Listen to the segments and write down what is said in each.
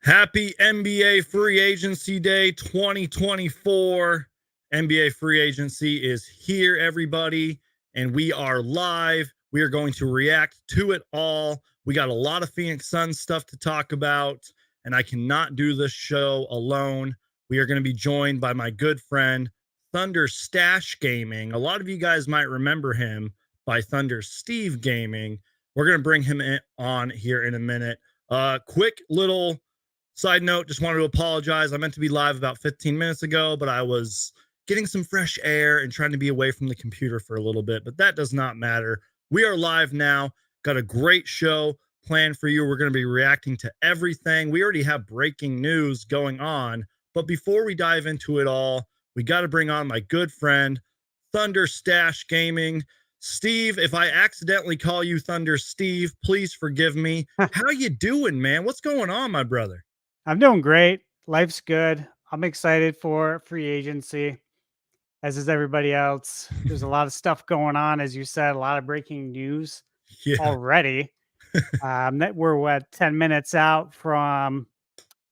Happy NBA Free Agency Day 2024. NBA Free Agency is here, everybody, and we are live. We are going to react to it all. We got a lot of Phoenix Suns stuff to talk about, and I cannot do this show alone. We are going to be joined by my good friend, ThunderStash Gaming. A lot of you guys might remember him by ThunderSteve Gaming. We're going to bring him on here in a minute. Quick little side note, just wanted to apologize. I meant to be live about 15 minutes ago, but I was getting some fresh air and trying to be away from the computer for a little bit, but that does not matter. We are live now. Got a great show planned for you. We're going to be reacting to everything. We already have breaking news going on, but before we dive into it all, we got to bring on my good friend, ThunderStash Gaming. Steve, if I accidentally call you Thunder Steve, please forgive me. How you doing, man? What's going on, my brother? I'm doing great. Life's good. I'm excited for free agency, as is everybody else. There's a lot of stuff going on, as you said, a lot of breaking news already. We're 10 minutes out from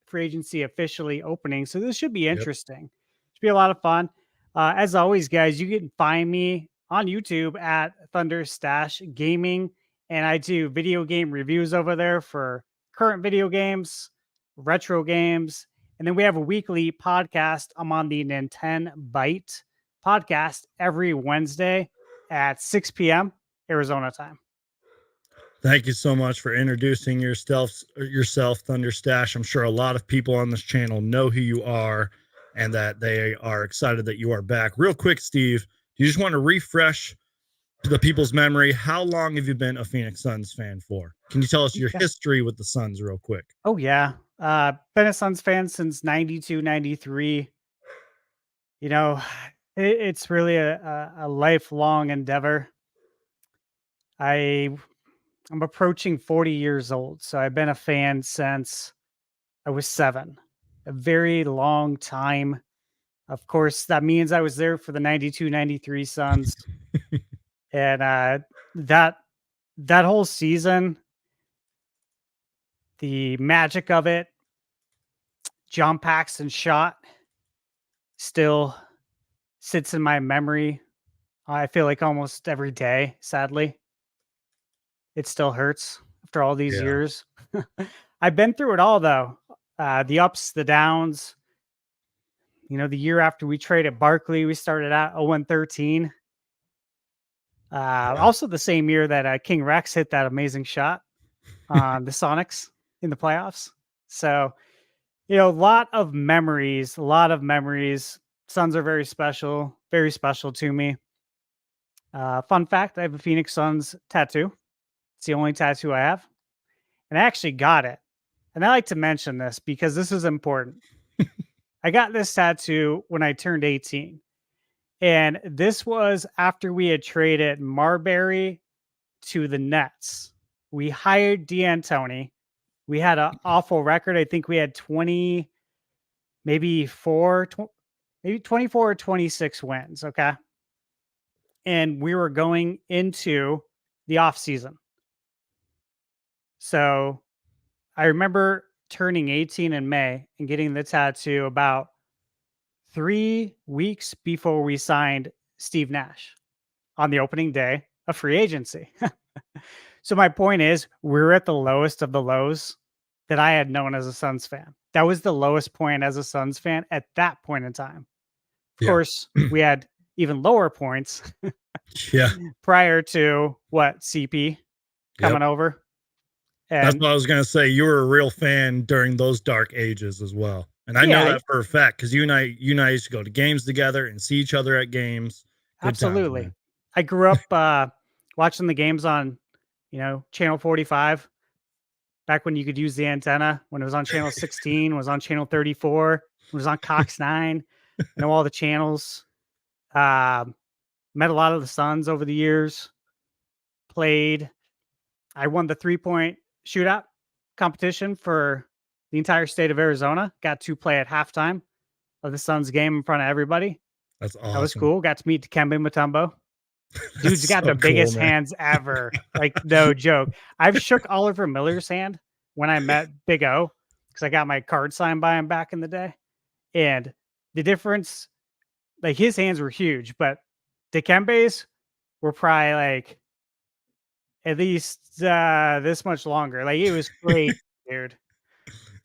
free agency officially opening, so this should be interesting. Should be a lot of fun. As always, guys, you can find me on YouTube at ThunderStash Gaming, and I do video game reviews over there for current video games, retro games, and then we have a weekly podcast. I'm on the Nintendo Byte podcast every Wednesday at 6 p.m. Arizona time. Thank you so much for introducing yourself, ThunderStash. I'm sure a lot of people on this channel know who you are and that they are excited that you are back. Real quick, Steve, do you just want to refresh the people's memory? How long have you been a Phoenix Suns fan for? Can you tell us your history with the Suns real quick? Oh, yeah. Been a Suns fan since 92, 93. You know, it's really a lifelong endeavor. I'm approaching 40 years old, so I've been a fan since I was 7. A very long time. Of course, that means I was there for the 92, 93 Suns. And that whole season, the magic of it, John Paxson shot still sits in my memory. I feel like almost every day, sadly. It still hurts after all these years. I've been through it all, though. The ups, the downs. You know, the year after we traded Barkley, we started at 0-13. Also the same year that King Rex hit that amazing shot on the Sonics in the playoffs. So, you know, a lot of memories. Suns are very special to me. Fun fact, I have a Phoenix Suns tattoo. It's the only tattoo I have. And I actually got it. And I like to mention this because this is important. I got this tattoo when I turned 18. And this was after we had traded Marbury to the Nets. We hired D'Antoni. We had an awful record. I think we had 24 or 26 wins. Okay. And we were going into the off season. So I remember turning 18 in May and getting the tattoo about 3 weeks before we signed Steve Nash on the opening day of free agency. So my point is, we're at the lowest of the lows that I had known as a Suns fan. That was the lowest point as a Suns fan at that point in time. Of course, we had even lower points prior to CP coming over. And that's what I was going to say. You were a real fan during those dark ages as well. And I know that for a fact because you and I used to go to games together and see each other at games. Good absolutely. Times, I grew up watching the games on, Channel 45. Back when you could use the antenna, when it was on channel 16, was on channel 34, it was on Cox 9, all the channels. Met a lot of the Suns over the years. Played. I won the 3-point shootout competition for the entire state of Arizona. Got to play at halftime of the Suns game in front of everybody. That's awesome. That was cool. Got to meet Dikembe Mutombo. Dude's got the biggest hands ever. Like, no joke. I've shook Oliver Miller's hand when I met Big O. because I got my card signed by him back in the day. And the difference, like his hands were huge, but Dikembe's were probably like at least this much longer. Like it was great, dude.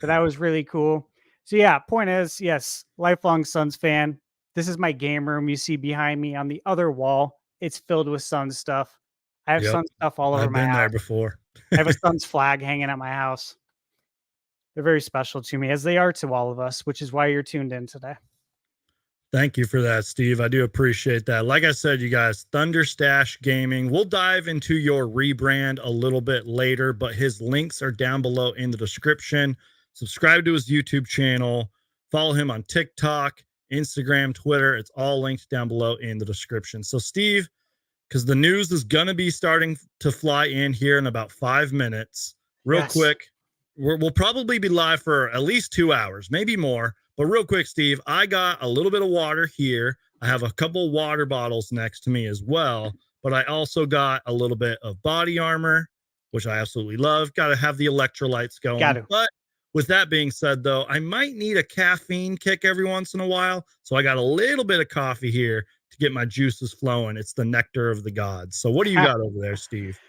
But that was really cool. So yeah, point is, yes, lifelong Suns fan. This is my game room you see behind me on the other wall. It's filled with Suns stuff. I have Yep. Suns stuff all over I've my been there house. before. I have a Suns flag hanging at my house. They're very special to me, as they are to all of us, which is why you're tuned in today. Thank you for that, Steve. I do appreciate that. Like I said, you guys, ThunderStash Gaming. We'll dive into your rebrand a little bit later, but his links are down below in the description. Subscribe to his YouTube channel. Follow him on TikTok, Instagram, Twitter. It's all linked down below in the description. So, Steve, because the news is going to be starting to fly in here in about 5 minutes. Real quick, we'll probably be live for at least 2 hours, maybe more. But real quick, Steve, I got a little bit of water here. I have a couple water bottles next to me as well. But I also got a little bit of body armor, which I absolutely love. Got to have the electrolytes going. But with that being said, though, I might need a caffeine kick every once in a while. So I got a little bit of coffee here to get my juices flowing. It's the nectar of the gods. So what do you got over there, Steve?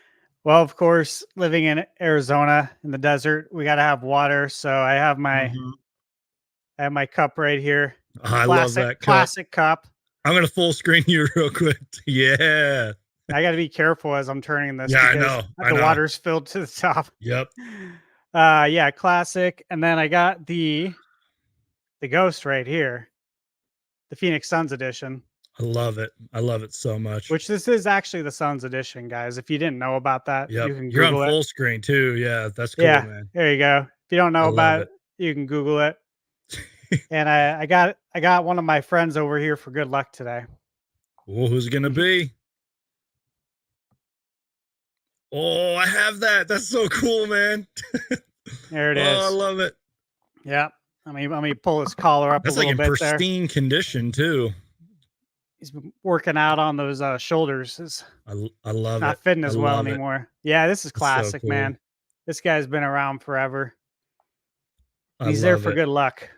Well, of course, living in Arizona in the desert, we got to have water. So I have my I have my cup right here. I love that cup. Classic cup. I'm going to full screen you real quick. Yeah. I got to be careful as I'm turning this. Yeah, I know. The water's filled to the top. Yep. Yeah, classic. And then I got the Ghost right here. The Phoenix Suns edition. I love it. I love it so much. Which this is actually the Suns edition, guys. If you didn't know about that, you can You're Google on full screen too. Yeah, that's cool, yeah, man. There you go. If you don't know about it, you can Google it. And I got one of my friends over here for good luck today. Well, who's it gonna be? Oh, I have that. That's so cool, man. There it is. Oh, I love it. Yeah. Let me pull his collar up. That's a little like in bit pristine condition too. He's been working out on those shoulders. I love it. Not fitting as well anymore. Yeah, this is classic, so cool. man. This guy's been around forever. He's there for good luck.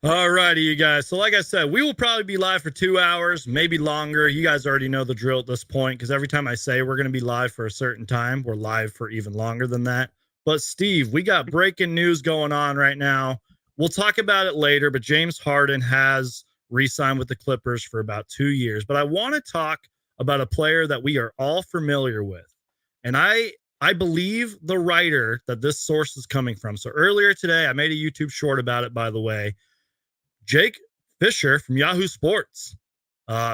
All righty, you guys. So like I said, we will probably be live for 2 hours, maybe longer. You guys already know the drill at this point, because every time I say we're going to be live for a certain time, we're live for even longer than that. But Steve, we got breaking news going on right now. We'll talk about it later, but James Harden has re-signed with the Clippers for about 2 years. But I want to talk about a player that we are all familiar with. And I believe the writer that this source is coming from. So earlier today, I made a YouTube short about it, by the way. Jake Fisher from Yahoo Sports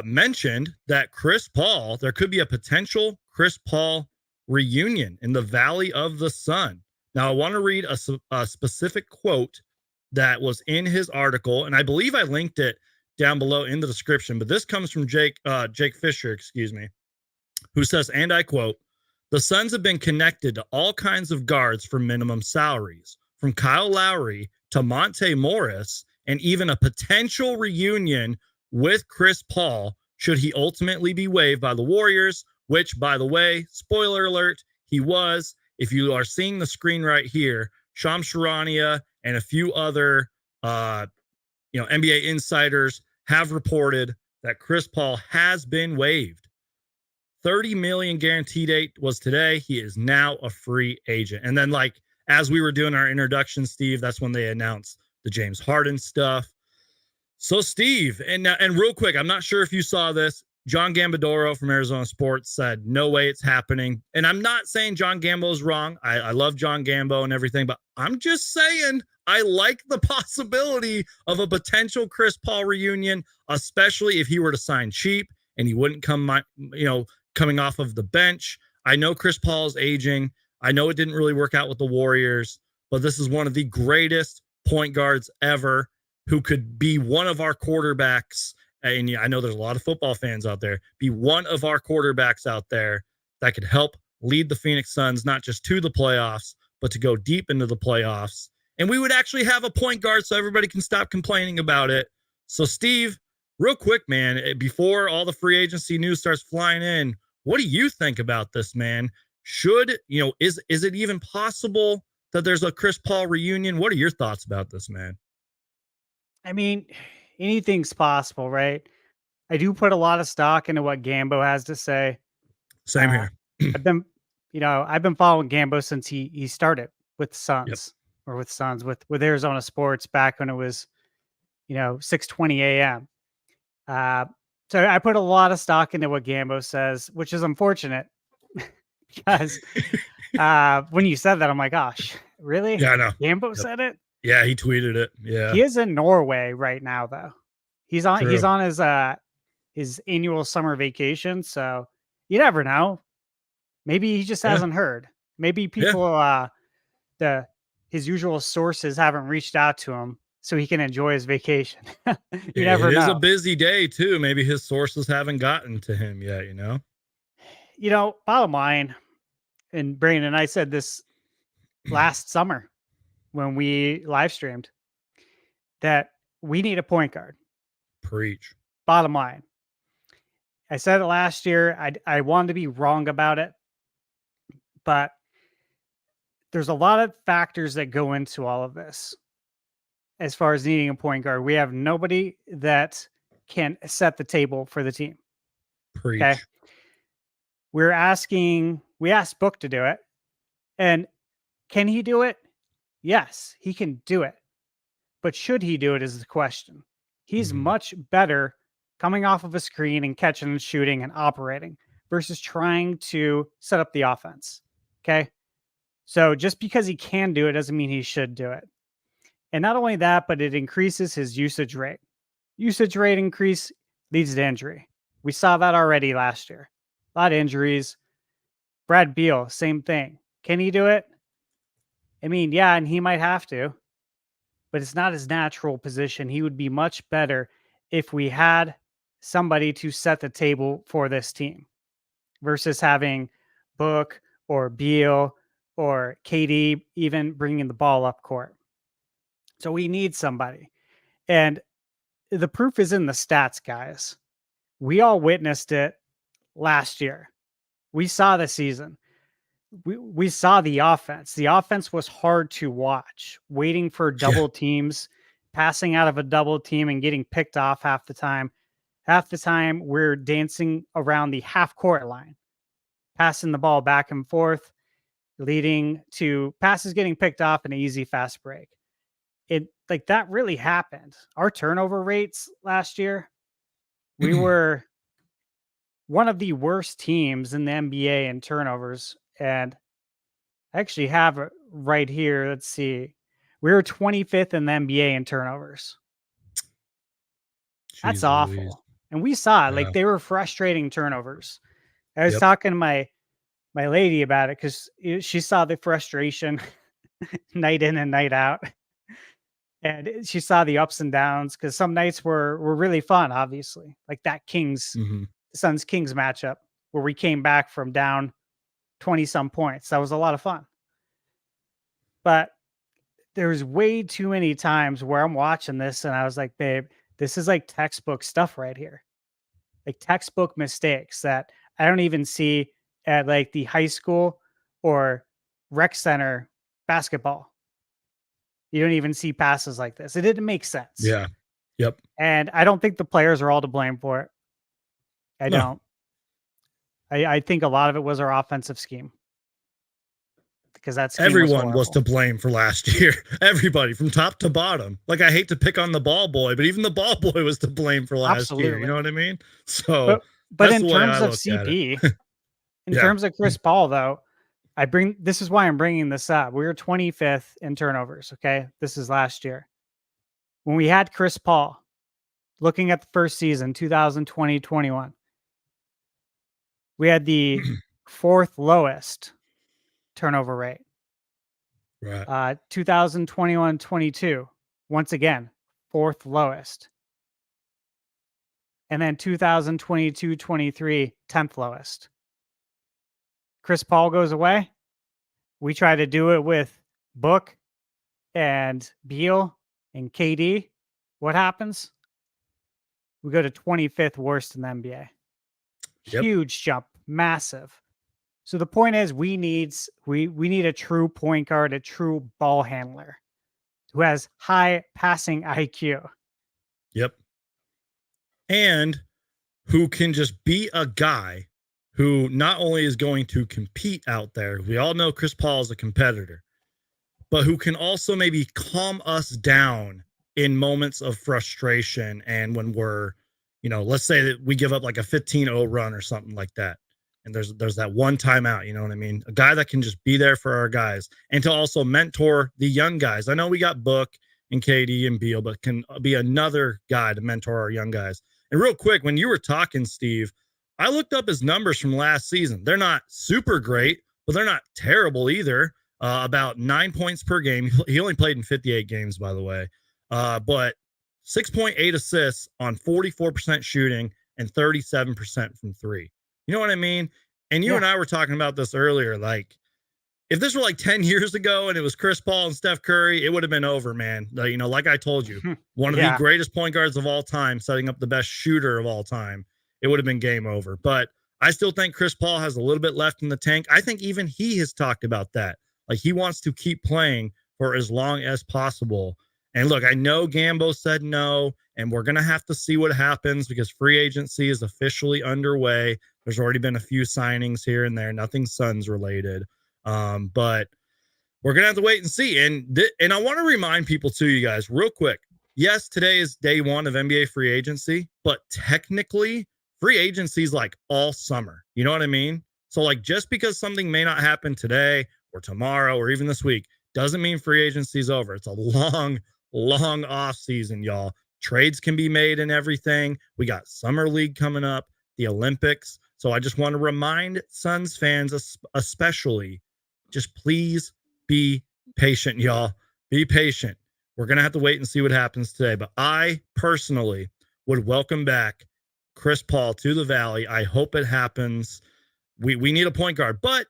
mentioned that Chris Paul, there could be a potential Chris Paul reunion in the Valley of the Sun. Now, I want to read a specific quote that was in his article, and I believe I linked it down below in the description, but this comes from Jake Fisher, who says, and I quote, "The Suns have been connected to all kinds of guards for minimum salaries, from Kyle Lowry to Monte Morris, and even a potential reunion with Chris Paul should he ultimately be waived by the Warriors," which, by the way, spoiler alert, he was. If you are seeing the screen right here, Shams Charania and a few other NBA insiders have reported that Chris Paul has been waived. $30 million guarantee date was today. He is now a free agent. And then, like, as we were doing our introduction, Steve, that's when they announced the James Harden stuff. So, Steve, and real quick, I'm not sure if you saw this. John Gambadoro from Arizona Sports said, no way it's happening. And I'm not saying John Gambo is wrong. I love John Gambo and everything, but I'm just saying I like the possibility of a potential Chris Paul reunion, especially if he were to sign cheap and he wouldn't coming off of the bench. I know Chris Paul is aging. I know it didn't really work out with the Warriors, but this is one of the greatest point guards ever who could be one of our quarterbacks. And I know there's a lot of football fans out there, be one of our quarterbacks out there that could help lead the Phoenix Suns, not just to the playoffs, but to go deep into the playoffs. And we would actually have a point guard so everybody can stop complaining about it. So, Steve, real quick, man, before all the free agency news starts flying in, what do you think about this, man? Is it even possible that there's a Chris Paul reunion? What are your thoughts about this, man? I mean, anything's possible, right? I do put a lot of stock into what Gambo has to say. Same Uh, here. I've been, I've been following Gambo since he started with Yep. Suns or with Suns with Arizona Sports back when it was 6:20 a.m. Uh, so I put a lot of stock into what Gambo says, which is unfortunate because when you said that, I'm like, gosh, really? Yeah, I know. Gambo Yep. said it? Yeah, he tweeted it. Yeah. He is in Norway right now, though. He's True. on his annual summer vacation, so you never know. Maybe he just Yeah. hasn't heard. Maybe Yeah. people his usual sources haven't reached out to him so he can enjoy his vacation. You never It is a know. busy day too. Maybe his sources haven't gotten to him yet, Bottom line, and Brandon, I said this last summer when we live streamed that we need a point guard. Preach. Bottom line. I said it last year. I wanted to be wrong about it, but there's a lot of factors that go into all of this. As far as needing a point guard, we have nobody that can set the table for the team. Okay. Preach. We asked Book to do it. And can he do it? Yes, he can do it. But should he do it is the question. He's much better coming off of a screen and catching and shooting and operating versus trying to set up the offense. Okay. So just because he can do it doesn't mean he should do it. And not only that, but it increases his usage rate. Usage rate increase leads to injury. We saw that already last year. A lot of injuries. Brad Beal, same thing. Can he do it? I mean, yeah, and he might have to, but it's not his natural position. He would be much better if we had somebody to set the table for this team versus having Book or Beal or KD even bringing the ball up court. So we need somebody. And the proof is in the stats, guys. We all witnessed it last year. We saw the season. We saw the offense. The offense was hard to watch, waiting for double teams, passing out of a double team and getting picked off half the time. Half the time, we're dancing around the half court line, passing the ball back and forth, leading to passes getting picked off and an easy fast break. It like that really happened. Our turnover rates last year, we were one of the worst teams in the NBA in turnovers. And I actually have it right here. Let's see. We were 25th in the NBA in turnovers. That's awful. Louise. And we saw it. Yeah. Like they were frustrating turnovers. I was talking to my lady about it because she saw the frustration night in and night out. And she saw the ups and downs because some nights were really fun, obviously. Like that Suns Kings matchup where we came back from down 20 some points. That was a lot of fun. But there's way too many times where I'm watching this and I was like, babe, this is like textbook stuff right here. Like textbook mistakes that I don't even see at like the high school or rec center basketball. You don't even see passes like this. It didn't make sense. Yeah. Yep. And I don't think the players are all to blame for it. I don't. I think a lot of it was our offensive scheme. Because that's everyone was to blame for last year. Everybody from top to bottom. Like I hate to pick on the ball boy, but even the ball boy was to blame for last year. You know what I mean? So, but in terms of CP, in terms of Chris Paul, though, this is why I'm bringing this up. We were 25th in turnovers. Okay, this is last year when we had Chris Paul. Looking at the first season, 2020-21, we had the fourth lowest turnover rate. Right. 2021-22, once again, fourth lowest. And then 2022-23, 10th lowest. Chris Paul goes away. We try to do it with Book and Beal and KD. What happens? We go to 25th worst in the NBA. Huge jump, massive. So the point is, we need a true point guard, a true ball handler who has high passing IQ. Yep. And who can just be a guy who not only is going to compete out there, we all know Chris Paul is a competitor, but who can also maybe calm us down in moments of frustration. And when we're, let's say that we give up like a 15-0 run or something like that. And there's that one timeout, you know what I mean? A guy that can just be there for our guys and to also mentor the young guys. I know we got Book and KD and Beal, but can be another guy to mentor our young guys. And real quick, when you were talking, Steve, I looked up his numbers from last season. They're not super great, but they're not terrible either. About 9 points per game. He only played in 58 games, by the way. But 6.8 assists on 44% shooting and 37% from three. You know what I mean? And you and I were talking about this earlier. Like, if this were like 10 years ago and it was Chris Paul and Steph Curry, it would have been over, man. Like I told you, one of the greatest point guards of all time, setting up the best shooter of all time, it would have been game over. But I still think Chris Paul has a little bit left in the tank. I think even he has talked about that. Like, he wants to keep playing for as long as possible. And look, I know Gambo said no, and we're going to have to see what happens because free agency is officially underway. There's already been a few signings here and there, nothing Suns related. But we're going to have to wait and see. And I want to remind people too, you guys, real quick. Yes, today is day one of NBA free agency, but technically free agency is like all summer. You know what I mean? So like, just because something may not happen today or tomorrow or even this week doesn't mean free agency is over. It's a long off season, y'all. Trades can be made and everything. We got summer league coming up, the Olympics. So I just want to remind Suns fans, especially, just please be patient, y'all. Be patient. We're going to have to wait and see what happens today. But I personally would welcome back Chris Paul to the Valley. I hope it happens. We need a point guard. But,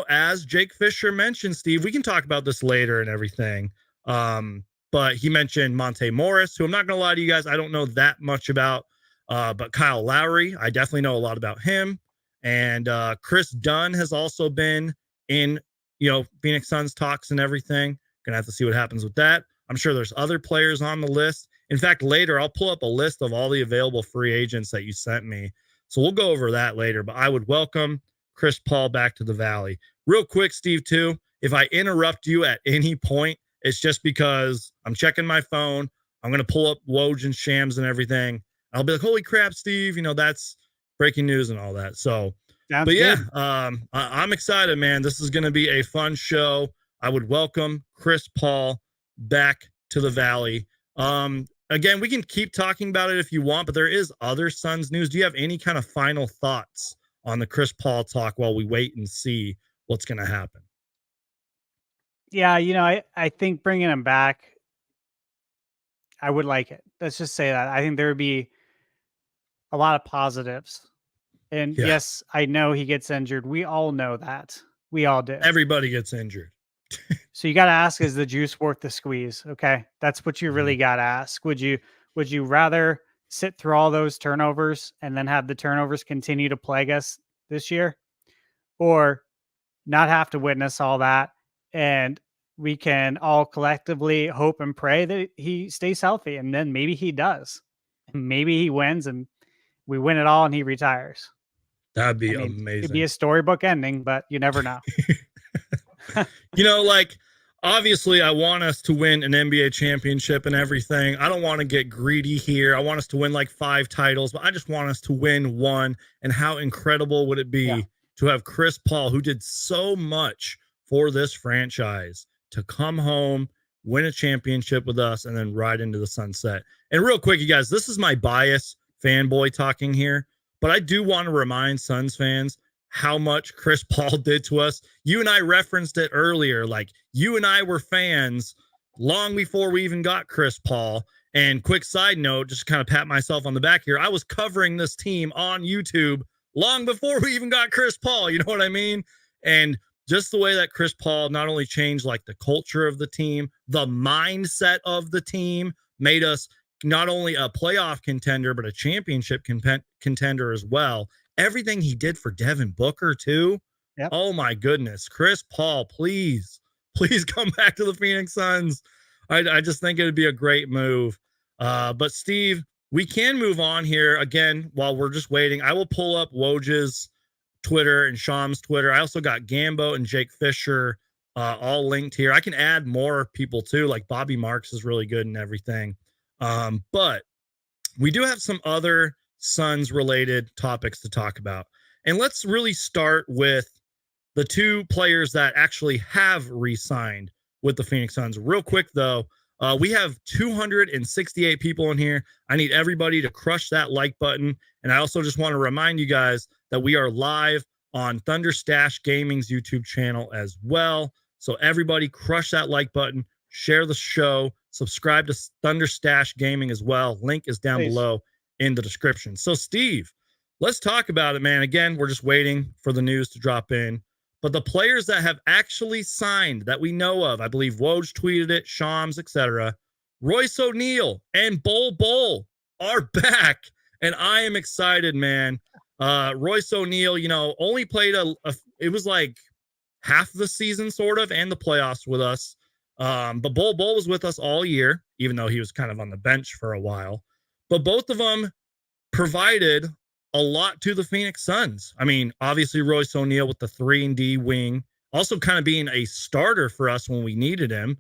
as Jake Fisher mentioned, Steve, we can talk about this later and everything. But he mentioned Monte Morris, who I'm not going to lie to you guys, I don't know that much about. But Kyle Lowry, I definitely know a lot about him. And Chris Dunn has also been in, Phoenix Suns talks and everything. Gonna have to see what happens with that. I'm sure there's other players on the list. In fact, later I'll pull up a list of all the available free agents that you sent me. So we'll go over that later. But I would welcome Chris Paul back to the Valley. Real quick, Steve, too, if I interrupt you at any point, it's just because I'm checking my phone. I'm going to pull up Woj and Shams and everything. I'll be like, holy crap, Steve, that's breaking news and all that. So, Sounds good. I'm excited, man. This is going to be a fun show. I would welcome Chris Paul back to the Valley. Again, we can keep talking about it if you want, but there is other Suns news. Do you have any kind of final thoughts on the Chris Paul talk while we wait and see what's going to happen? Yeah, I think bringing him back, I would like it. Let's just say that. I think there would be a lot of positives. And yes, I know he gets injured. We all know that. We all do. Everybody gets injured. So you got to ask, is the juice worth the squeeze? Okay. That's what you really got to ask. Would you rather sit through all those turnovers and then have the turnovers continue to plague us this year, or not have to witness all that? And we can all collectively hope and pray that he stays healthy. And then maybe he does. Maybe he wins and we win it all and he retires. That'd be amazing. It'd be a storybook ending, but you never know. Obviously I want us to win an NBA championship and everything. I don't want to get greedy here. I want us to win like 5 titles, but I just want us to win one. And how incredible would it be to have Chris Paul, who did so much for this franchise, to come home, win a championship with us, and then ride into the sunset. And real quick, you guys, this is my bias fanboy talking here, but I do want to remind Suns fans how much Chris Paul did to us. You and I referenced it earlier. Like, you and I were fans long before we even got Chris Paul. And quick side note, just kind of pat myself on the back here, I was covering this team on YouTube long before we even got Chris Paul. You know what I mean? And just the way that Chris Paul not only changed like the culture of the team, the mindset of the team, made us not only a playoff contender, but a championship contender as well. Everything he did for Devin Booker too. Yep. Oh my goodness. Chris Paul, please, please come back to the Phoenix Suns. I just think it would be a great move. But Steve, we can move on here again while we're just waiting. I will pull up Woj's Twitter and Sham's Twitter. I also got Gambo and Jake Fisher all linked here. I can add more people too, like Bobby Marks is really good and everything. But we do have some other Suns related topics to talk about. And let's really start with the two players that actually have re-signed with the Phoenix Suns. Real quick, though, we have 268 people in here. I need everybody to crush that like button. And I also just want to remind you guys that we are live on ThunderStash Gaming's YouTube channel as well. So everybody crush that like button, share the show, subscribe to ThunderStash Gaming as well. Link is down below in the description. So Steve, let's talk about it, man. Again, we're just waiting for the news to drop in. But the players that have actually signed that we know of, I believe Woj tweeted it, Shams, etc. Royce O'Neal and Bol are back, and I am excited, man. Royce O'Neal, only played it was like half the season, sort of, and the playoffs with us. But Bol was with us all year, even though he was kind of on the bench for a while. But both of them provided a lot to the Phoenix Suns. I mean, obviously Royce O'Neal with the 3-and-D wing, also kind of being a starter for us when we needed him.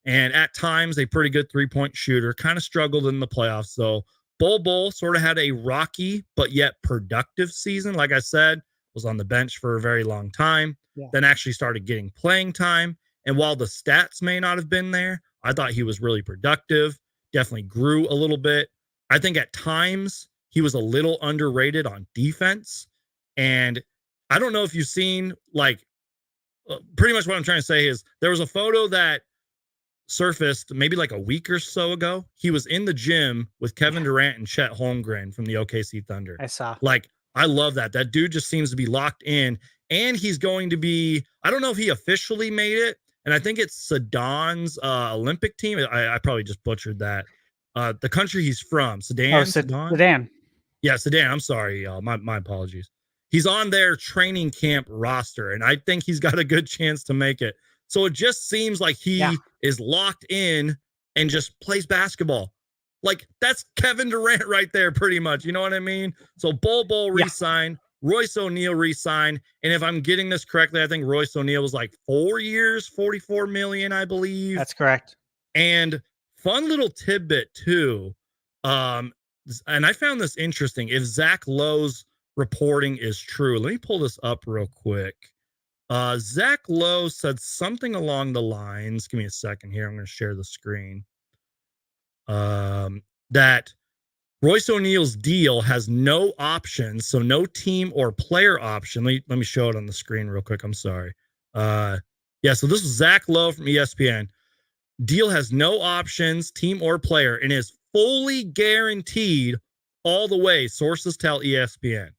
And at times a pretty good three-point shooter, kind of struggled in the playoffs though. Bol sort of had a rocky but yet productive season. Like I said, was on the bench for a very long time, then actually started getting playing time. And while the stats may not have been there, I thought he was really productive, definitely grew a little bit. I think at times he was a little underrated on defense. And I don't know if you've seen, like, pretty much what I'm trying to say is there was a photo that surfaced maybe like a week or so ago. He was in the gym with Kevin Durant and Chet Holmgren from the OKC Thunder. I saw. Like, I love that. That dude just seems to be locked in. And he's going to be, I don't know if he officially made it. And I think it's Sudan's Olympic team. I probably just butchered that. The country he's from, Sudan. Oh, Sudan. Yeah, Sudan. I'm sorry, y'all. My apologies. He's on their training camp roster, and I think he's got a good chance to make it. So it just seems like he is locked in and just plays basketball. Like, that's Kevin Durant right there, pretty much. You know what I mean? So Bol re-signed, Royce O'Neal re-signed, and if I'm getting this correctly, I think Royce O'Neal was like 4 years, $44 million, I believe. That's correct. And fun little tidbit too. And I found this interesting. If Zach Lowe's reporting is true, let me pull this up real quick. Zach Lowe said something along the lines. Give me a second here. I'm going to share the screen. That Royce O'Neal's deal has no options, so no team or player option. Let me show it on the screen real quick. I'm sorry. So this is Zach Lowe from ESPN. Deal has no options, team or player, and is fully guaranteed all the way. Sources tell ESPN.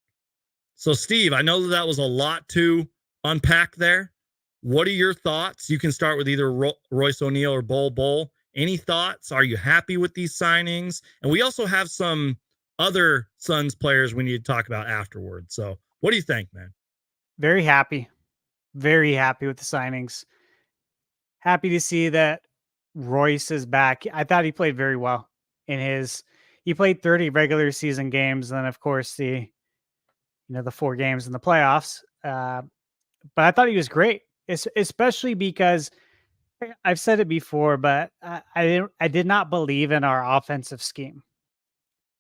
So, Steve, I know that was a lot to unpack there. What are your thoughts? You can start with either Royce O'Neal or Bol. Any thoughts? Are you happy with these signings? And we also have some other Suns players we need to talk about afterwards. So, what do you think, man? Very happy with the signings. Happy to see that Royce is back. I thought he played very well he played 30 regular season games, and then of course the 4 games in the playoffs. But I thought he was great, especially because I've said it before, but I did not believe in our offensive scheme.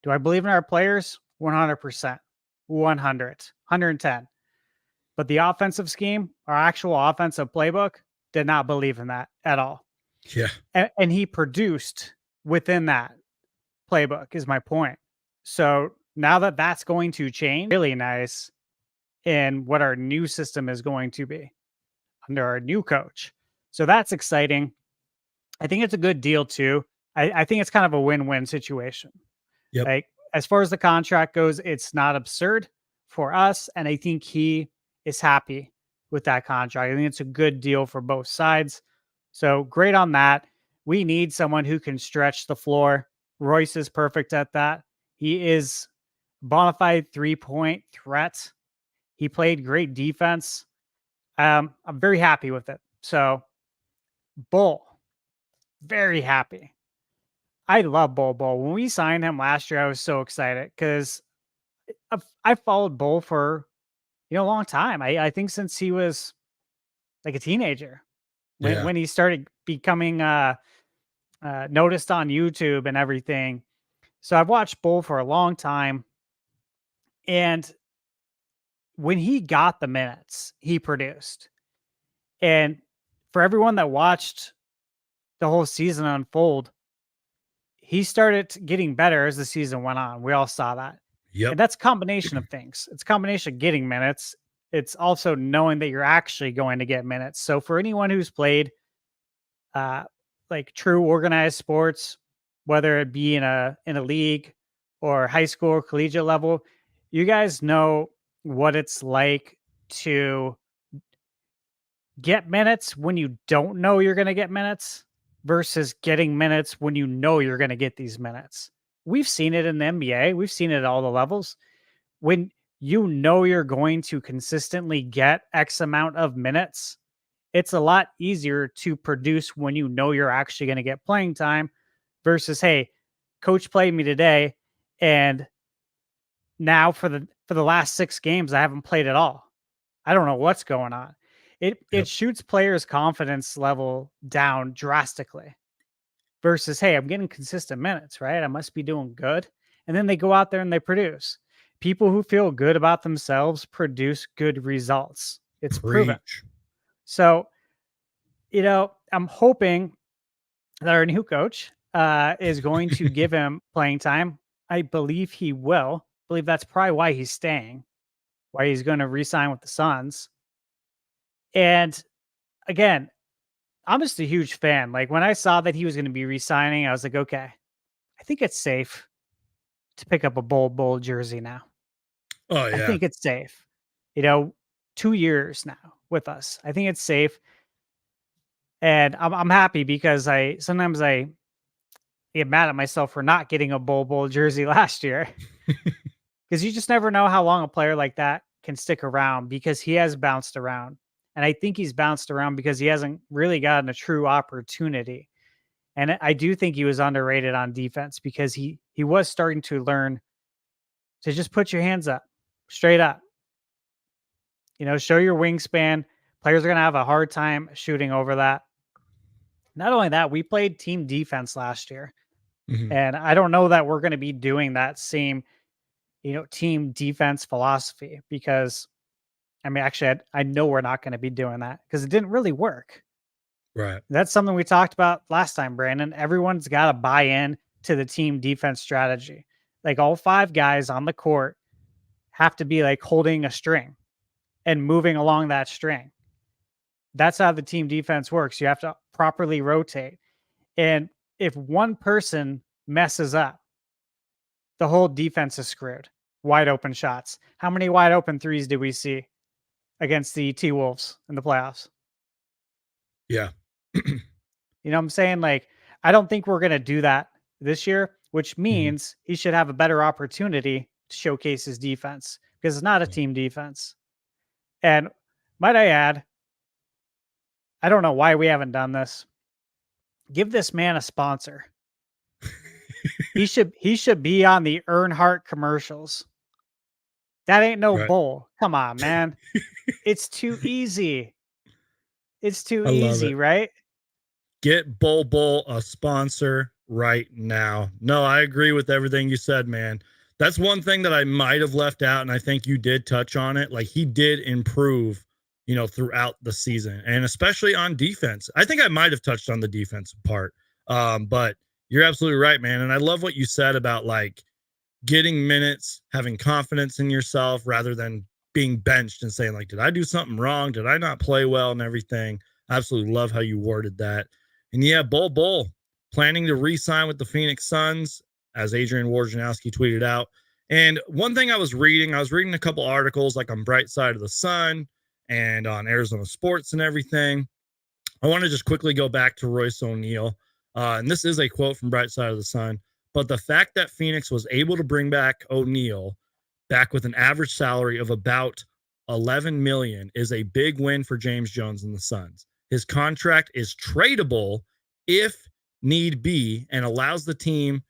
Do I believe in our players? 100%, 110. But the offensive scheme, our actual offensive playbook, did not believe in that at all. Yeah. And he produced within that playbook is my point. So now that that's going to change, really nice in what our new system is going to be under our new coach. So that's exciting. I think it's a good deal too. I think it's kind of a win-win situation. Yep. Like, as far as the contract goes, it's not absurd for us. And I think he is happy with that contract. I think it's a good deal for both sides. So great on that. We need someone who can stretch the floor. Royce is perfect at that. He is bona fide 3-point threat. He played great defense. I'm very happy with it. So, Bull, very happy. I love Bull. When we signed him last year, I was so excited because I followed Bull for a long time. I think since he was like a teenager, when Yeah. when he started becoming noticed on YouTube and everything. So I've watched Bull for a long time, and when he got the minutes, he produced. And for everyone that watched the whole season unfold, he started getting better as the season went on. We all saw that. Yep. And that's a combination of things. It's a combination of getting minutes. It's also knowing that you're actually going to get minutes. So for anyone who's played uh like true organized sports, whether it be in a league or high school or collegiate level, you guys know what it's like to get minutes when you don't know you're going to get minutes versus getting minutes when you know you're going to get these minutes. We've seen it in the NBA. We've seen it at all the levels. When you know you're going to consistently get X amount of minutes, it's a lot easier to produce when you know you're actually going to get playing time versus, hey, coach played me today and now for the last 6 games I haven't played at all. I don't know what's going on. It Yep. shoots players' confidence level down drastically versus, hey, I'm getting consistent minutes, right? I must be doing good. And then they go out there and they produce. People who feel good about themselves produce good results. It's proven. Preach. So, I'm hoping that our new coach is going to give him playing time. I believe he will. I believe that's probably why he's staying, why he's going to re-sign with the Suns. And again, I'm just a huge fan. Like when I saw that he was going to be re-signing, I was like, okay, I think it's safe to pick up a Bull jersey now. Oh I yeah. think it's safe. You know, 2 years now with us. I think it's safe, and I'm happy because I sometimes I get mad at myself for not getting a Bull jersey last year because you just never know how long a player like that can stick around because he has bounced around. And I think he's bounced around because he hasn't really gotten a true opportunity. And I do think he was underrated on defense because he was starting to learn to just put your hands up, straight up. Show your wingspan. Players are going to have a hard time shooting over that. Not only that, we played team defense last year. Mhm. And I don't know that we're going to be doing that same, team defense philosophy because, I mean, actually, I know we're not going to be doing that because it didn't really work. Right. That's something we talked about last time, Brandon. Everyone's got to buy in to the team defense strategy. Like all 5 guys on the court have to be like holding a string and moving along that string. That's how the team defense works. You have to properly rotate. And if one person messes up, the whole defense is screwed. Wide open shots. How many wide open threes did we see against the T Wolves in the playoffs? Yeah. You know what I'm saying? Like, I don't think we're going to do that this year, which Mhm. means he should have a better opportunity to showcase his defense because it's not a Yeah. team defense. And might I add, I don't know why we haven't done this. Give this man a sponsor. He should be on the Earnhardt commercials. That ain't no Right. bull. Come on, man. It's too easy. It's too I love easy, it. right? Get Bull a sponsor right now. No, I agree with everything you said, man. That's one thing that I might have left out, and I think you did touch on it. Like he did improve, throughout the season, and especially on defense. I think I might have touched on the defensive part, but you're absolutely right, man. And I love what you said about like getting minutes, having confidence in yourself rather than being benched and saying like, did I do something wrong? Did I not play well and everything? I absolutely love how you worded that. And yeah, Bull planning to re-sign with the Phoenix Suns, as Adrian Wojnarowski tweeted out. And one thing I was reading a couple articles like on Bright Side of the Sun and on Arizona Sports and everything. I want to just quickly go back to Royce O'Neal. And this is a quote from Bright Side of the Sun. But the fact that Phoenix was able to bring back O'Neal back with an average salary of about 11 million is a big win for James Jones and the Suns. His contract is tradable if need be and allows the team,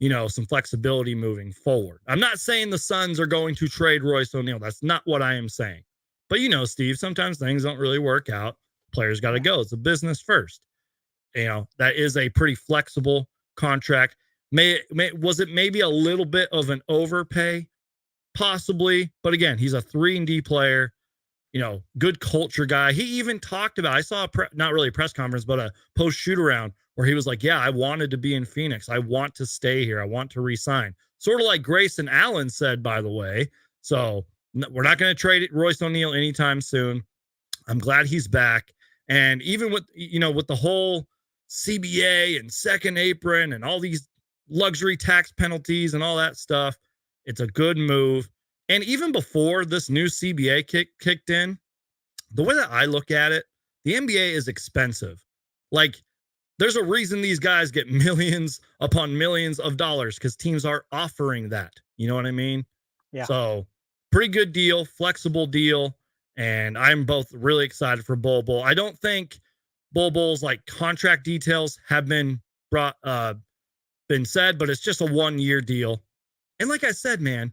some flexibility moving forward. I'm not saying the Suns are going to trade Royce O'Neal. That's not what I am saying. But Steve, sometimes things don't really work out. Players got to go. It's a business first. That is a pretty flexible contract. Was it maybe a little bit of an overpay? Possibly. But again, he's a 3-and-D player, good culture guy. He even talked about, I saw not really a press conference, but a post shoot around where he was like, yeah, I wanted to be in Phoenix. I want to stay here. I want to resign. Sort of like Grayson Allen said, by the way. So we're not going to trade Royce O'Neal anytime soon. I'm glad he's back. And even with, with the whole CBA and second apron and all these luxury tax penalties and all that stuff, it's a good move. And even before this new CBA kicked in, the way that I look at it, the NBA is expensive. Like, there's a reason these guys get millions upon millions of dollars because teams are offering that. You know what I mean? Yeah. So, pretty good deal, flexible deal. And I'm both really excited for Bol Bol. I don't think Bol Bol's like contract details have been said, but it's just a 1-year deal. And like I said, man,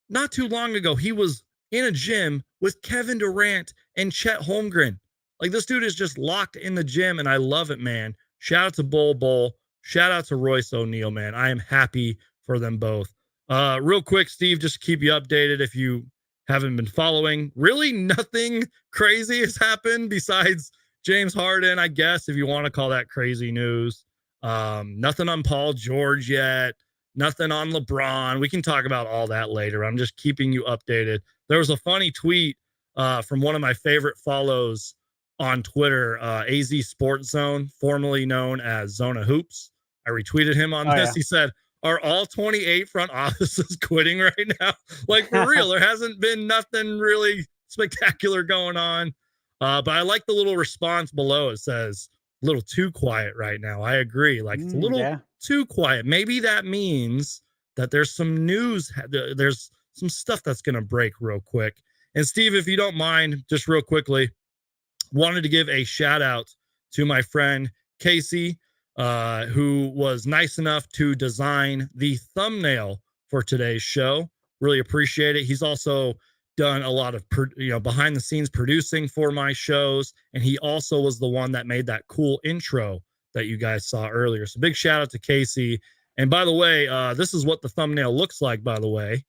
not too long ago, he was in a gym with Kevin Durant and Chet Holmgren. Like, this dude is just locked in the gym, and I love it, man. Shout out to Bol Bol. Shout out to Royce O'Neal, man. I am happy for them both. Real quick, Steve, just to keep you updated if you haven't been following. Really nothing crazy has happened besides James Harden, I guess, if you want to call that crazy news. Nothing on Paul George yet. Nothing on LeBron. We can talk about all that later. I'm just keeping you updated. There was a funny tweet from one of my favorite follows on Twitter, AZ Sports Zone, formerly known as Zona Hoops. I retweeted him on this. Yeah. He said, are all 28 front offices quitting right now? Like, for real, there hasn't been nothing really spectacular going on. But I like the little response below. It says, a little too quiet right now. I agree. Like, it's a little too quiet. Maybe that means that there's some news. There's some stuff that's going to break real quick. And Steve, if you don't mind, just real quickly, wanted to give a shout out to my friend Casey, who was nice enough to design the thumbnail for today's show. Really appreciate it. He's also done a lot of behind the scenes producing for my shows, and he also was the one that made that cool intro that you guys saw earlier. So big shout out to Casey. And by the way, this is what the thumbnail looks like, by the way.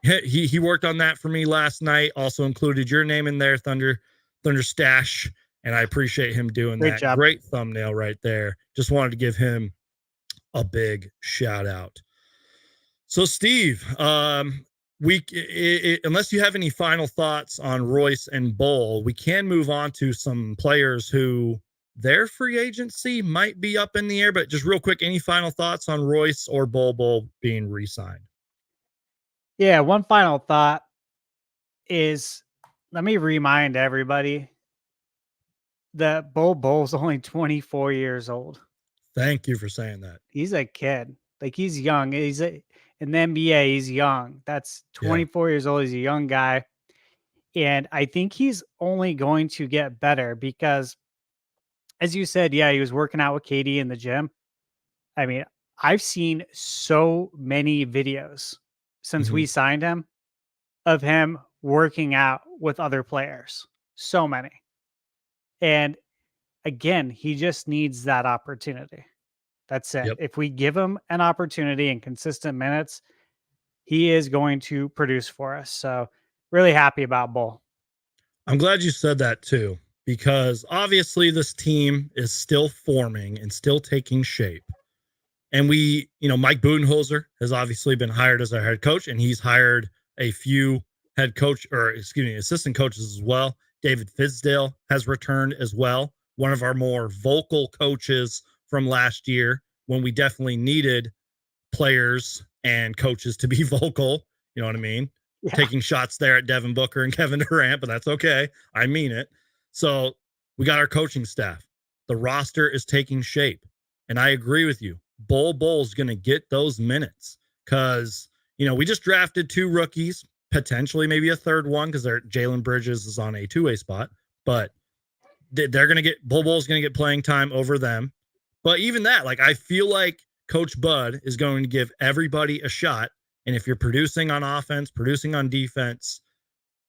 He worked on that for me last night. Also included your name in there, ThunderStash, and I appreciate him doing that. Job. Great thumbnail right there. Just wanted to give him a big shout out. So Steve, unless you have any final thoughts on Royce and Bol, we can move on to some players who their free agency might be up in the air. But just real quick, any final thoughts on Royce or Bol being re-signed? Yeah, one final thought is, let me remind everybody that Bol's only 24 years old. Thank you for saying that. He's a kid. Like, he's young. He's in the NBA. He's young. That's 24 years old. He's a young guy. And I think he's only going to get better because, as you said, he was working out with KD in the gym. I mean, I've seen so many videos since we signed him of him working out with other players. So many. And again, he just needs that opportunity. That's it. Yep. If we give him an opportunity and consistent minutes, he is going to produce for us. So really happy about Bol. I'm glad you said that too, because obviously this team is still forming and still taking shape. And Mike Budenholzer has obviously been hired as our head coach, and he's hired a few assistant coaches as well. David Fizdale has returned as well. One of our more vocal coaches from last year when we definitely needed players and coaches to be vocal. You know what I mean? Yeah. Taking shots there at Devin Booker and Kevin Durant, but that's okay. I mean it. So we got our coaching staff. The roster is taking shape. And I agree with you. Bol's going to get those minutes because, we just drafted 2 rookies, potentially maybe a third one because Jalen Bridges is on a two-way spot, but they're going to get Bol Bol's going to get playing time over them. But even that, like, I feel like Coach Bud is going to give everybody a shot. And if you're producing on offense, producing on defense,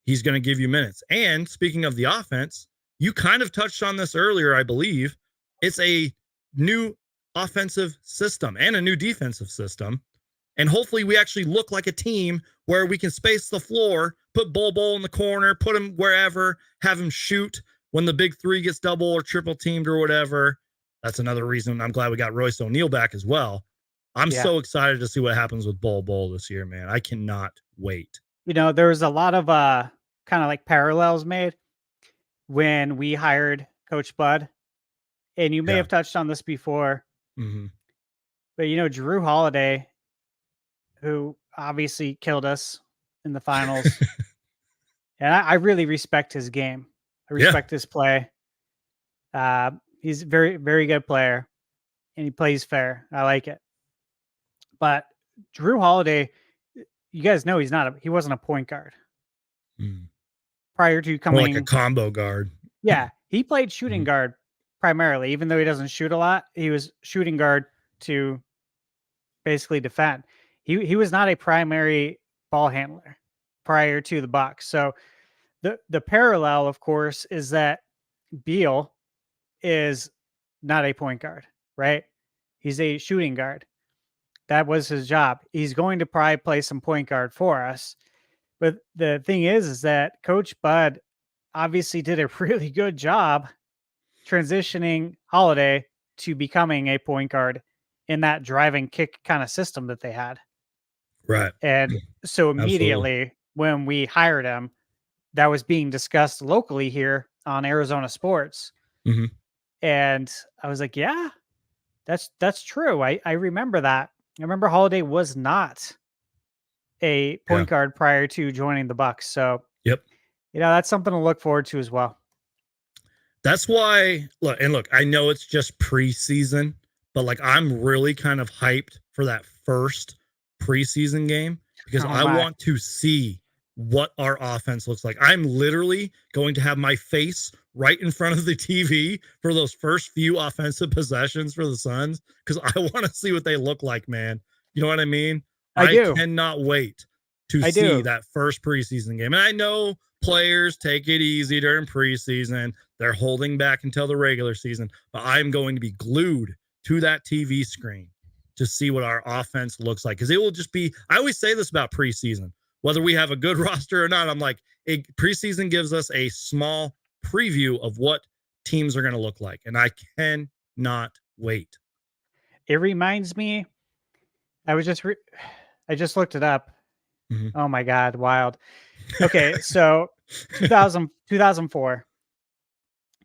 he's going to give you minutes. And speaking of the offense, you kind of touched on this earlier, I believe. It's a new offensive system and a new defensive system. And hopefully we actually look like a team where we can space the floor, put Bol in the corner, put him wherever, have him shoot when the big three gets double or triple teamed or whatever. That's another reason I'm glad we got Royce O'Neal back as well. I'm so excited to see what happens with Bol this year, man. I cannot wait. You know, there was a lot of kind of like parallels made when we hired Coach Bud. And you may have touched on this before. Mm-hmm. But, you know, Drew Holiday, who obviously killed us in the finals. And I really respect his game. I respect his play. He's a very, very good player. And he plays fair. I like it. But Drew Holiday, you guys know he wasn't a point guard. Prior to coming, more like a combo guard. Yeah, he played shooting guard primarily, even though he doesn't shoot a lot. He was shooting guard to basically defend. He was not a primary ball handler prior to the Bucks. So the parallel, of course, is that Beal is not a point guard, right? He's a shooting guard. That was his job. He's going to probably play some point guard for us. But the thing is that Coach Bud obviously did a really good job transitioning Holiday to becoming a point guard in that driving kick kind of system that they had. Right. And so immediately when we hired him, that was being discussed locally here on Arizona Sports. And I was like, yeah, that's true. I remember that. I remember Holiday was not a point guard prior to joining the Bucks. So, you know, that's something to look forward to as well. That's why, look, I know it's just preseason, but like I'm really kind of hyped for that first preseason game because I want to see what our offense looks like. I'm literally going to have my face right in front of the TV for those first few offensive possessions for the Suns because I want to see what they look like, man. You know what I mean? I cannot wait to see that first preseason game. And I know players take it easy during preseason. They're holding back until the regular season, but I'm going to be glued to that TV screen to see what our offense looks like. Because it will just be, I always say this about preseason, whether we have a good roster or not, I'm like, preseason gives us a small preview of what teams are going to look like. And I cannot wait. It reminds me, I just looked it up. Oh my God, wild. Okay, so 2004.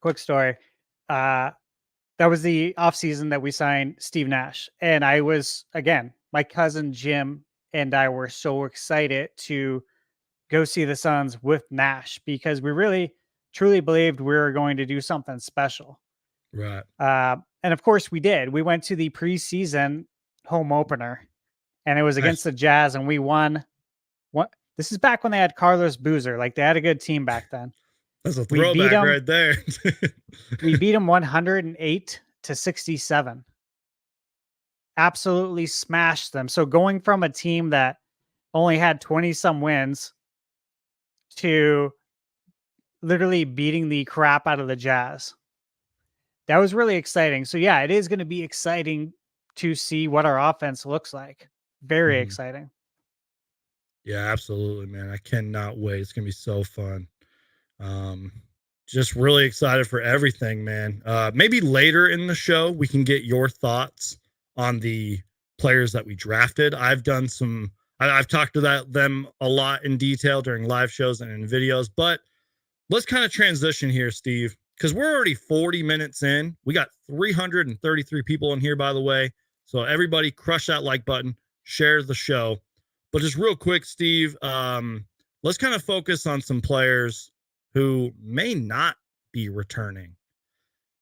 Quick story. That was the offseason that we signed Steve Nash. And I was, again, my cousin Jim and I were so excited to go see the Suns with Nash because we really, truly believed we were going to do something special. Right. And of course we did. We went to the preseason home opener and it was against the Jazz and we won. This is back when they had Carlos Boozer. Like they had a good team back then. That's a throwback right there. We beat them 108-67. Absolutely smashed them. So going from a team that only had 20 some wins to literally beating the crap out of the Jazz. That was really exciting. So yeah, it is going to be exciting to see what our offense looks like. Very exciting. Yeah, absolutely, man. I cannot wait. It's going to be so fun. Just really excited for everything, man. Maybe later in the show, we can get your thoughts on the players that we drafted. I've talked to them a lot in detail during live shows and in videos, but let's kind of transition here, Steve, because we're already 40 minutes in. We got 333 people in here, by the way. So everybody crush that like button, share the show. But just real quick, Steve, let's kind of focus on some players who may not be returning.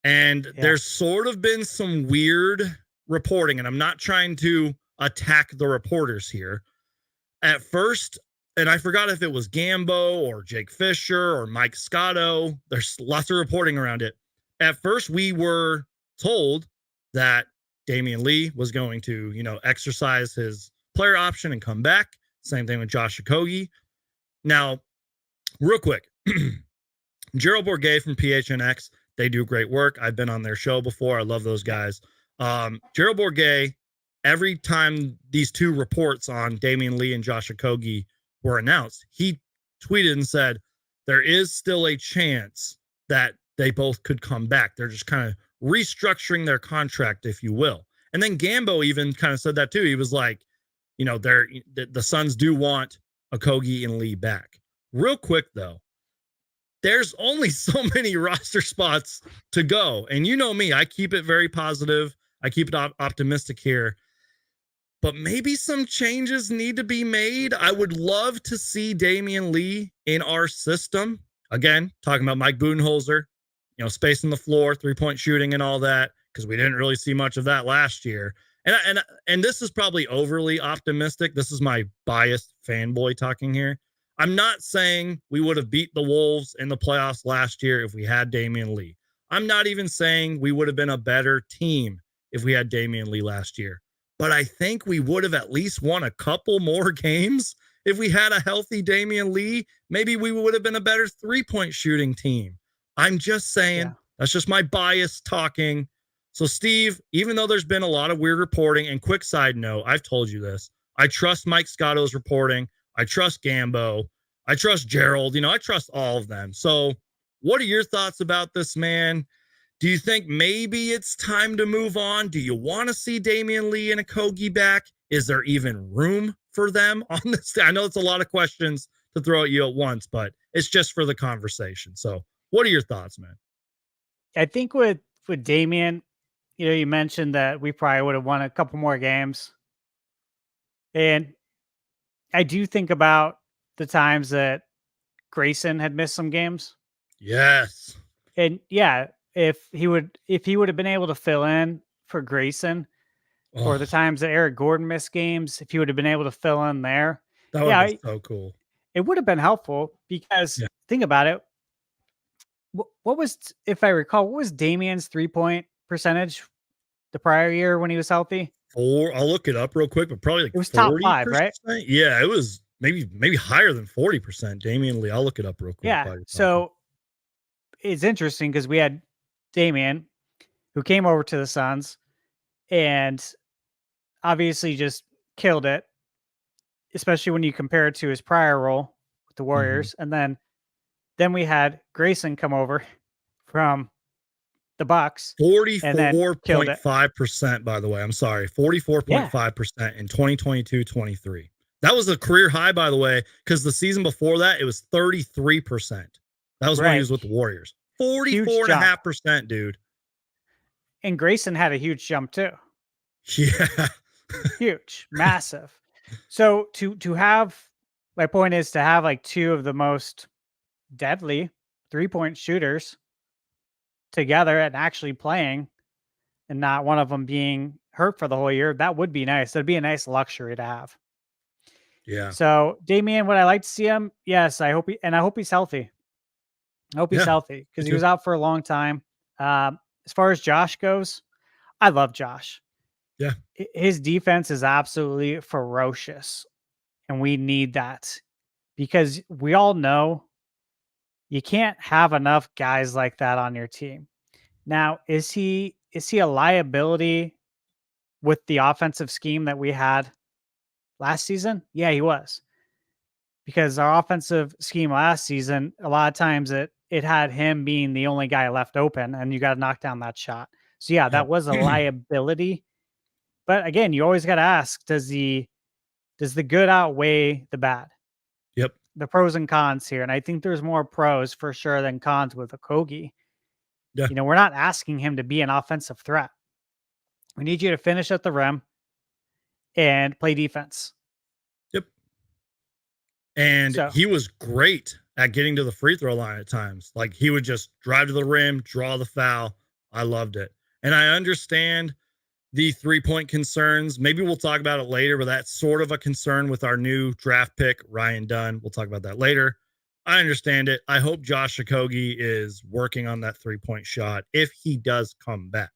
And there's sort of been some weird reporting, and I'm not trying to attack the reporters here. At first, and I forgot if it was Gambo or Jake Fisher or Mike Scotto. There's lots of reporting around it. At first, we were told that Damian Lee was going to, exercise his player option and come back. Same thing with Josh Okogie. Now, real quick, Gerald Bourguet from PHNX, they do great work. I've been on their show before. I love those guys. Gerald Bourguet, every time these two reports on Damian Lee and Josh Okogie were announced, he tweeted and said, there is still a chance that they both could come back. They're just kind of restructuring their contract, if you will. And then Gambo even kind of said that too. He was like, the Suns do want Okogie and Lee back. Real quick though, there's only so many roster spots to go. And you know me, I keep it very positive. I keep it optimistic here. But maybe some changes need to be made. I would love to see Damian Lee in our system. Again, talking about Mike Budenholzer, spacing the floor, three-point shooting and all that, because we didn't really see much of that last year. And this is probably overly optimistic. This is my biased fanboy talking here. I'm not saying we would have beat the Wolves in the playoffs last year if we had Damian Lee. I'm not even saying we would have been a better team if we had Damian Lee last year. But I think we would have at least won a couple more games if we had a healthy Damian Lee. Maybe we would have been a better three-point shooting team. I'm just saying, That's just my bias talking. So, Steve, even though there's been a lot of weird reporting, and quick side note, I've told you this, I trust Mike Scotto's reporting. I trust Gambo. I trust Gerald. I trust all of them. So what are your thoughts about this, man? Do you think maybe it's time to move on? Do you want to see Damian Lee and Okogie back? Is there even room for them on this? I know it's a lot of questions to throw at you at once, but it's just for the conversation. So what are your thoughts, man? I think with Damian, you mentioned that we probably would have won a couple more games. And I do think about the times that Grayson had missed some games. Yes. And yeah, if he would have been able to fill in for Grayson, or the times that Eric Gordon missed games, if he would have been able to fill in there, that would be so cool. It would have been helpful because think about it. What was, if I recall, what was Damian's 3-point percentage the prior year when he was healthy? I'll look it up real quick, but probably like it was top 5, right? Yeah, it was maybe higher than 40%. Damian Lee, I'll look it up real quick. Yeah, so it's interesting because we had Damian, who came over to the Suns and obviously just killed it, especially when you compare it to his prior role with the Warriors. And then we had Grayson come over from the Bucks. 44.5%, by the way. I'm sorry. 44.5% in 2022-23. That was a career high, by the way, because the season before that, it was 33%. That was when he was with the Warriors. 44.5%, dude. And Grayson had a huge jump too. Yeah. Huge, massive. So to have, my point is to have like two of the most deadly 3-point shooters together and actually playing, and not one of them being hurt for the whole year, that would be nice. That'd be a nice luxury to have. Yeah. So Damian, would I like to see him? Yes, I hope he's healthy. I hope he's healthy because he was out for a long time. As far as Josh goes, I love Josh. Yeah. His defense is absolutely ferocious, and we need that because we all know you can't have enough guys like that on your team. Now, is he a liability with the offensive scheme that we had last season? Yeah, he was. Because our offensive scheme last season, a lot of times it had him being the only guy left open, and you got to knock down that shot. So yeah, that was a liability. But again, you always got to ask, does the good outweigh the bad? Yep. The pros and cons here. And I think there's more pros for sure than cons with Okogie. Yeah. We're not asking him to be an offensive threat. We need you to finish at the rim and play defense. Yep. And he was great at getting to the free throw line at times. Like he would just drive to the rim, draw the foul. I loved it. And I understand the 3-point concerns. Maybe we'll talk about it later, but that's sort of a concern with our new draft pick, Ryan Dunn. We'll talk about that later. I understand it. I hope Josh Okogie is working on that 3-point shot if he does come back.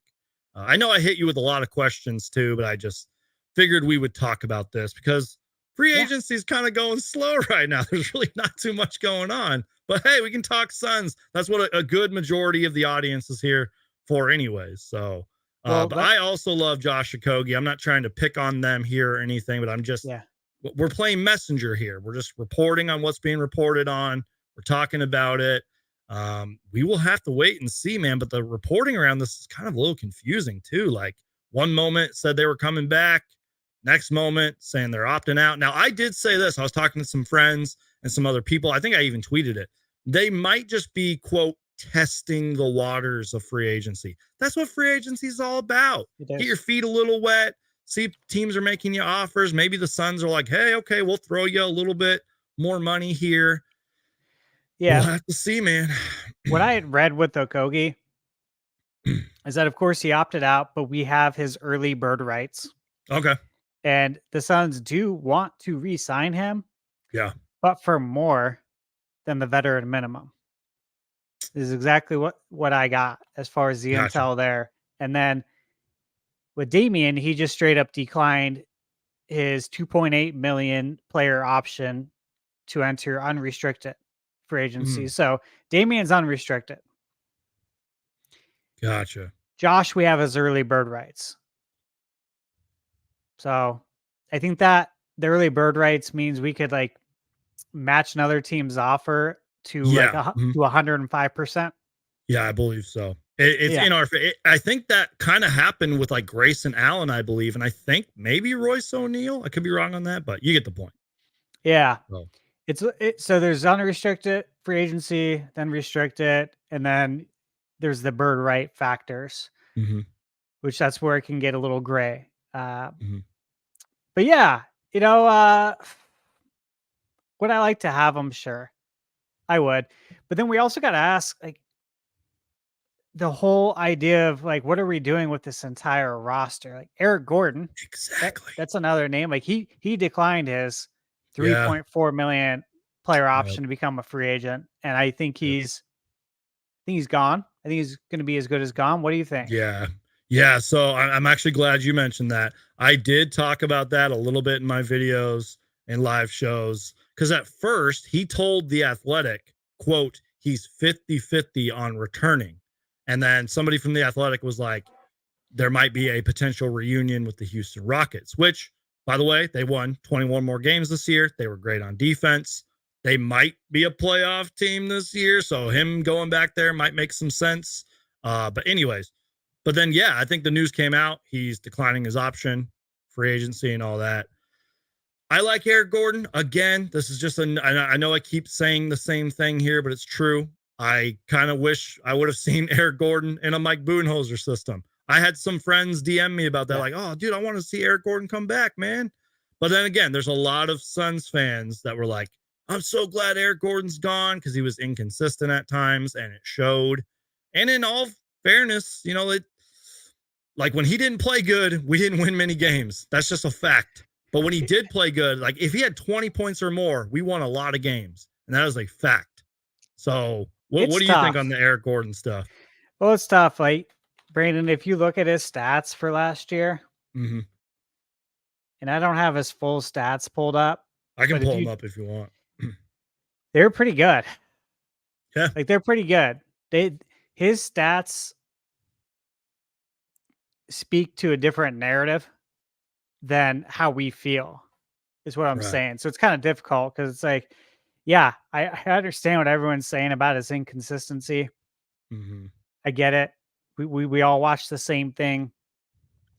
I know I hit you with a lot of questions too, but I just figured we would talk about this because free agency is kind of going slow right now. There's really not too much going on. But hey, we can talk Suns. That's what a good majority of the audience is here for, anyways. So, but I also love Josh Okogie. I'm not trying to pick on them here or anything, but I'm just, we're playing messenger here. We're just reporting on what's being reported on. We're talking about it. We will have to wait and see, man. But the reporting around this is kind of a little confusing too. Like one moment said they were coming back, next moment saying they're opting out. Now, I did say this. I was talking to some friends and some other people. I think I even tweeted it. They might just be, quote, testing the waters of free agency. That's what free agency is all about. Get your feet a little wet. See if teams are making you offers. Maybe the Suns are like, hey, okay, we'll throw you a little bit more money here. Yeah. We'll have to see, man. What I had read with Okogie is that, of course, he opted out, but we have his early bird rights. Okay. And the Suns do want to re-sign him. Yeah. But for more than the veteran minimum. This is exactly what I got as far as the intel there. And then with Damian, he just straight up declined his 2.8 million player option to enter unrestricted free agency. So Damian's unrestricted. Gotcha. Josh, we have his early bird rights. So I think that the early bird rights means we could like match another team's offer to like to 105%. Yeah, I believe so. It's in our. I think that kind of happened with like Grayson Allen, I believe, and I think maybe Royce O'Neal. I could be wrong on that, but you get the point. Yeah, so there's unrestricted free agency, then restricted, and then there's the bird right factors, which that's where it can get a little gray. But yeah, you know, would I like to have them? Sure, I would. But then we also got to ask, like, the whole idea of like, what are we doing with this entire roster? Like Eric Gordon, exactly. That's another name. Like he declined his 3.4 million player option to become a free agent, and I think he's gone. I think he's going to be as good as gone. What do you think? Yeah. So I'm actually glad you mentioned that. I did talk about that a little bit in my videos and live shows because at first he told The Athletic, quote, he's 50-50 on returning. And then somebody from The Athletic was like, there might be a potential reunion with the Houston Rockets, which, by the way, they won 21 more games this year. They were great on defense. They might be a playoff team this year, so him going back there might make some sense. But anyways, but then, yeah, I think the news came out. He's declining his option, free agency and all that. I like Eric Gordon. Again, this is just I know I keep saying the same thing here, but it's true. I kind of wish I would have seen Eric Gordon in a Mike Budenholzer system. I had some friends DM me about that, like, oh, dude, I want to see Eric Gordon come back, man. But then again, there's a lot of Suns fans that were like, I'm so glad Eric Gordon's gone because he was inconsistent at times and it showed. And in all fairness, you know, like when he didn't play good, we didn't win many games. That's just a fact. But when he did play good, like if he had 20 points or more, we won a lot of games. And that is a fact. So what do you think on the Eric Gordon stuff? Well, it's tough. Like, Brandon, if you look at his stats for last year, and I don't have his full stats pulled up. I can pull them up if you want. They're pretty good. Yeah. Like, they're pretty good. His stats speak to a different narrative than how we feel, is what I'm saying. So it's kind of difficult because it's like, yeah, I understand what everyone's saying about his inconsistency. I get it. We all watch the same thing.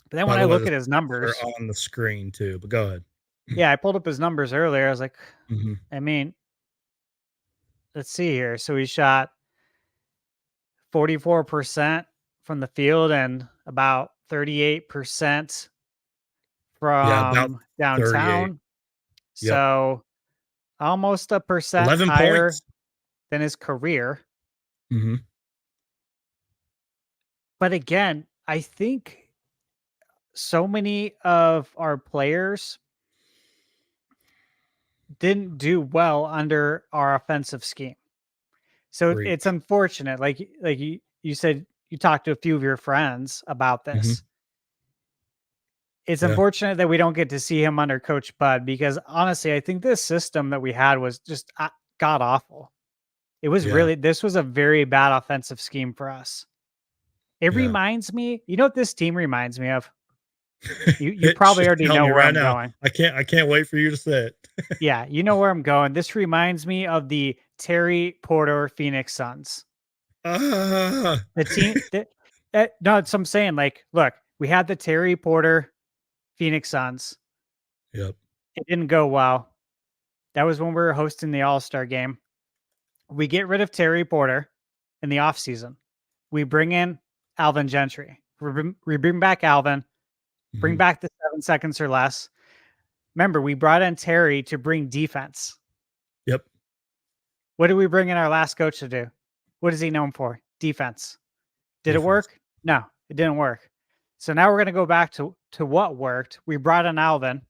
But then when I look at his numbers, they're on the screen too, but go ahead. Yeah, I pulled up his numbers earlier. I was like, I mean, let's see here. So he shot 44% from the field and about 38% from downtown. So almost a percent 11 higher points than his career. But again, I think so many of our players didn't do well under our offensive scheme. So it's Preach. unfortunate. Like you said, you talked to a few of your friends about Mhm. this. It's Yeah, unfortunate that we don't get to see him under Coach Bud because honestly, I think this system that we had was just god awful. It was yeah, really this was a very bad offensive scheme for us. It yeah. reminds me, you know what this team reminds me of? You It probably should already tell know me where right I'm now. going. I can't wait for you to say it. Yeah, you know where I'm going. This reminds me of the Terry Porter Phoenix Suns. Ah. The team that no, it's I'm saying like, look, we had the Terry Porter Phoenix Suns. Yep. It didn't go well. That was when we were hosting the All-Star game. We get rid of Terry Porter in the offseason. We bring in Alvin Gentry. We bring back Alvin, bring Mhm. back the 7 seconds or less. Remember, we brought in Terry to bring defense. Yep. What did we bring in our last coach to do? What is he known for? Defense. Did it Defense. work? No, it didn't work. So now we're going to go back to what worked. We brought in Alvin.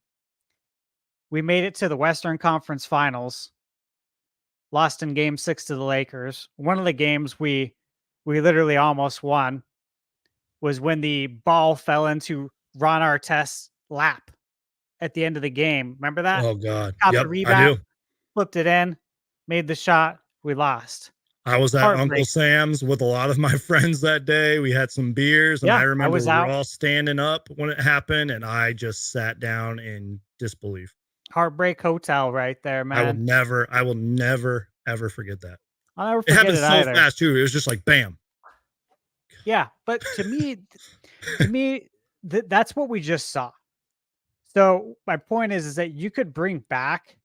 We made it to the Western Conference Finals. Lost in Game 6 to the Lakers. One of the games we literally almost won was when the ball fell into Ron Artest's lap at the end of the game. Remember that? Oh god. Caught the Yep, I rebound, do. flipped it in, made the shot. We lost. I was at Uncle Heartbreak. Sam's with a lot of my friends that day. We had some beers, and I Yeah, I remember was we were out. all standing up when it happened, and I just sat down in disbelief. Heartbreak Hotel right there, man. I will never, ever forget that. I'll never It forget happened it so either. fast too. It was just like bam. Yeah, but to me, that's what we just saw. So my point is that you could bring back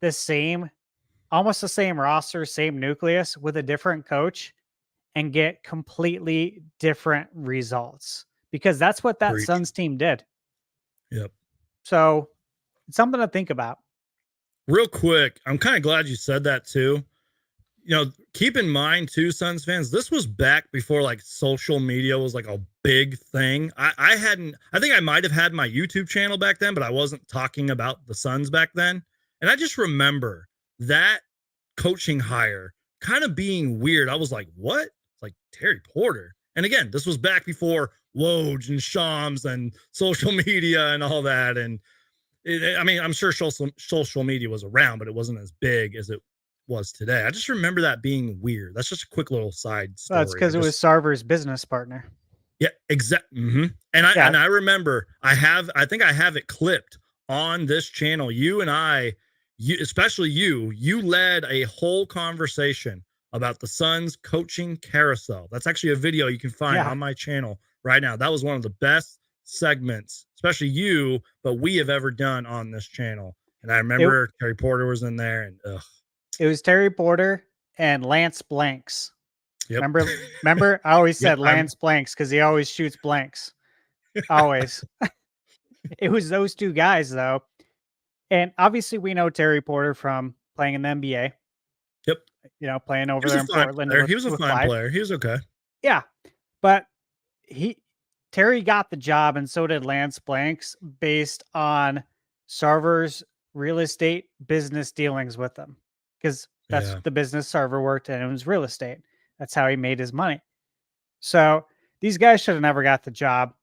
the same, almost the same roster, same nucleus with a different coach and get completely different results because that's what that Preach. Suns team did. Yep. So it's something to think about. Real quick, I'm kind of glad you said that too. Keep in mind too, Suns fans, this was back before like social media was like a big thing. I think I might have had my YouTube channel back then, but I wasn't talking about the Suns back then. And I just remember that coaching hire kind of being weird. I was like, what? It's like Terry Porter. And again, this was back before Woj and Shams and social media and all that. And I mean, I'm sure social media was around, but it wasn't as big as it was today. I just remember that being weird. That's just a quick little side Well, that's story. because it was Sarver's business partner. Yeah, exactly. And Yeah, I remember I think I have it clipped on this channel. You and especially you led a whole conversation about the Suns coaching carousel. That's actually a video you can find yeah. on my channel right now. That was one of the best segments, especially you, but we have ever done on this channel. And I It remember Terry Porter was in there, and it was Terry Porter and Lance Blanks. yep, Remember? I always yep, said Lance Blanks because he always shoots blanks. Always. It was those two guys though. And obviously we know Terry Porter from playing in the NBA, yep. playing He over was there a in fine Portland player. with He was a with fine Clyde. player. He was okay. Yeah. But he Terry got the job and so did Lance Blanks based on Sarver's real estate business dealings with them. Because that's Yeah, the business Sarver worked in. It was real estate. That's how he made his money. So these guys should have never got the job.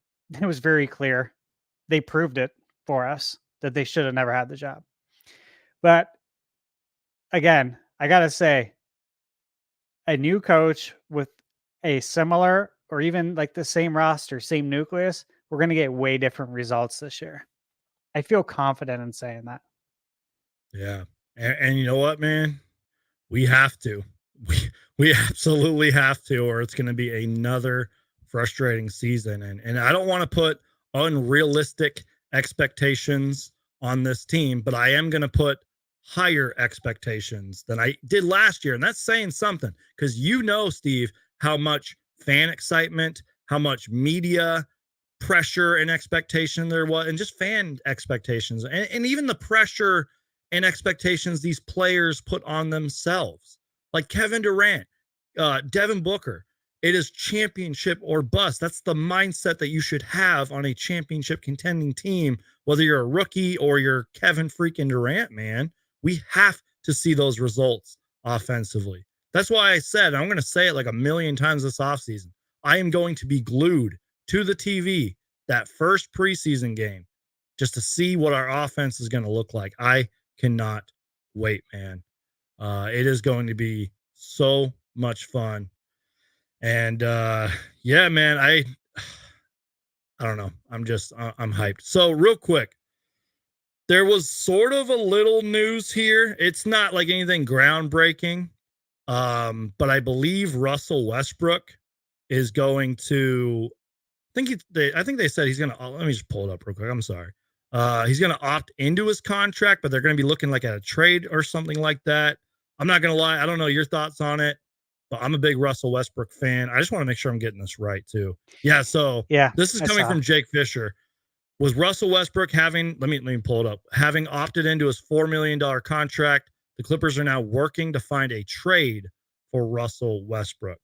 It was very clear. They proved it for us that they should have never had the job. But again, I got to say, a new coach with a similar or even like the same roster, same nucleus, we're going to get way different results this year. I feel confident in saying that. yeah. And you know what, man? We have to. We we absolutely have to, or it's going to be another frustrating season. And I don't want to put unrealistic expectations on this team, but I am going to put higher expectations than I did last year, and that's saying something because Steve, how much fan excitement, how much media pressure and expectation there was, and just fan expectations, and even the pressure and expectations these players put on themselves, like Kevin Durant, Devin Booker. It is championship or bust. That's the mindset that you should have on a championship contending team, whether you're a rookie or you're Kevin freaking Durant, man. We have to see those results offensively. That's why I said, I'm going to say it like a million times this offseason. I am going to be glued to the TV that first preseason game just to see what our offense is going to look like. I cannot wait, man. It is going to be so much fun. And yeah, man, I don't know. I'm hyped. So real quick, there was sort of a little news here. It's not like anything groundbreaking. But I believe Russell Westbrook is going to I think they said he's gonna let me just pull it up real quick. I'm sorry. He's gonna opt into his contract, but they're gonna be looking like at a trade or something like that. I'm not gonna lie, I don't know your thoughts on it, but I'm a big Russell Westbrook fan. I just want to make sure I'm getting this right too. Yeah, so Yeah, this is coming from Jake Fisher. Was Russell Westbrook having let me pull it up, having opted into his $4 million contract, the Clippers are now working to find a trade for Russell Westbrook.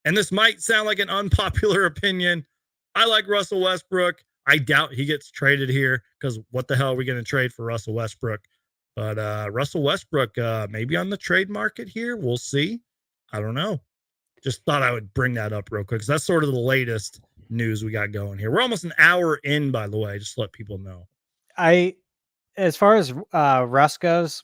And this might sound like an unpopular opinion. I like Russell Westbrook. I doubt he gets traded here because what the hell are we going to trade for Russell Westbrook? But Russell Westbrook maybe on the trade market here. We'll see. I don't know. Just thought I would bring that up real quick because that's sort of the latest news we got going here. We're almost an hour in, by the way, just to let people know. As far as Russ goes,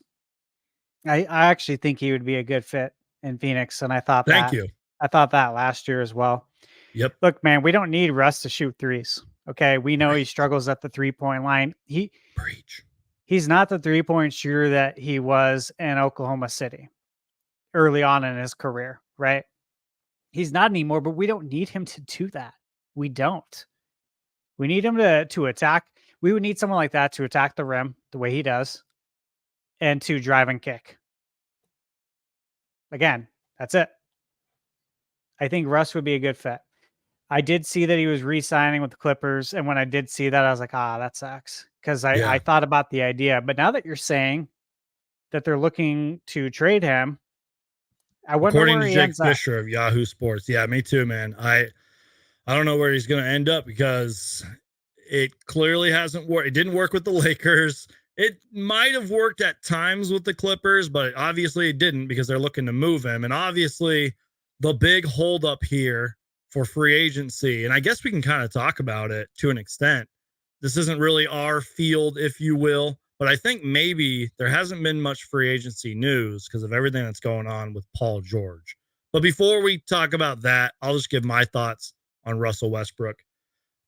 I actually think he would be a good fit in Phoenix, and I thought Thank you. that last year as well. Yep. Look, man, we don't need Russ to shoot threes. Okay, we know he struggles at the 3-point line. He's not the 3-point shooter that he was in Oklahoma City early on in his career, right? He's not anymore, but we don't need him to do that. We don't. We need him to attack. We would need someone like that to attack the rim the way he does and to drive and kick. Again, that's it. I think Russ would be a good fit. I did see that he was re-signing with the Clippers, and when I did see that, I was like, that sucks. Because I thought about the idea. But now that you're saying that they're looking to trade him, I wonder According where to he Jake ends up. Fisher of Yahoo Sports. Yeah, me too, man. I don't know where he's going to end up because it clearly hasn't worked. It didn't work with the Lakers. It might have worked at times with the Clippers, but obviously it didn't because they're looking to move him. And obviously the big holdup here for free agency, and I guess we can kind of talk about it to an extent. This isn't really our field, if you will, but I think maybe there hasn't been much free agency news because of everything that's going on with Paul George. But before we talk about that, I'll just give my thoughts on Russell Westbrook.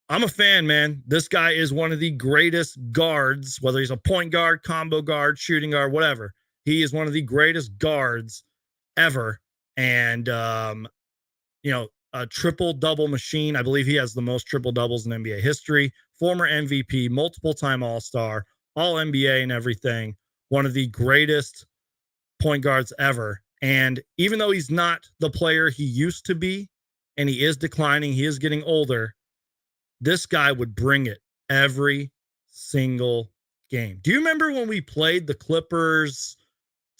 I'm a fan, man. This guy is one of the greatest guards, whether he's a point guard, combo guard, shooting guard, whatever. He is one of the greatest guards ever. And, a triple-double machine. I believe he has the most triple-doubles in NBA history. Former MVP, multiple-time All-Star, All-NBA and everything. One of the greatest point guards ever. And even though he's not the player he used to be, and he is declining, he is getting older, this guy would bring it every single game. Do you remember when we played the Clippers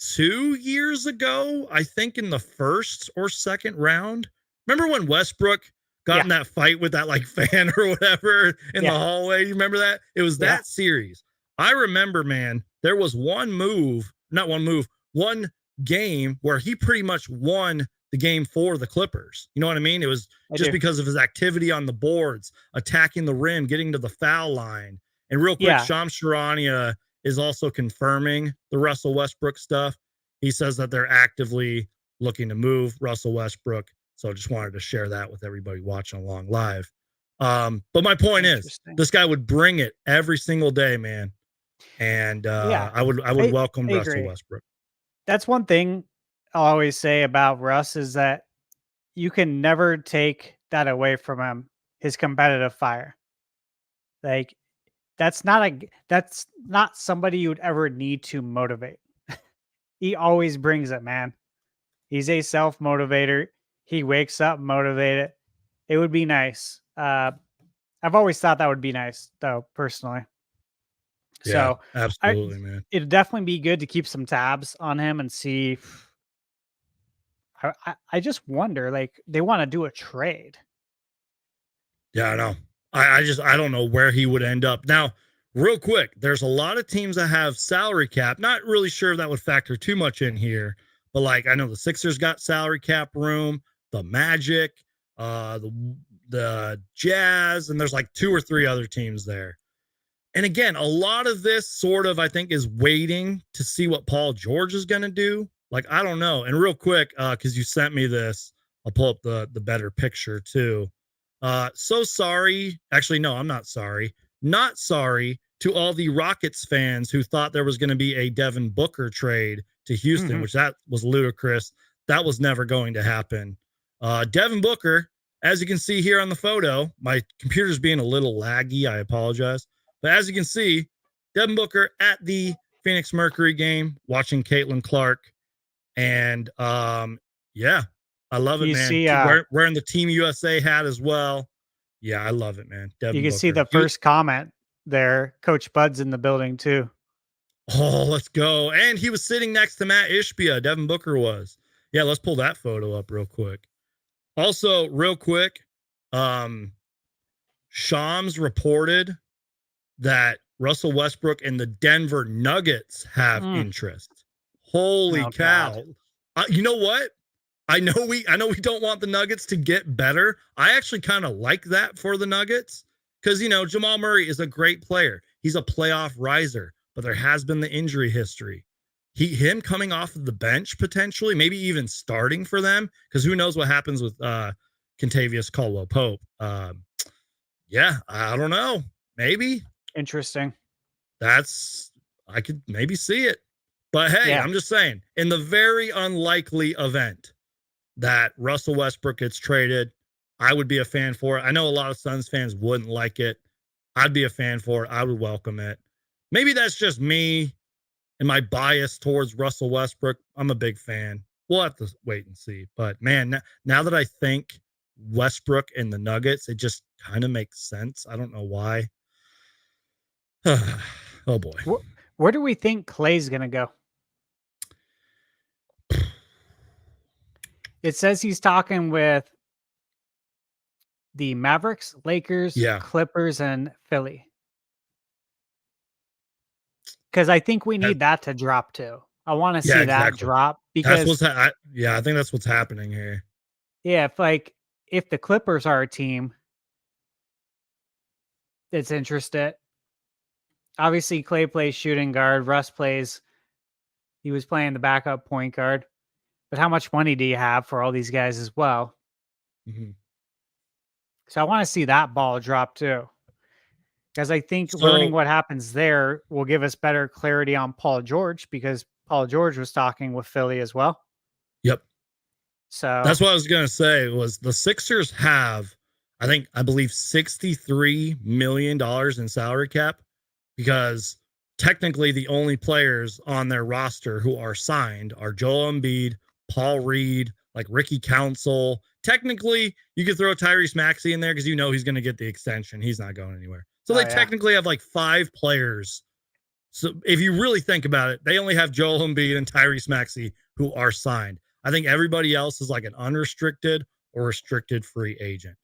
2 years ago? I think in the first or second round. Remember when Westbrook got in that fight with that like fan or whatever in the hallway? You remember that? It was that series. I remember, man, there was one game where he pretty much won the game for the Clippers. You know what I mean? It was just because of his activity on the boards, attacking the rim, getting to the foul line. And real quick, Shams Charania is also confirming the Russell Westbrook stuff. He says that they're actively looking to move Russell Westbrook. So I just wanted to share that with everybody watching along live. But my point is, this guy would bring it every single day, man. And I would welcome Russell Westbrook. That's one thing I'll always say about Russ is that you can never take that away from him, his competitive fire. Like that's not somebody you'd ever need to motivate. He always brings it, man. He's a self-motivator. He wakes up motivated. It would be nice. I've always thought that would be nice, though, personally. Yeah, so absolutely, man. It'd definitely be good to keep some tabs on him and see. I just wonder, like, they want to do a trade. Yeah, I know. I don't know where he would end up. Now, real quick, there's a lot of teams that have salary cap. Not really sure if that would factor too much in here, but like I know the Sixers got salary cap room, the Magic, the Jazz, and there's like 2 or 3 other teams there. And again, a lot of this sort of I think is waiting to see what Paul George is going to do. Like I don't know. And real quick, because you sent me this, I'll pull up the better picture too. So sorry. Actually, no, I'm not sorry. Not sorry to all the Rockets fans who thought there was going to be a Devin Booker trade to Houston, which that was ludicrous. That was never going to happen. Devin Booker, as you can see here on the photo, my computer's being a little laggy. I apologize. But as you can see, Devin Booker at the Phoenix Mercury game, watching Caitlin Clark. And yeah, I love it, You man. see, Wearing the Team USA hat as well. Yeah, I love it, man. Devin you can Booker. see the first comment there. Coach Bud's in the building too. Oh, let's go. And he was sitting next to Matt Ishbia. Devin Booker was. Yeah, let's pull that photo up real quick. Also, real quick, Shams reported that Russell Westbrook and the Denver Nuggets have interest. Holy cow. You know what? I know we don't want the Nuggets to get better. I actually kind of like that for the Nuggets because, you know, Jamal Murray is a great player. He's a playoff riser, but there has been the injury history. Him coming off of the bench potentially, maybe even starting for them, because who knows what happens with Kentavious Caldwell-Pope. Yeah, I don't know. Maybe. Interesting. I could maybe see it. But hey, yeah. I'm just saying, in the very unlikely event that Russell Westbrook gets traded, I would be a fan for it. I know a lot of Suns fans wouldn't like it. I'd be a fan for it. I would welcome it. Maybe that's just me and my bias towards Russell Westbrook. I'm a big fan. We'll have to wait and see. But man, now that I think Westbrook and the Nuggets, it just kind of makes sense. I don't know why. Oh boy. Where do we think Clay's going to go? It says he's talking with the Mavericks, Lakers, Clippers, and Philly. Because I think we need that to drop too. I want to see that drop because I think that's what's happening here. Yeah, if the Clippers are a team that's interested, obviously Clay plays shooting guard, Russ he was playing the backup point guard. But how much money do you have for all these guys as well? So I want to see that ball drop too. Because I think learning what happens there will give us better clarity on Paul George, because Paul George was talking with Philly as well. Yep. So that's what I was going to say was the Sixers have, I believe $63 million in salary cap, because technically the only players on their roster who are signed are Joel Embiid, Paul Reed, like Ricky Council. Technically, you could throw Tyrese Maxey in there because you know he's going to get the extension. He's not going anywhere. So they technically have like 5 players. So if you really think about it, they only have Joel Embiid and Tyrese Maxey who are signed. I think everybody else is like an unrestricted or restricted free agent.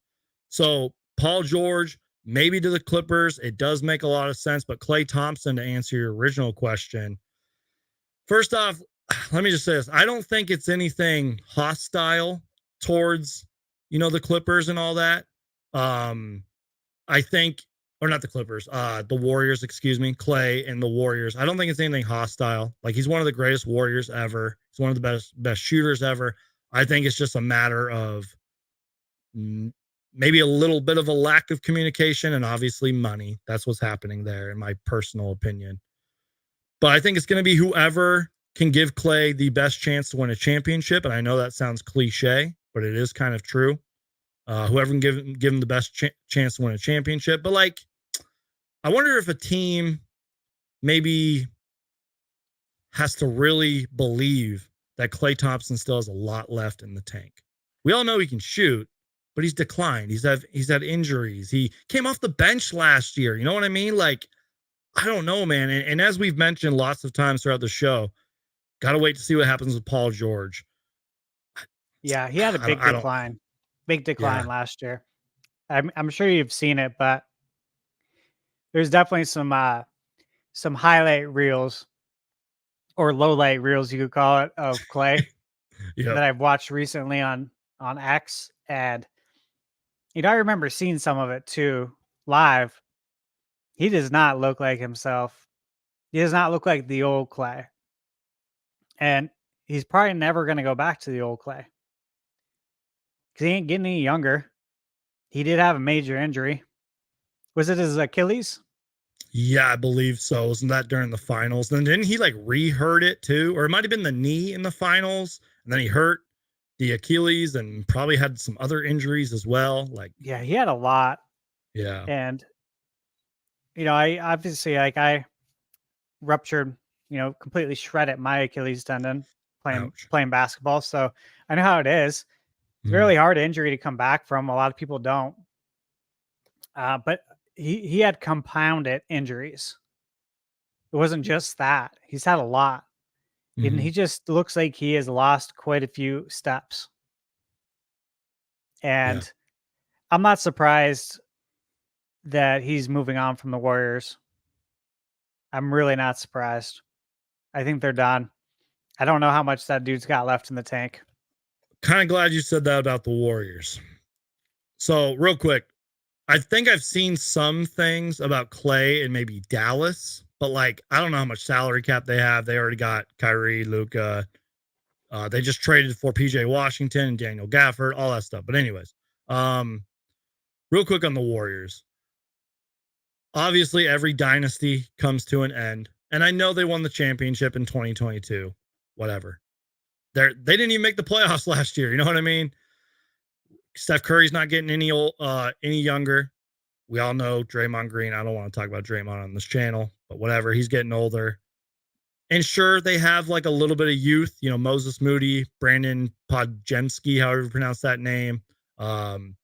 So Paul George, maybe to the Clippers, it does make a lot of sense. But Klay Thompson, to answer your original question, first off, let me just say this. I don't think it's anything hostile towards, the Clippers and all that. I think, or not the Clippers, the Warriors, Klay and the Warriors. I don't think it's anything hostile. Like, he's one of the greatest Warriors ever. He's one of the best shooters ever. I think it's just a matter of maybe a little bit of a lack of communication and obviously money. That's what's happening there, in my personal opinion. But I think it's going to be whoever can give Klay the best chance to win a championship. And I know that sounds cliche, but it is kind of true. Whoever can give him the best chance to win a championship. But like, I wonder if a team maybe has to really believe that Klay Thompson still has a lot left in the tank. We all know he can shoot, but he's declined. He's had injuries. He came off the bench last year. You know what I mean? Like, I don't know, man. And as we've mentioned lots of times throughout the show, got to wait to see what happens with Paul George. Yeah, he had a I don't. big Yeah. decline last year. I'm sure you've seen it, but there's definitely some highlight reels or low light reels you could call it of Clay Yep. that I've watched recently on X, and I remember seeing some of it too live. He does not look like himself. He does not look like the old Clay, and he's probably never going to go back to the old Clay because he ain't getting any younger. He did have a major injury. Was it his Achilles? Yeah, I believe so. Wasn't that during the finals? Then didn't he like re-hurt it too? Or it might have been the knee in the finals, and then he hurt the Achilles and probably had some other injuries as well. Like, Yeah, he had a lot, yeah. and I obviously I ruptured, completely shredded my Achilles tendon Ouch. playing basketball, so I know how it is. It's a Mm, really hard injury to come back from. A lot of people don't, but he had compounded injuries. It wasn't just that; he's had a lot, and mhm. he just looks like he has lost quite a few steps. Yeah. And I'm not surprised that he's moving on from the Warriors. I'm really not surprised. I think they're done. I don't know how much that dude's got left in the tank. Kind of glad you said that about the Warriors. So, real quick, I think I've seen some things about Clay and maybe Dallas, but like I don't know how much salary cap they have. They already got Kyrie, Luca. They just traded for PJ Washington and Daniel Gafford, all that stuff. But anyways, um, real quick on the Warriors. Obviously, every dynasty comes to an end, and I know they won the championship in 2022. Whatever. They didn't even make the playoffs last year. You know what I mean? Steph Curry's not getting any younger. We all know Draymond Green. I don't want to talk about Draymond on this channel, but whatever. He's getting older. And sure, they have like a little bit of youth. Moses Moody, Brandon Podjemski, however you pronounce that name. Um,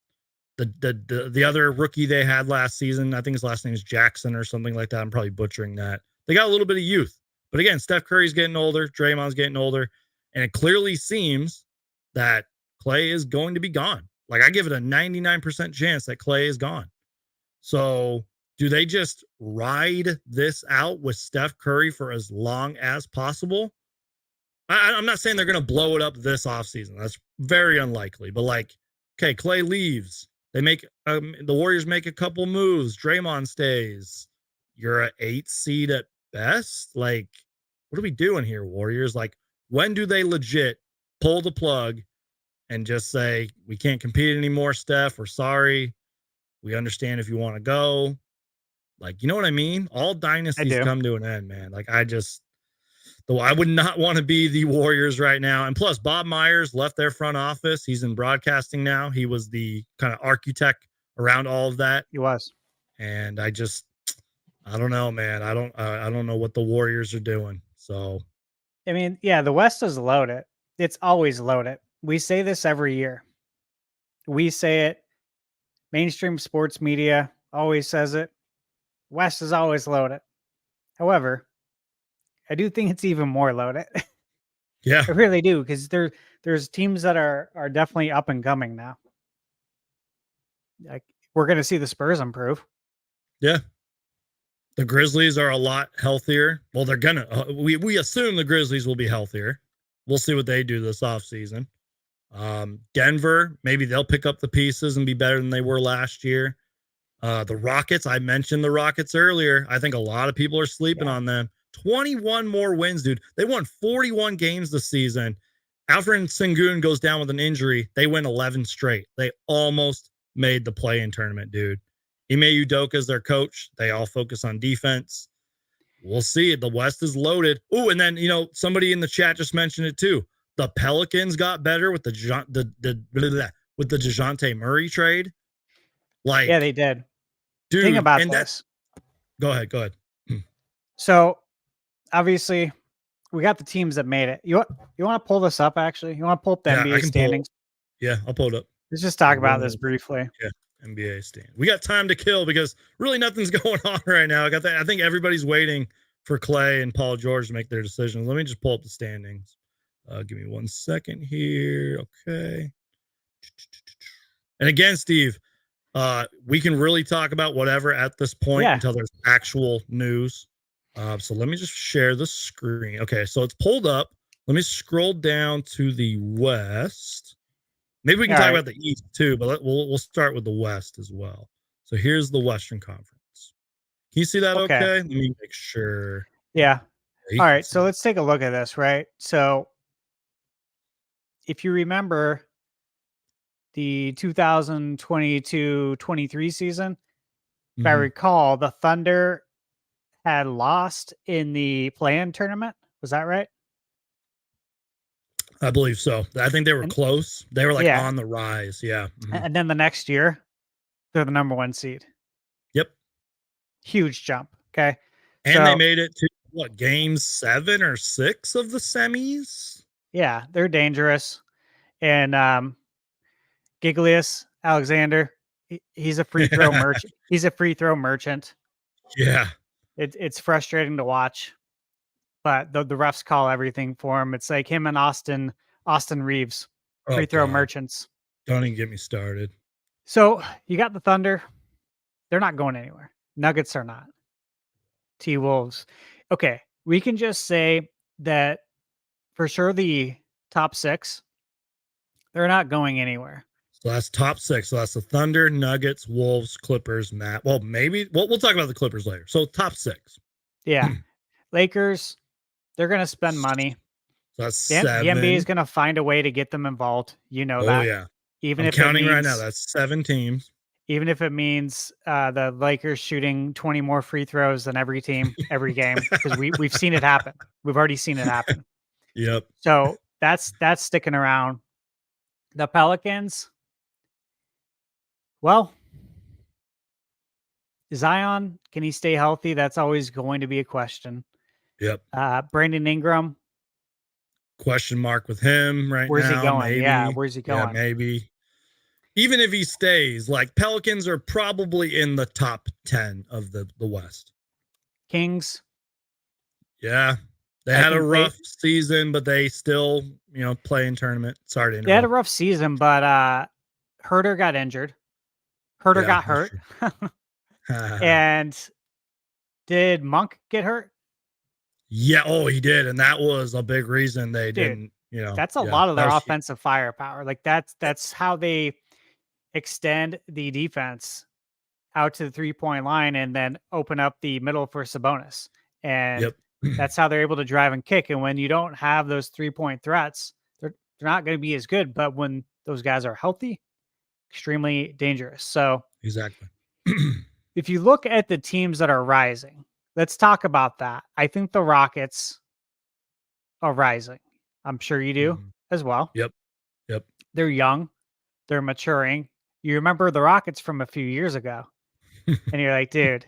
the other rookie they had last season, I think his last name is Jackson or something like that. I'm probably butchering that. They got a little bit of youth, but again, Steph Curry's getting older, Draymond's getting older, and it clearly seems that Clay is going to be gone. Like I give it a 99% chance that Clay is gone. So do they just ride this out with Steph Curry for as long as possible? I'm not saying they're going to blow it up this offseason. That's very unlikely. But like, okay, Clay leaves. They make the Warriors make a couple moves. Draymond stays. You're an 8 seed at best. Like, what are we doing here, Warriors? Like, when do they legit pull the plug and just say we can't compete anymore, Steph? We're sorry. We understand if you want to go. Like, you know what I mean? All I dynasties do. come to an end, man. Like, though I would not want to be the Warriors right now. And plus, Bob Myers left their front office. He's in broadcasting now. He was the kind of architect around all of that. He was. And I don't know, man. I don't know what the Warriors are doing. So, I mean, yeah, the West is loaded. It's always loaded. We say this every year. We say it. Mainstream sports media always says it. West is always loaded. However, I do think it's even more loaded. yeah, I really do, because there's teams that are definitely up and coming now. Like we're going to see the Spurs improve. yeah. The Grizzlies are a lot healthier. Well, they're gonna. We assume the Grizzlies will be healthier. We'll see what they do this offseason. Denver, maybe they'll pick up the pieces and be better than they were last year. The Rockets, I mentioned the Rockets earlier. I think a lot of people are sleeping on them. 21 more wins, dude. They won 41 games this season. Alfred Sengun goes down with an injury. They win 11 straight. They almost made the play-in tournament, dude. Ime Udoka is their coach. They all focus on defense. We'll see. The West is loaded. Oh, and then somebody in the chat just mentioned it too. The Pelicans got better with with the DeJounte Murray trade. Yeah, Like, they did. Think dude, about and that. this. Go ahead. Go ahead. So obviously, we got the teams that made it. You want to pull this up? Actually, you want to pull up the Yeah, I NBA can standings? Yeah, I'll pull it up. Let's just talk about this briefly. Yeah, NBA stand. We got time to kill because really nothing's going on right now. I think everybody's waiting for Clay and Paul George to make their decisions. Let me just pull up the standings. Give me 1 second here. Okay. And again, Steve, we can really talk about whatever at this point until there's actual news. So let me just share the screen. Okay, so it's pulled up. Let me scroll down to the west. Maybe we can talk about the east too, but we'll start with the west as well. So here's the Western Conference. Can you see that okay? Let me make sure. Yeah. All right, so let's take a look at this, right? So if you remember the 2022-23 season, if I recall, the Thunder had lost in the play-in tournament. Was that right? I believe so. I think they were close. They were like on the rise. Yeah. And then the next year, they're the number 1 seed. Yep. Huge jump. Okay. And they made it to what, game 7 or 6 of the semis? Yeah, they're dangerous. And Giglius Alexander, he's a free throw merchant. He's a free throw merchant. Yeah. It's frustrating to watch, but the refs call everything for him. It's like him and Austin Reeves, free throw merchants. Don't even get me started. So you got the Thunder. They're not going anywhere. Nuggets are not. T-Wolves. Okay, we can just say that for sure the top 6, they're not going anywhere. So that's top 6. So that's the Thunder, Nuggets, Wolves, Clippers, Matt. Well, maybe we'll talk about the Clippers later. So top 6. Yeah. Lakers, they're going to spend money. So that's 7. The NBA is going to find a way to get them involved. You know that. Oh, yeah. Even I'm if counting it means, right now. That's 7 teams. Even if it means the Lakers shooting 20 more free throws than every team, every game, because we've seen it happen. We've already seen it happen. Yep. So that's sticking around. The Pelicans, well, Zion, can he stay healthy? That's always going to be a question. Yep. Brandon Ingram. Question mark with him right now. Where's he going? Maybe. Yeah, where's he going? Yeah, maybe. Even if he stays, like Pelicans are probably in the top 10 of the West. Kings. Yeah. They had a rough season, but they still, play in tournament. Sorry to interrupt. They had a rough season, but Herter got injured. Herter got hurt. And did Monk get hurt? Yeah. Oh, he did. And that was a big reason they didn't, That's a lot of their offensive firepower. Like that's how they extend the defense out to the 3-point line and then open up the middle for Sabonis. And that's how they're able to drive and kick. And when you don't have those 3-point threats, they're not going to be as good. But when those guys are healthy, extremely dangerous. So exactly. If you look at the teams that are rising, let's talk about that. I think the Rockets are rising. I'm sure you do as well. Yep. They're young. They're maturing. You remember the Rockets from a few years ago. And you're like, dude,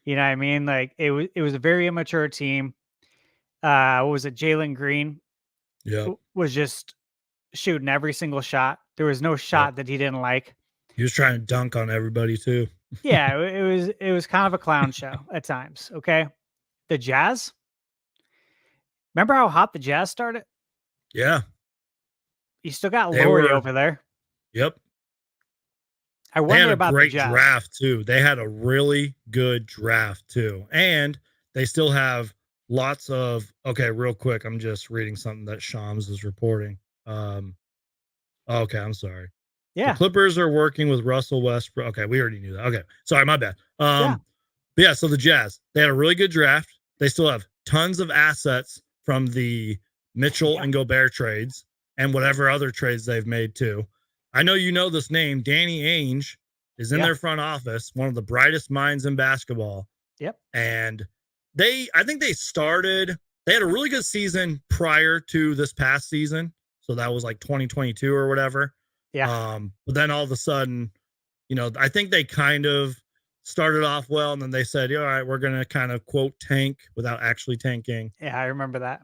you know what I mean? Like it was a very immature team. What was it? Jalen Green was just shooting every single shot. There was no shot that he didn't like. He was trying to dunk on everybody too. Yeah, it was kind of a clown show at times. Okay. The Jazz. Remember how hot the Jazz started? Yeah. You still got Laurie over there. Yep. I wonder about the Jazz. They had a great draft too. They had a really good draft too. And they still have lots of, okay, real quick. I'm just reading something that Shams is reporting. Okay, I'm sorry. Yeah. The Clippers are working with Russell Westbrook. Okay, we already knew that. Okay. Sorry, my bad. But yeah, so the Jazz, they had a really good draft. They still have tons of assets from the Mitchell and Gobert trades and whatever other trades they've made too. I know you know this name. Danny Ainge is in their front office, one of the brightest minds in basketball. Yep. And I think they had a really good season prior to this past season. So that was like 2022 or whatever. Yeah. But then all of a sudden, I think they kind of started off well, and then they said, all right, we're going to kind of quote tank without actually tanking. Yeah, I remember that.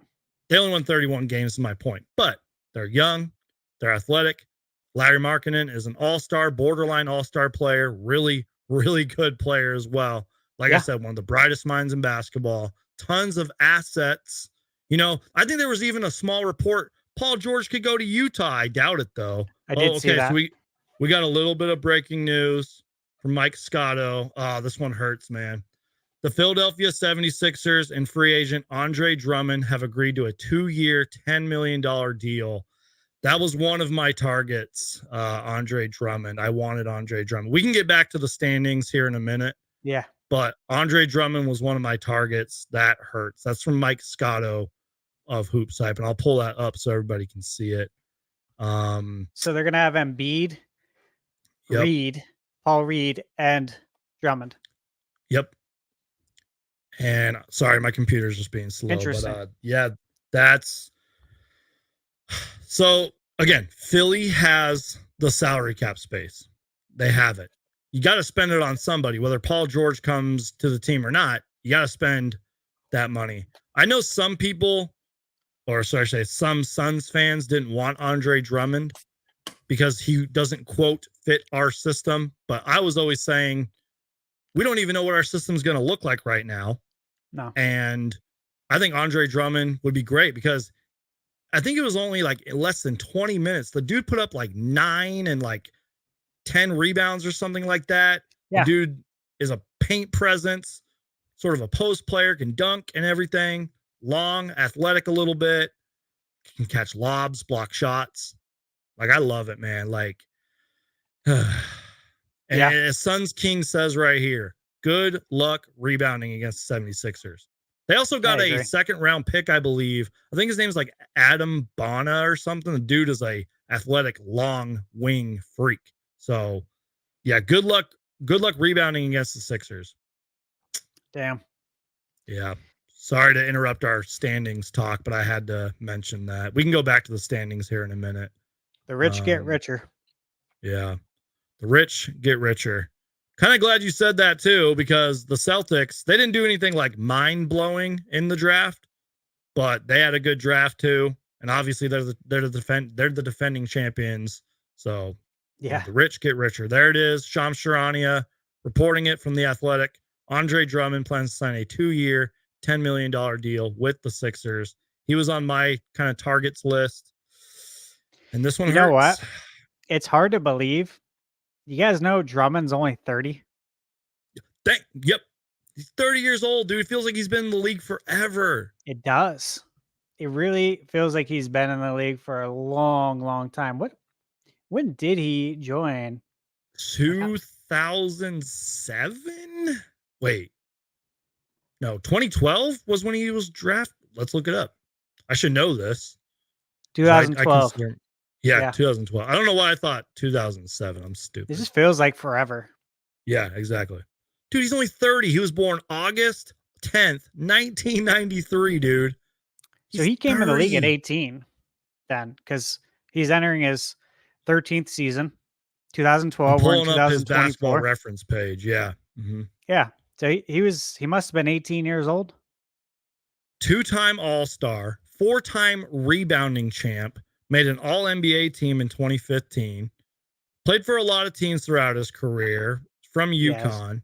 They only won 31 games, is my point. But they're young, they're athletic. Larry Markkinen is an all-star, borderline all-star player, really, really good player as well. Like I said, one of the brightest minds in basketball, tons of assets. I think there was even a small report Paul George could go to Utah. I doubt it though. I did see Okay. that. So we got a little bit of breaking news from Mike Scotto. This one hurts, man. The Philadelphia 76ers and free agent Andre Drummond have agreed to a 2-year, $10 million deal. That was one of my targets, Andre Drummond. I wanted Andre Drummond. We can get back to the standings here in a minute. Yeah. But Andre Drummond was one of my targets. That hurts. That's from Mike Scotto of Hoops Hype, and I'll pull that up so everybody can see it. So they're gonna have Embiid, Yep. Reed, Paul Reed, and Drummond. Yep. And sorry, my computer's just being slow. Interesting. But yeah, that's so again, Philly has the salary cap space. They have it. You got to spend it on somebody, whether Paul George comes to the team or not. You got to spend that money. I know some people, or sorry, I say some Suns fans didn't want Andre Drummond because he doesn't, quote, fit our system. But I was always saying, we don't even know what our system's going to look like right now. No. And I think Andre Drummond would be great because I think it was only like less than 20 minutes. The dude put up like 9 and like 10 rebounds or something like that. Yeah. The dude is a paint presence, sort of a post player, can dunk and everything. Long, athletic a little bit, can catch lobs, block shots. Like, I love it, man. Like, and as Suns King says right here, good luck rebounding against the 76ers. They also got a second-round pick, I believe. I think his name is like Adam Bona or something. The dude is a athletic, long wing freak. So, yeah, good luck rebounding against the Sixers. Damn. Yeah. Sorry to interrupt our standings talk, but I had to mention that. We can go back to the standings here in a minute. The rich get richer. Yeah. The rich get richer. Kind of glad you said that too, because the Celtics, they didn't do anything like mind-blowing in the draft, but they had a good draft too. And obviously they're the defending champions. So yeah, the rich get richer. There it is. Shams Charania reporting it from The Athletic. Andre Drummond plans to sign a 2-year, $10 million deal with the Sixers. He was on my kind of targets list. And this one hurts. You know what? It's hard to believe. You guys know Drummond's only 30? Yep. He's 30 years old, dude. Feels like he's been in the league forever. It does. It really feels like he's been in the league for a long, long time. When did he join? 2007? Wait. No, 2012 was when he was drafted. Let's look it up. I should know this. 2012. Yeah, 2012. I don't know why I thought 2007. I'm stupid. This just feels like forever. Yeah, exactly. Dude, he's only 30. He was born August 10th, 1993, dude. So he came in the league at 18 then, because he's entering his 13th season, 2012. I'm pulling up his basketball reference page. Yeah. Mm-hmm. Yeah. So he must have been 18 years old. 2-time All-Star, 4-time rebounding champ, made an All-NBA team in 2015, played for a lot of teams throughout his career, from UConn,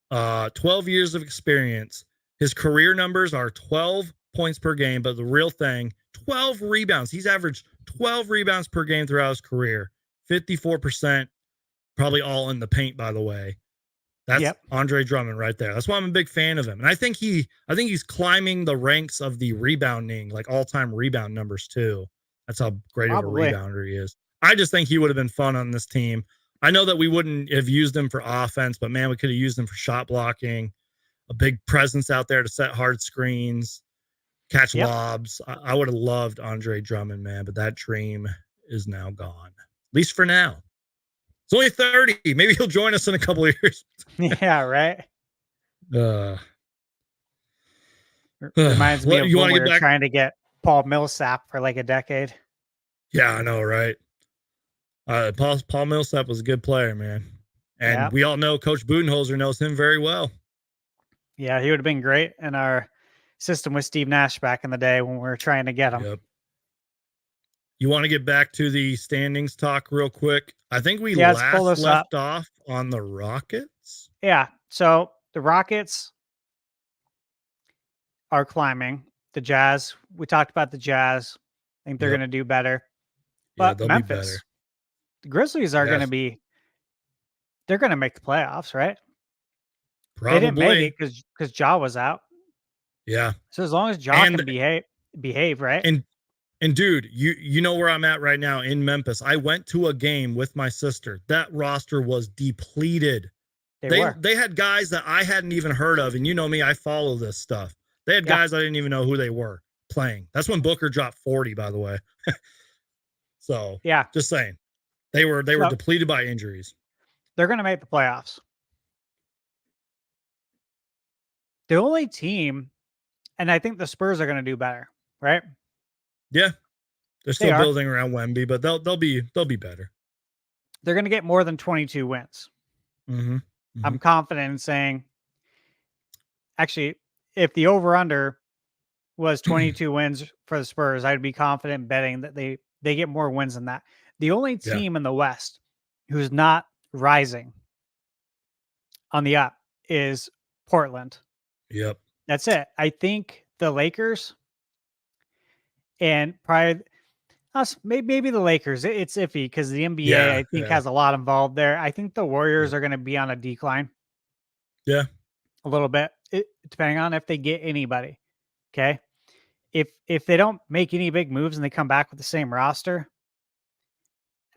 12 years of experience. His career numbers are 12 points per game, but the real thing, 12 rebounds. He's averaged 12 rebounds per game throughout his career, 54%, probably all in the paint, by the way. That's Andre Drummond right there. That's why I'm a big fan of him. And I think he's climbing the ranks of the rebounding, like all-time rebound numbers too. That's how great of a rebounder he is. I just think he would have been fun on this team. I know that we wouldn't have used him for offense, but man, we could have used him for shot blocking, a big presence out there to set hard screens, catch lobs. I would have loved Andre Drummond, man, but that dream is now gone, at least for now. He's only 30. Maybe he'll join us in a couple of years. Yeah, right. Reminds me of when we were trying to get Paul Millsap for like a decade. Yeah, I know, right? Paul Millsap was a good player, man. And we all know Coach Budenholzer knows him very well. Yeah, he would have been great in our system with Steve Nash back in the day when we were trying to get him. Yep. You want to get back to the standings talk real quick? I think we left off on the Rockets. Yeah. So the Rockets are climbing. The Jazz, we talked about the Jazz. I think they're Yep. going to do better. Yeah, But they'll be better. Memphis, the Grizzlies are going to Yes, be, they're going to make the playoffs, right? They didn't make probably. it because Ja was out. Yeah. So as long as Ja And can behave, right? and and dude, you know where I'm at right now in Memphis. I went to a game with my sister. That roster was depleted. They They were. they had guys that I hadn't even heard of, and you know me, I follow this stuff. They had Yeah. guys I didn't even know who they were playing. That's when Booker dropped 40, by the way. So Yeah. just saying. They were So depleted by injuries. they're going to make the playoffs. The only team, and I think the Spurs are going to do better, right? Yeah. They're They still are. building around Wemby, but they'll be better. They're going to get more than 22 wins. Mm-hmm. Mm-hmm. I'm confident in saying, actually, if the over under was 22 wins for the Spurs, I'd be confident betting that they get more wins than that. The only Yeah. team in the West who's not rising on the up is Portland. Yep. That's it. I think the Lakers and probably us, maybe the Lakers. It's iffy because the NBA, Yeah. I think, Yeah. has a lot involved there. I think the Warriors Yep. are going to be on a decline Yeah. a little bit, depending on if they get anybody. Okay. If they don't make any big moves and they come back with the same roster,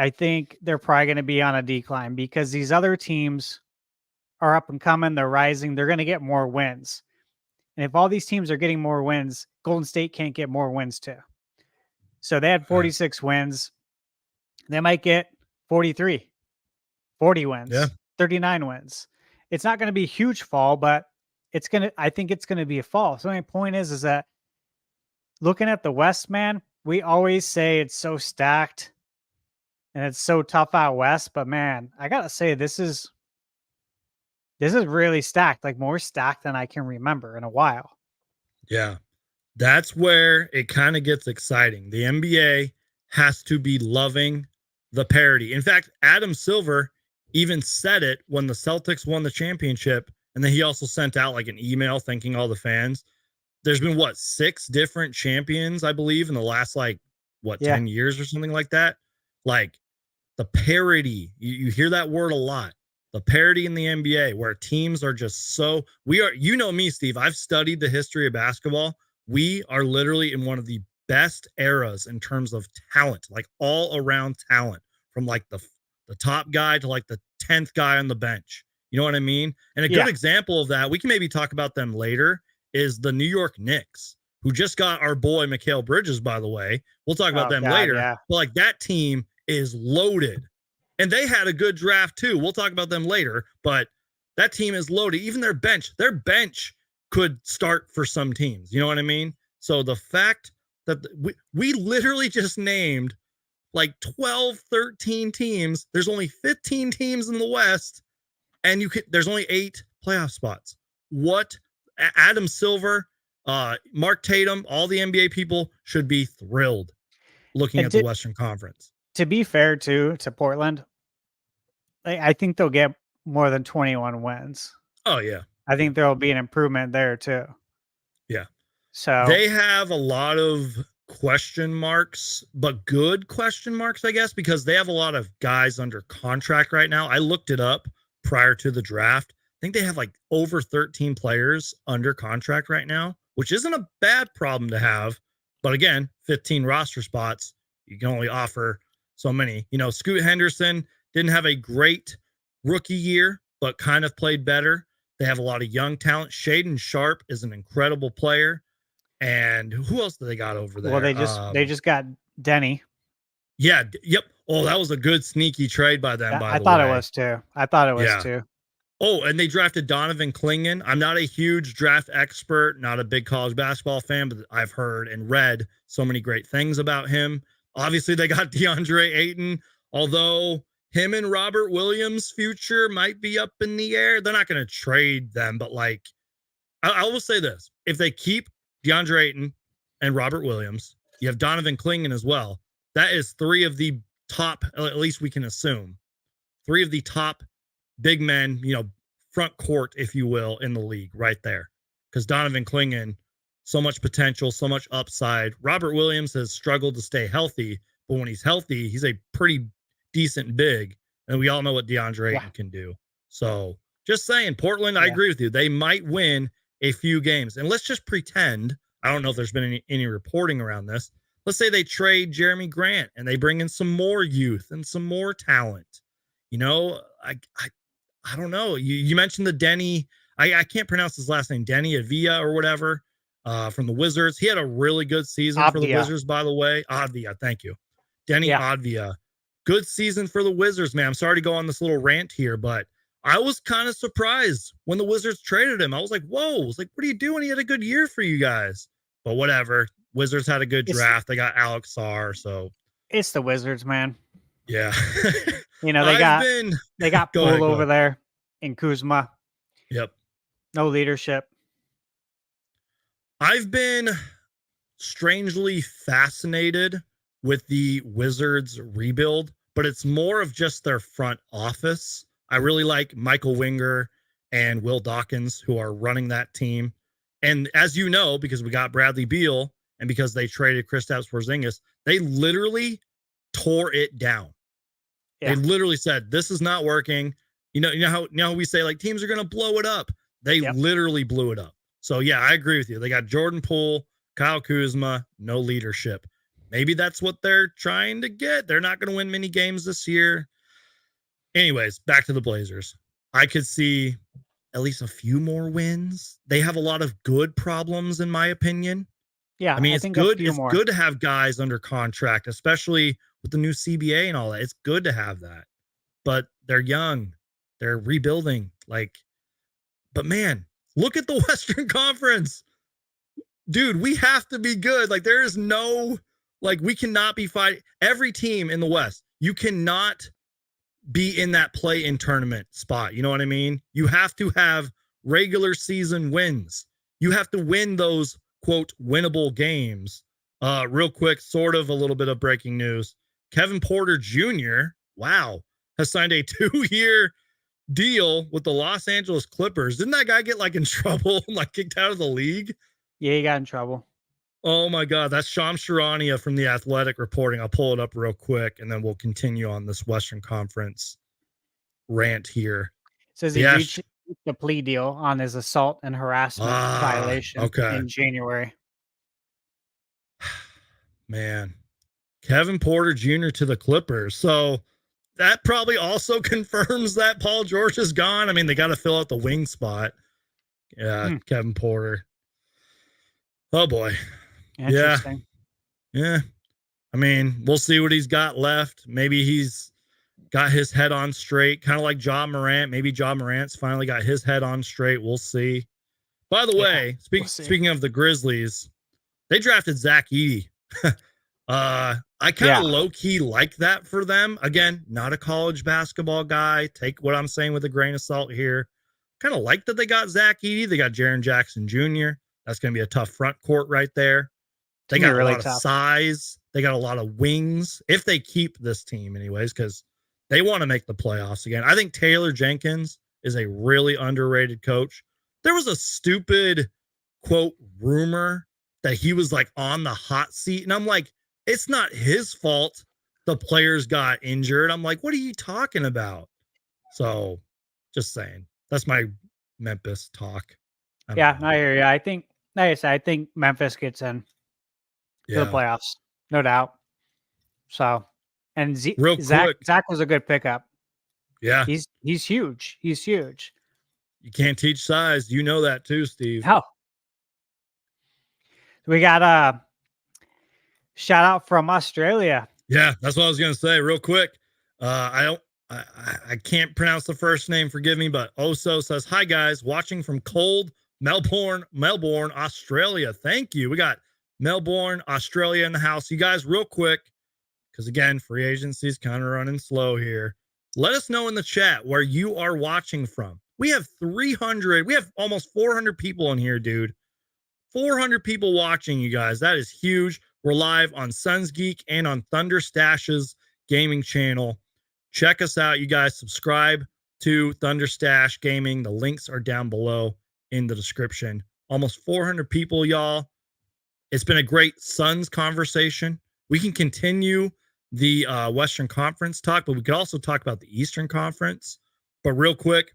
I think they're probably going to be on a decline because these other teams are up and coming. They're rising. They're going to get more wins. And if all these teams are getting more wins, Golden State can't get more wins too. So they had 46 wins. They might get 43, 40 wins, Yeah. 39 wins. It's not going to be a huge fall, but I think it's going to be a fall. So my point is that looking at the West, man, we always say it's so stacked and it's so tough out West, but man, I got to say this is really stacked, like more stacked than I can remember in a while. Yeah. That's where it kind of gets exciting. The NBA has to be loving the parity. In fact, Adam Silver even said it when the Celtics won the championship. And then he also sent out like an email thanking all the fans. There's been what, 6 different champions, I believe, in the last like what, Yeah. 10 years or something like that. Like the parity, you hear that word a lot. The parity in the NBA, where teams are just so, you know me, Steve, I've studied the history of basketball. We are literally in one of the best eras in terms of talent, like all around talent, from like the top guy to like the 10th guy on the bench. You know what I mean? And a good example of that, we can maybe talk about them later, is the New York Knicks, who just got our boy Mikal Bridges, by the way. We'll talk about them later. Yeah. But like that team is loaded. And they had a good draft too. We'll talk about them later, but that team is loaded. Even their bench could start for some teams. You know what I mean? So the fact that we literally just named like 12, 13 teams. There's only 15 teams in the West, and there's only 8 playoff spots. What Adam Silver, Mark Tatum, all the NBA people should be thrilled looking at the Western Conference. To be fair to Portland, I think they'll get more than 21 wins. Oh yeah. I think there'll be an improvement there too. Yeah. So they have a lot of question marks, but good question marks, I guess, because they have a lot of guys under contract right now. I looked it up prior to the draft. I think they have like over 13 players under contract right now, which isn't a bad problem to have. But again, 15 roster spots, you can only offer so many. You know, Scoot Henderson didn't have a great rookie year, but kind of played better. They have a lot of young talent. Shaden Sharp is an incredible player. And who else do they got over there? Well, they just got Denny. Yeah. Yep. Oh, that was a good sneaky trade by them. I thought it was too. Oh, and they drafted Donovan Clingan. I'm not a huge draft expert, not a big college basketball fan, but I've heard and read so many great things about him. Obviously, they got DeAndre Ayton, although him and Robert Williams' future might be up in the air. They're not going to trade them, but like, I will say this: if they keep DeAndre Ayton and Robert Williams, you have Donovan Clingan as well. That is 3 of the top, at least we can assume, 3 of the top big men, you know, front court, if you will, in the league right there. Because Donovan Clingan so much potential, so much upside. Robert Williams has struggled to stay healthy, but when he's healthy, he's a pretty decent big. And we all know what DeAndre Ayton can do. So just saying, Portland, I agree with you. They might win a few games. And let's just pretend, I don't know if there's been any reporting around this. Let's say they trade Jeremy Grant and they bring in some more youth and some more talent. You know, I don't know. You mentioned the Denny. I can't pronounce his last name, Denny Avia or whatever, from the Wizards. He had a really good season for the Wizards, by the way. Advia, thank you. Denny Advia. Good season for the Wizards, man. I'm sorry to go on this little rant here, but I was kind of surprised when the Wizards traded him. I was like, whoa, I was like, what are you doing? He had a good year for you guys. But whatever. Wizards had a good draft. They got Alex Sarr, so it's the Wizards, man. Yeah. You know, they got pulled over there in Kuzma. Yep. No leadership. I've been strangely fascinated with the Wizards rebuild, but it's more of just their front office. I really like Michael Winger and Will Dawkins, who are running that team. And as you know, because we got Bradley Beal and because they traded Kristaps Porzingis, they literally tore it down. They literally said, this is not working. You know how we say like teams are going to blow it up. They literally blew it up. So yeah, I agree with you. They got Jordan Poole, Kyle Kuzma, no leadership. Maybe that's what they're trying to get. They're not going to win many games this year. Anyways, back to the Blazers. I could see at least a few more wins. They have a lot of good problems, in my opinion. Yeah, I mean, it's good. It's good to have guys under contract, especially with the new CBA and all that. It's good to have that. But they're young. They're rebuilding. But man, look at the Western Conference. Dude, we have to be good. There is no, we cannot be fighting. Every team in the West, you cannot be in that play-in tournament spot. You know what I mean? You have to have regular season wins. You have to win those, quote, winnable games. Real quick, sort of a little bit of breaking news. Kevin Porter Jr., wow, has signed a 2-year deal with the Los Angeles Clippers. Didn't that guy get in trouble and kicked out of the league? Yeah, he got in trouble. Oh my God, that's Shams Charania from The Athletic reporting. I'll pull it up real quick and then we'll continue on this Western Conference rant here. Says he reached the plea deal on his assault and harassment violation in January. Man, Kevin Porter Jr. to the Clippers. So that probably also confirms that Paul George is gone. I mean, they got to fill out the wing spot. Yeah, Kevin Porter. Oh boy. Interesting. Yeah. I mean, we'll see what he's got left. Maybe he's got his head on straight, kind of like Ja Morant. Maybe Ja Morant's finally got his head on straight. We'll see. By the way, speaking of the Grizzlies, they drafted Zach Edey. I kind of low-key like that for them. Again, not a college basketball guy. Take what I'm saying with a grain of salt here. Kind of like that they got Zach Edey. They got Jaren Jackson Jr. That's going to be a tough front court right there. They got a lot of size. They got a lot of wings, if they keep this team anyways, because they want to make the playoffs again. I think Taylor Jenkins is a really underrated coach. There was a stupid, quote, rumor that he was on the hot seat. And I'm like, it's not his fault the players got injured. I'm like, what are you talking about? So just saying. That's my Memphis talk. I hear you. I think, like I said, I think Memphis gets in to the playoffs, no doubt. So, and Zach was a good pickup. Yeah. He's huge. He's huge. You can't teach size. You know that too, Steve. Oh. We got a shout out from Australia. Yeah, that's what I was going to say real quick. I can't pronounce the first name. Forgive me, but Oso says, hi guys, watching from cold Melbourne, Australia. Thank you. We got Melbourne, Australia in the house. You guys, real quick, because again, free agency is kind of running slow here. Let us know in the chat where you are watching from. We have almost 400 people in here, dude. 400 people watching, you guys. That is huge. We're live on SunsGeek and on ThunderStash's gaming channel. Check us out, you guys. Subscribe to ThunderStash Gaming. The links are down below in the description. Almost 400 people, y'all. It's been a great Suns conversation. We can continue the Western Conference talk, but we could also talk about the Eastern Conference. But real quick,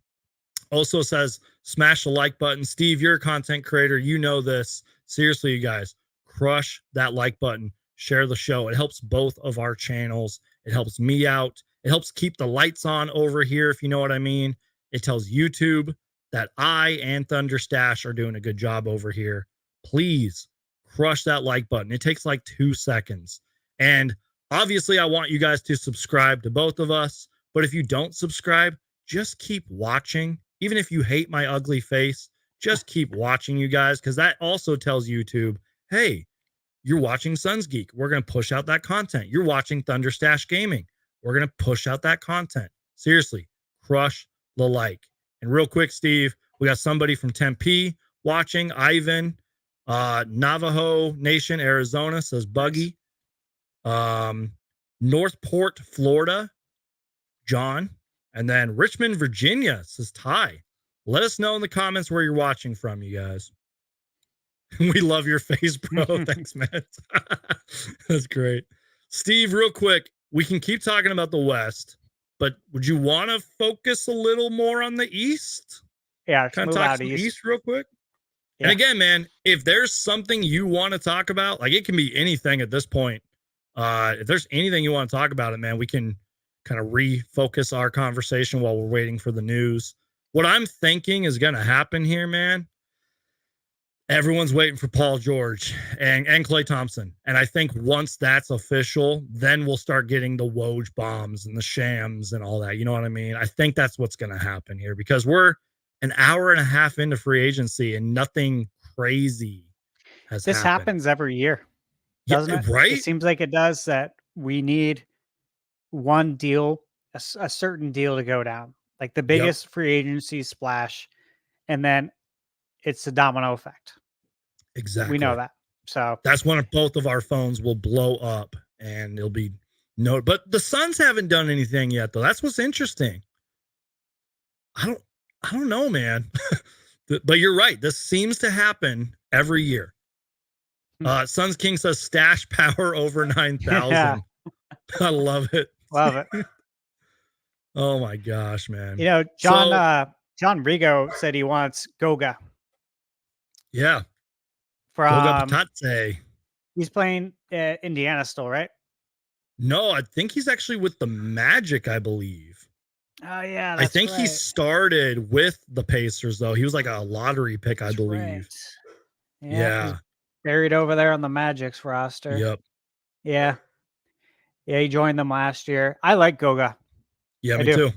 also says smash the like button. Steve, you're a content creator. You know this. Seriously, you guys, crush that like button. Share the show. It helps both of our channels. It helps me out. It helps keep the lights on over here, if you know what I mean. It tells YouTube that I and ThunderStash are doing a good job over here. Please crush that like button. It takes like 2 seconds. And obviously, I want you guys to subscribe to both of us. But if you don't subscribe, just keep watching. Even if you hate my ugly face, just keep watching, you guys, because that also tells YouTube, hey, you're watching SunsGeek. We're going to push out that content. You're watching ThunderStash Gaming. We're going to push out that content. Seriously, crush the like. And real quick, Steve, we got somebody from Tempe watching. Ivan, Navajo Nation, Arizona, says Buggy. Northport, Florida, John. And then Richmond, Virginia, says Ty. Let us know in the comments where you're watching from, you guys. We love your face, bro. Thanks, man. That's great. Steve, real quick, we can keep talking about the West, but would you want to focus a little more on the East? Yeah, kind of talk some East real quick. Yeah. And again, man, if there's something you want to talk about, like it can be anything at this point. If there's anything you want to talk about it, man, we can kind of refocus our conversation while we're waiting for the news. What I'm thinking is going to happen here, man. Everyone's waiting for Paul George and Klay Thompson. And I think once that's official, then we'll start getting the Woj bombs and the shams and all that. You know what I mean? I think that's what's going to happen here because we're an hour and a half into free agency and nothing crazy has happened. This happens every year, doesn't it? Right? It seems like it does, that we need one deal, a certain deal to go down, like the biggest free agency splash, and then it's a domino effect. Exactly. We know that. So that's when both of our phones will blow up and it'll be no, but the Suns haven't done anything yet though. That's what's interesting. I don't know, man. But you're right. This seems to happen every year. Suns King says stash power over 9,000. Yeah. I love it. Love it. Oh my gosh, man. You know, John Rigo said he wants Goga. Yeah. From Goga Patate. He's playing Indiana still, right? No, I think he's actually with the Magic, I believe. Oh yeah, I think he started with the Pacers though. He was like a lottery pick, I believe. Right. Yeah. Buried over there on the Magic's roster. Yep. Yeah. Yeah, he joined them last year. I like Goga. Yeah, me too.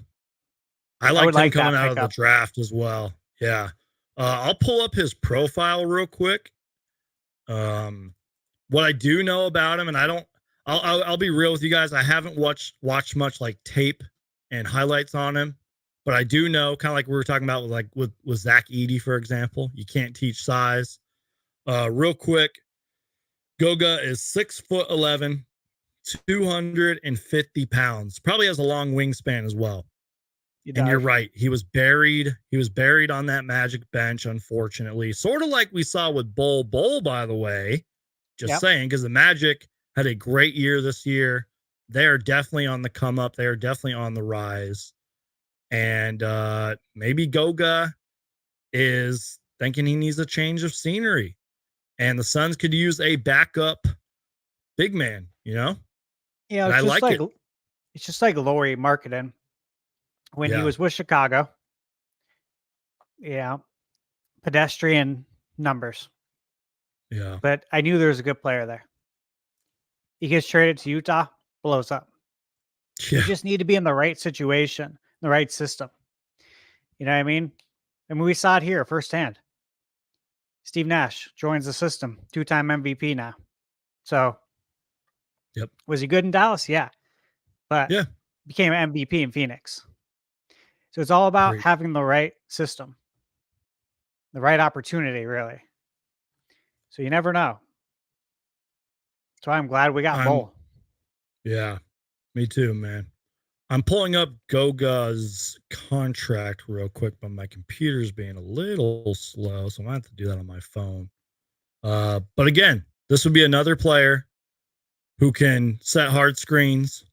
I liked him coming out of the draft as well. Yeah. I'll pull up his profile real quick. What I do know about him, and I'll be real with you guys. I haven't watched much like tape and highlights on him, but I do know, kind of like we were talking about with Zach Edey, for example. You can't teach size. Real quick, Goga is 6'11", 250 pounds. Probably has a long wingspan as well. And you're right. He was buried on that Magic bench, unfortunately. Sort of like we saw with Bol Bol, by the way. Just saying, because the Magic had a great year this year. They're definitely on the come up. They're definitely on the rise. And maybe Goga is thinking he needs a change of scenery. And the Suns could use a backup big man, you know? Yeah, I like it. It's just like Lauri Markkanen when he was with Chicago. Yeah. Pedestrian numbers. Yeah. But I knew there was a good player there. He gets traded to Utah, blows up. Yeah. You just need to be in the right situation, the right system. You know what I mean? I mean, we saw it here firsthand. Steve Nash joins the system, 2-time MVP now. So, was he good in Dallas? Yeah. But became an MVP in Phoenix. So it's all about having the right system, the right opportunity, really. So you never know. That's why I'm glad we got Bol. Yeah, me too, man. I'm pulling up Goga's contract real quick, but my computer's being a little slow, so I have to do that on my phone. But again, This would be another player who can set hard screens,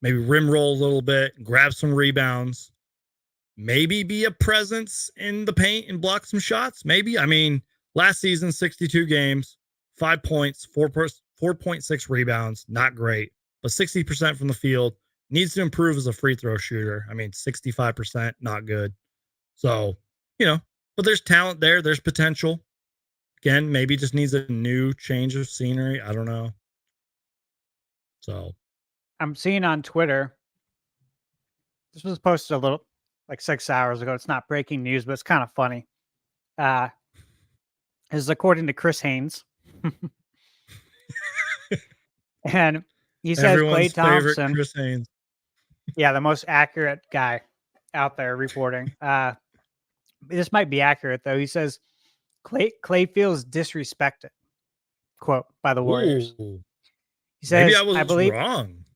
maybe rim roll a little bit, grab some rebounds, maybe be a presence in the paint and block some shots. Maybe. I mean, last season, 62 games, 5 points, 4.6 rebounds. Not great, but 60% from the field. Needs to improve as a free throw shooter. I mean, 65%, not good. So, but there's talent there. There's potential. Again, maybe just needs a new change of scenery. I don't know. So I'm seeing on Twitter, this was posted a little like 6 hours ago. It's not breaking news, but it's kind of funny. Is according to Chris Haynes. And he says everyone's Klay Thompson, favorite Chris Haynes. Yeah, the most accurate guy out there reporting. This might be accurate though. He says Klay feels disrespected. Quote by the Warriors. Ooh, he says, maybe I was wrong.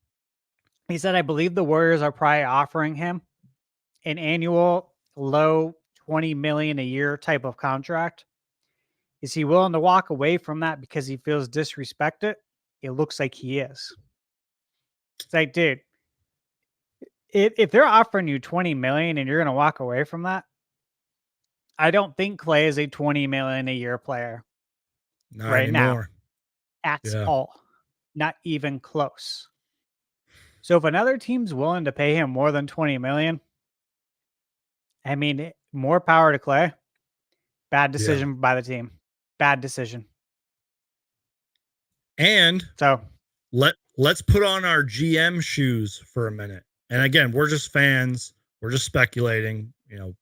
He said, I believe the Warriors are probably offering him an annual low 20 million a year type of contract. Is he willing to walk away from that because he feels disrespected? It looks like he is. It's like, dude, if they're offering you 20 million and you're going to walk away from that, I don't think Klay is a 20 million a year player. Not right anymore. Now. At all. Not even close. So if another team's willing to pay him more than 20 million, I mean, more power to Klay. Bad decision by the team. Bad decision. And so let's put on our GM shoes for a minute. And again, we're just fans. We're just speculating,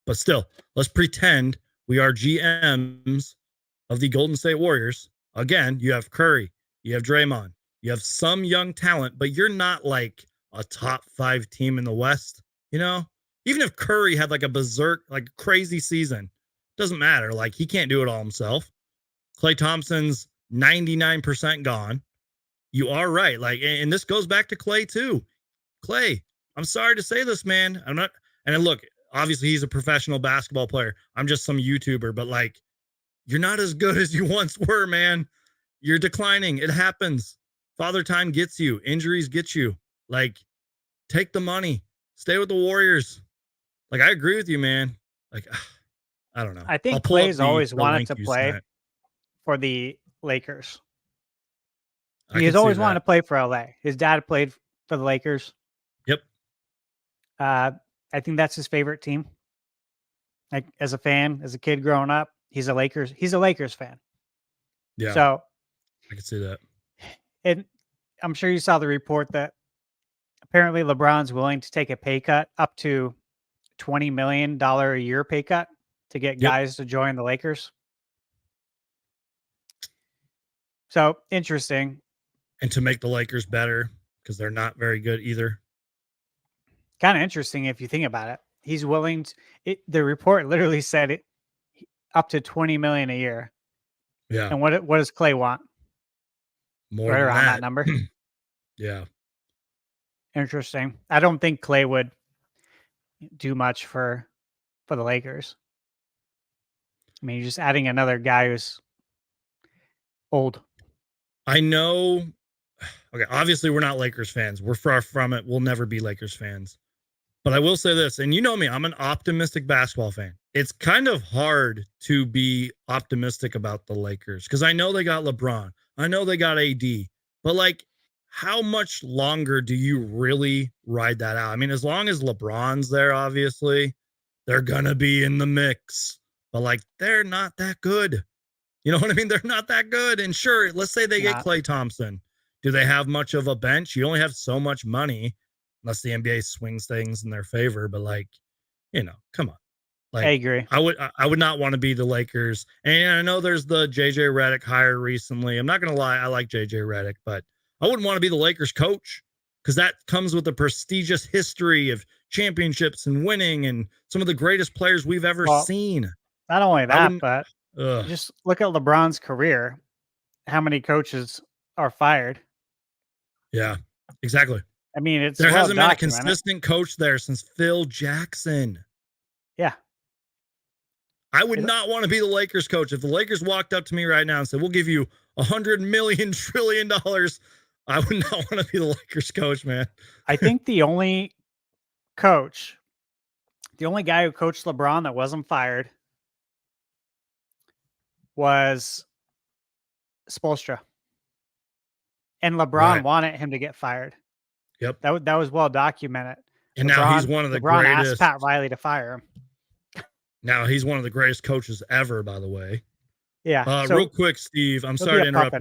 but still, let's pretend we are GMs of the Golden State Warriors. Again, you have Curry, you have Draymond, you have some young talent, but you're not like a top 5 team in the West, Even if Curry had like a berserk, like crazy season, doesn't matter. Like he can't do it all himself. Klay Thompson's 99% gone. You are right. Like, and this goes back to Klay too. Klay, I'm sorry to say this, man. I'm not, and look, obviously he's a professional basketball player. I'm just some YouTuber, but like, you're not as good as you once were, man. You're declining. It happens. Father time gets you. Injuries get you. Like, take the money. Stay with the Warriors. Like, I agree with you, man. Like, I don't know. I think Klay's always wanted to play for the Lakers. He's always wanted to play for LA. His dad played for the Lakers. Yep. I think that's his favorite team. Like as a fan, as a kid growing up, he's a Lakers fan. Yeah. So I can see that. And I'm sure you saw the report that apparently LeBron's willing to take a pay cut up to $20 million a year pay cut to get guys to join the Lakers. So interesting. And to make the Lakers better because they're not very good either. Kind of interesting if you think about it. He's willing to, the report literally said it up to 20 million a year. Yeah. And what does Klay want? More right than around that number. Yeah. Interesting. I don't think Klay would do much for the Lakers. I mean, you're just adding another guy who's old. I know. Okay, obviously we're not Lakers fans. We're far from it. We'll never be Lakers fans. But I will say this, and you know me, I'm an optimistic basketball fan. It's kind of hard to be optimistic about the Lakers because I know they got LeBron. I know they got AD. But like, how much longer do you really ride that out? I mean, as long as LeBron's there, obviously, they're going to be in the mix. But like, they're not that good. You know what I mean? They're not that good. And sure, let's say they get Klay Thompson. Do they have much of a bench? You only have so much money unless the NBA swings things in their favor. But like, come on. Like, I agree. I would not want to be the Lakers. And I know there's the JJ Redick hire recently. I'm not going to lie. I like JJ Redick, but I wouldn't want to be the Lakers coach because that comes with a prestigious history of championships and winning and some of the greatest players we've ever seen. Not only that, but just look at LeBron's career. How many coaches are fired? Yeah, exactly. I mean, there hasn't been a consistent coach there since Phil Jackson. Yeah. I would not want to be the Lakers coach. If the Lakers walked up to me right now and said, we'll give you $100 trillion. I would not want to be the Lakers coach, man. I think the only guy who coached LeBron that wasn't fired was Spoelstra. And LeBron wanted him to get fired. Yep. That was well documented. And now he's one of the LeBron greatest. asked Pat Riley to fire him. Now he's one of the greatest coaches ever, by the way. Yeah. Real quick, Steve, I'm sorry to interrupt.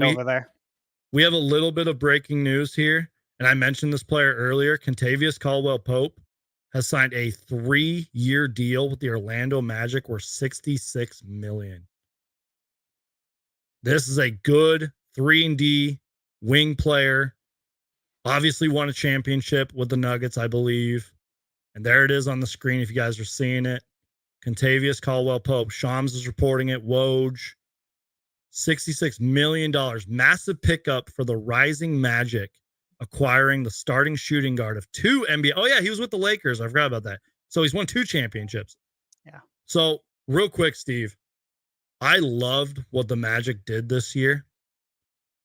We have a little bit of breaking news here, and I mentioned this player earlier. Kentavious Caldwell-Pope has signed a 3-year deal with the Orlando Magic worth $66 million. This is a good 3-and-D wing player. Obviously won a championship with the Nuggets, I believe. And there it is on the screen if you guys are seeing it. Kentavious Caldwell-Pope. Shams is reporting it. Woj. $66 million. Massive pickup for the rising Magic, acquiring the starting shooting guard of 2 NBA. Oh, yeah, he was with the Lakers. I forgot about that. So he's won 2 championships. Yeah. So real quick, Steve, I loved what the Magic did this year.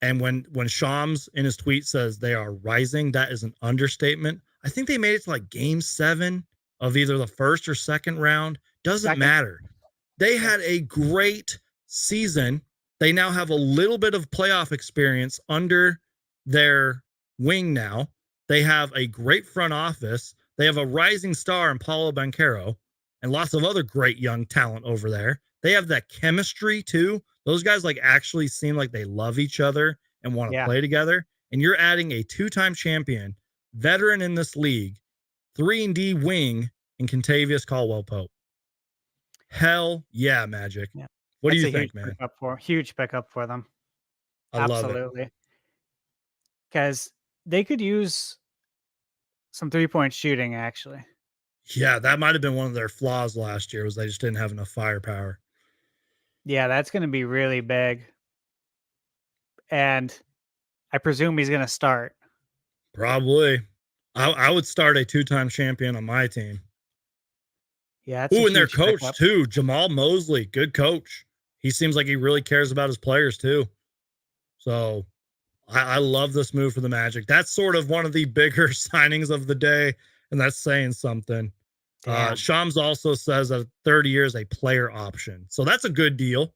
And when Shams in his tweet says they are rising, that is an understatement. I think they made it to like game 7 of either the first or second round. Doesn't matter. They had a great season. They now have a little bit of playoff experience under their wing now. They have a great front office. They have a rising star in Paulo Banchero and lots of other great young talent over there. They have that chemistry too. Those guys like actually seem like they love each other and want to play together. And you're adding a 2-time champion, veteran in this league, 3-and-D wing in Kentavious Caldwell-Pope. Hell yeah, Magic. Yeah. What do you think, man? Huge pickup for them. I love it. Absolutely. Because they could use some 3-point shooting, actually. Yeah, that might have been one of their flaws last year, was they just didn't have enough firepower. Yeah, that's going to be really big. And I presume he's going to start. Probably. I would start a 2-time champion on my team. Yeah. And their coach too, Jamal Mosley, good coach. He seems like he really cares about his players too. So I love this move for the Magic. That's sort of one of the bigger signings of the day, and that's saying something. Shams also says that 30 years a player option. So that's a good deal.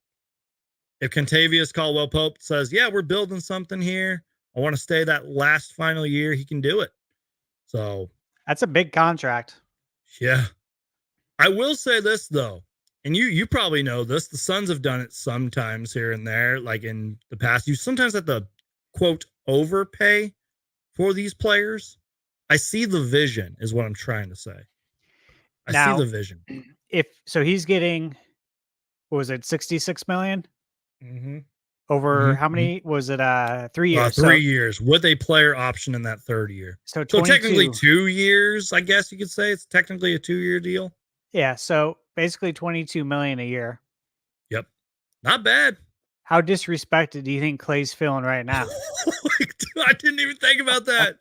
If Kentavious Caldwell-Pope says, yeah, we're building something here, I want to stay that last final year, he can do it. So that's a big contract. Yeah. I will say this though, and you probably know this, the Suns have done it sometimes here and there, like in the past. You sometimes have to, quote, overpay for these players. I see the vision is what I'm trying to say. I see the vision. So he's getting, what was it, 66 million? Mm-hmm. Over how many was it? 3 years. 3 years with a player option in that 3rd year. So technically 2 years, I guess you could say. It's technically a 2-year deal. Yeah. So basically 22 million a year. Yep. Not bad. How disrespected do you think Clay's feeling right now? I didn't even think about that.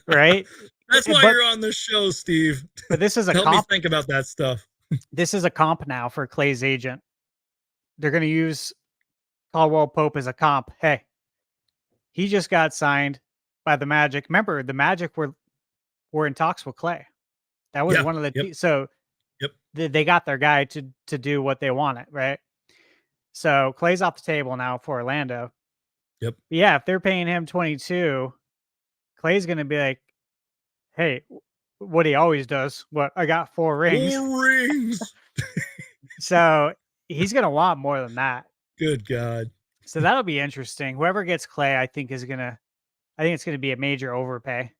Right? That's why you're on this show, Steve. But this is a Help me think about that stuff. This is a comp now for Clay's agent. They're going to use Caldwell-Pope as a comp. Hey, he just got signed by the Magic. Remember, the Magic were in talks with Clay. That was one of the so they got their guy to do what they wanted, right? So Clay's off the table now for Orlando. Yep. But yeah, if they're paying him 22, Clay's going to be like, hey, what he always does. What, I got 4 rings. 4 rings. So he's going to want more than that. Good God. So that'll be interesting. Whoever gets Clay, I think it's going to be a major overpay.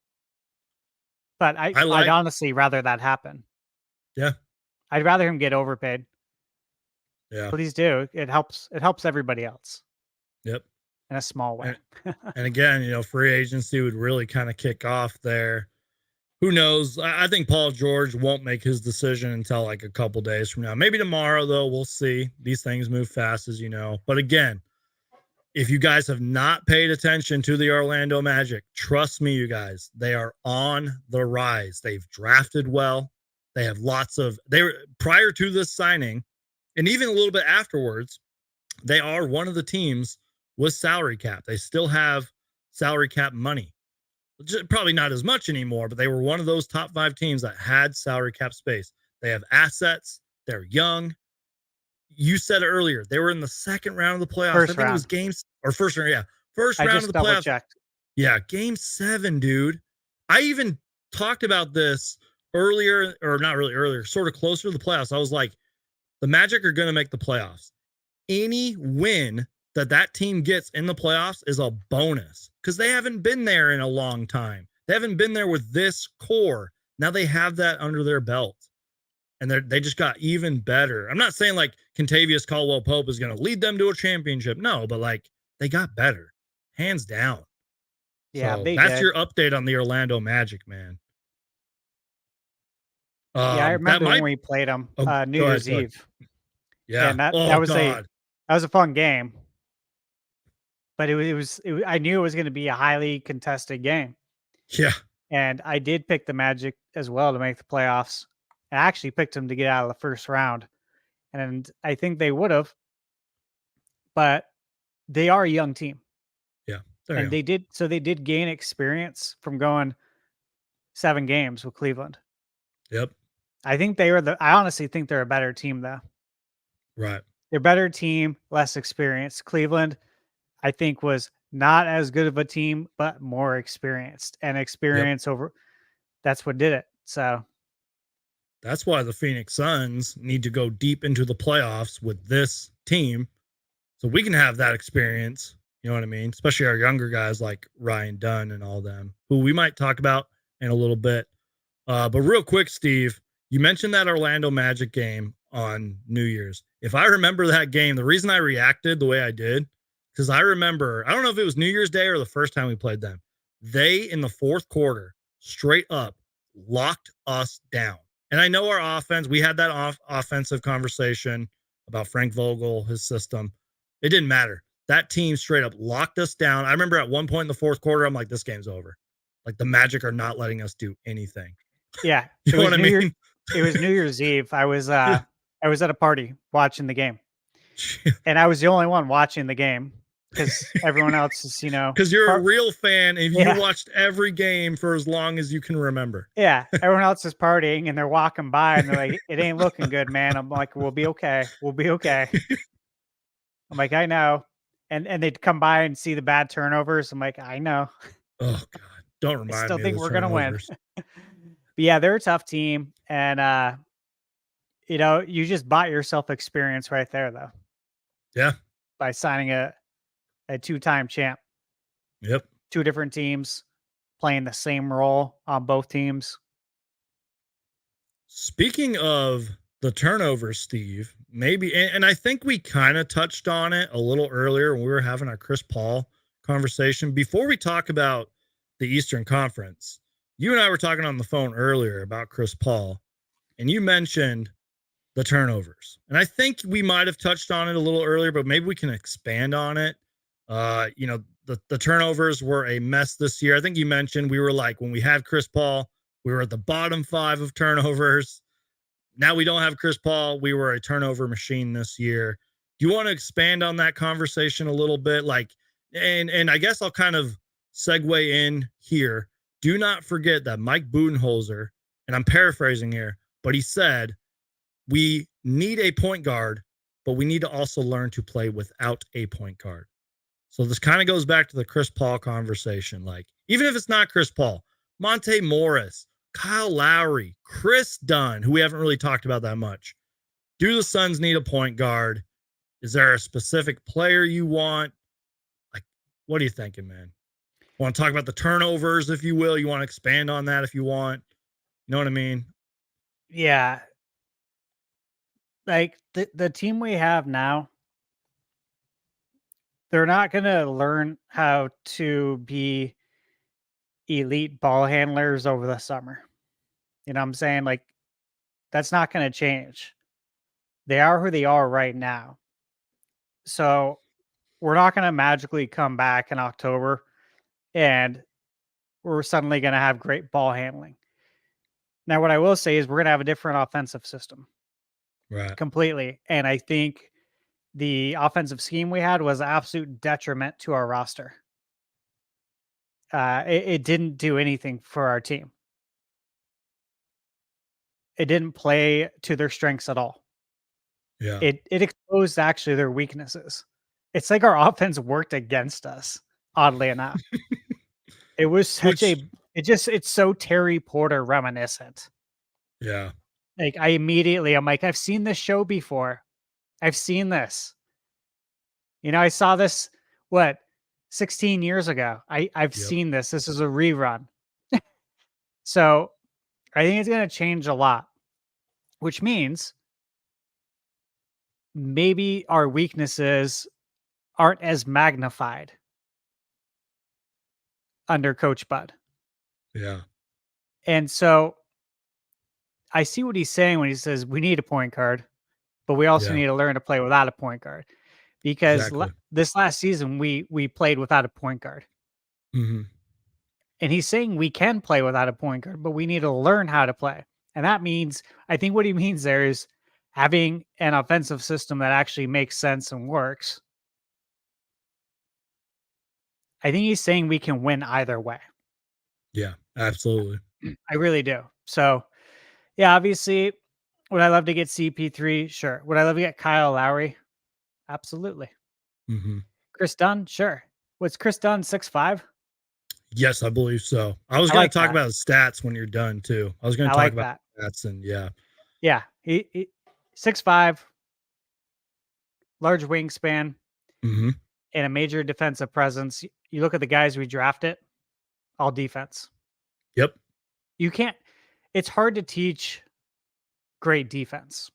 But I'd honestly rather that happen. Yeah. I'd rather him get overpaid. Yeah. Please do. It helps everybody else. Yep. In a small way. And again, free agency would really kind of kick off there. Who knows? I think Paul George won't make his decision until like a couple days from now. Maybe tomorrow, though. We'll see. These things move fast, as you know. But again, if you guys have not paid attention to the Orlando Magic, trust me, you guys, they are on the rise. They've drafted well. They have prior to this signing, and even a little bit afterwards, they are one of the teams with salary cap. They still have salary cap money. Probably not as much anymore, but they were one of those top 5 teams that had salary cap space. They have assets. They're young. You said it earlier. They were in the second round of the playoffs. First I think it was round. games or first round. Yeah. First I round just of the double playoffs. checked. Yeah. Game 7, dude. I even talked about this earlier, or not really earlier, sort of closer to the playoffs. I was like, the Magic are going to make the playoffs. Any win that team gets in the playoffs is a bonus because they haven't been there in a long time. They haven't been there with this core. Now they have that under their belt, and they just got even better. I'm not saying like Kentavious Caldwell-Pope is going to lead them to a championship. No, but like they got better, hands down. Yeah, So they that's did. your update on the Orlando Magic, man. Yeah, I remember when we played them New Year's ahead. Eve. Yeah. And that was a fun game. But I knew it was going to be a highly contested game. Yeah. And I did pick the Magic as well to make the playoffs. I actually picked them to get out of the first round. And I think they would have, but they are a young team. Yeah. And they did gain experience from going 7 games with Cleveland. Yep. I honestly think they're a better team though. Right. They're a better team, less experience. Cleveland, I think, was not as good of a team, but more experienced, and experience over. That's what did it. So that's why the Phoenix Suns need to go deep into the playoffs with this team so we can have that experience. You know what I mean? Especially our younger guys like Ryan Dunn and all them, who we might talk about in a little bit. But real quick, Steve, you mentioned that Orlando Magic game on New Year's. If I remember that game, the reason I reacted the way I did, because I remember, I don't know if it was New Year's Day or the first time we played them. They, in the fourth quarter, straight up locked us down. And I know our offense, we had that offensive conversation about Frank Vogel, his system. It didn't matter. That team straight up locked us down. I remember at one point in the fourth quarter, I'm like, this game's over. Like the Magic are not letting us do anything. Yeah. You know what I mean? It was New Year's Eve. I was at a party watching the game. And I was the only one watching the game because everyone else is, because you're a real fan and you watched every game for as long as you can remember. Yeah. Everyone else is partying and they're walking by and they're like, it ain't looking good, man. I'm like, we'll be okay. We'll be okay. I'm like, I know. And they'd come by and see the bad turnovers. I'm like, I know. Oh God. Don't remind me. I still think we're going to win. But yeah, they're a tough team. And, you just bought yourself experience right there, though. Yeah. By signing a 2-time champ. Yep. 2 different teams playing the same role on both teams. Speaking of the turnovers, Steve, maybe, and I think we kind of touched on it a little earlier when we were having our Chris Paul conversation. Before we talk about the Eastern Conference, you and I were talking on the phone earlier about Chris Paul, and you mentioned the turnovers. And I think we might have touched on it a little earlier, but maybe we can expand on it. The turnovers were a mess this year. I think you mentioned we were like, when we had Chris Paul, we were at the bottom 5 of turnovers. Now we don't have Chris Paul. We were a turnover machine this year. Do you want to expand on that conversation a little bit? Like, and I guess I'll kind of segue in here. Do not forget that Mike Budenholzer, and I'm paraphrasing here, but he said, we need a point guard, but we need to also learn to play without a point guard. So this kind of goes back to the Chris Paul conversation. Like, even if it's not Chris Paul, Monte Morris, Kyle Lowry, Chris Dunn, who we haven't really talked about that much. Do the Suns need a point guard? Is there a specific player you want? Like, what are you thinking, man? Want to talk about the turnovers, if you will? You want to expand on that if you want? You know what I mean? Yeah. Like the team we have now, they're not going to learn how to be elite ball handlers over the summer. You know what I'm saying? Like, that's not going to change. They are who they are right now. So we're not going to magically come back in October and we're suddenly going to have great ball handling. Now, what I will say is we're going to have a different offensive system. Right. Completely. And I think the offensive scheme we had was an absolute detriment to our roster. It didn't do anything for our team. It didn't play to their strengths at all. Yeah. It exposed actually their weaknesses. It's like our offense worked against us, oddly enough. It was such Which, it's so Terry Porter reminiscent. yeah. Like I'm like, I've seen this show before. I've seen this. I saw this what 16 years ago. I've Yep. seen this. This is a rerun. So I think it's gonna change a lot, which means maybe our weaknesses aren't as magnified under Coach Bud. Yeah. And so I see what he's saying when he says we need a point guard, but we also Yeah. need to learn to play without a point guard because Exactly. this last season we played without a point guard. Hmm. And he's saying we can play without a point guard, but we need to learn how to play. And that means, I think what he means there is having an offensive system that actually makes sense and works. I think he's saying we can win either way. Yeah, absolutely. I really do. So, yeah, obviously, would I love to get CP3? Sure. Would I love to get Kyle Lowry? Absolutely. Hmm. Chris Dunn? Sure. Was Chris Dunn 6'5"? Yes, I believe so. I was I going like to talk that. about his stats when you're done too. I was going I to talk like about that. stats and yeah. Yeah. He 6'5", large wingspan, Hmm. and a major defensive presence. You look at the guys we drafted, all defense. Yep. You can't, it's hard to teach great defense.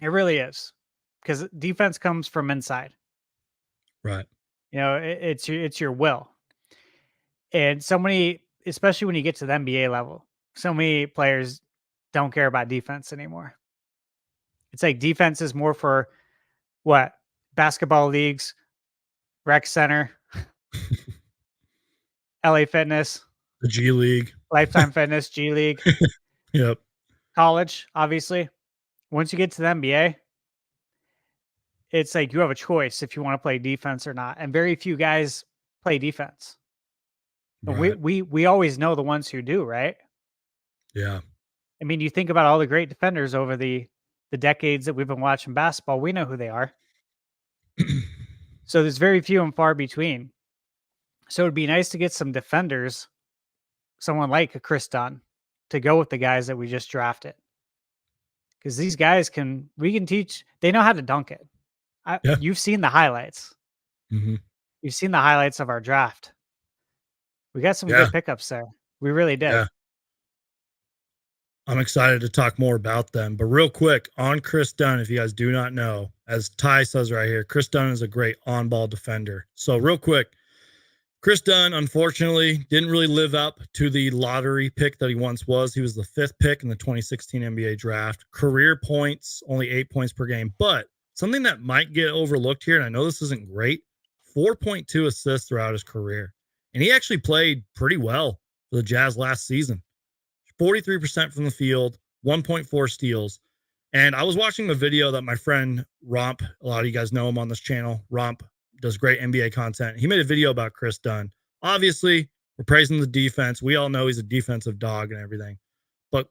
It really is because defense comes from inside. Right. It's your will. And so many, especially when you get to the NBA level, so many players don't care about defense anymore. It's like defense is more for what? Basketball leagues, rec center, LA Fitness, The G League. Lifetime Fitness, G League, Yep. college, obviously. Once you get to the NBA, it's like you have a choice if you want to play defense or not. And very few guys play defense. And Right. we always know the ones who do, right? Yeah. I mean, you think about all the great defenders over the decades that we've been watching basketball, we know who they are. So there's very few and far between. So it'd be nice to get some defenders, someone like a Chris Dunn, to go with the guys that we just drafted. Because these guys we can teach, they know how to dunk it. Yeah. You've seen the highlights. Hmm. You've seen the highlights of our draft. We got some Yeah. good pickups there. We really did. Yeah. I'm excited to talk more about them. But real quick on Chris Dunn, if you guys do not know, as Ty says right here, Chris Dunn is a great on-ball defender. So real quick, Chris Dunn, unfortunately, didn't really live up to the lottery pick that he once was. He was the 5th pick in the 2016 NBA draft. Career points, only 8 points per game. But something that might get overlooked here, and I know this isn't great, 4.2 assists throughout his career. And he actually played pretty well for the Jazz last season. 43% from the field, 1.4 steals. And I was watching the video that my friend Romp, a lot of you guys know him on this channel. Romp does great NBA content. He made a video about Chris Dunn. Obviously, we're praising the defense. We all know he's a defensive dog and everything. But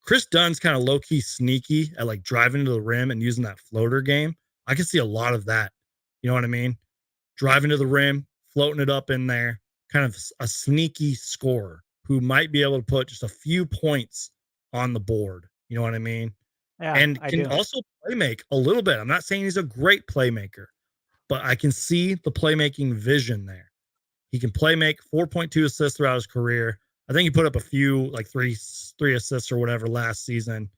Chris Dunn's kind of low-key sneaky at like driving to the rim and using that floater game. I can see a lot of that. You know what I mean? Driving to the rim, floating it up in there, kind of a sneaky scorer who might be able to put just a few points on the board. You know what I mean? Yeah, And I can do. also play make a little bit. I'm not saying he's a great playmaker, but I can see the playmaking vision there. He can play make 4.2 assists throughout his career. I think he put up a few, like three assists or whatever last season.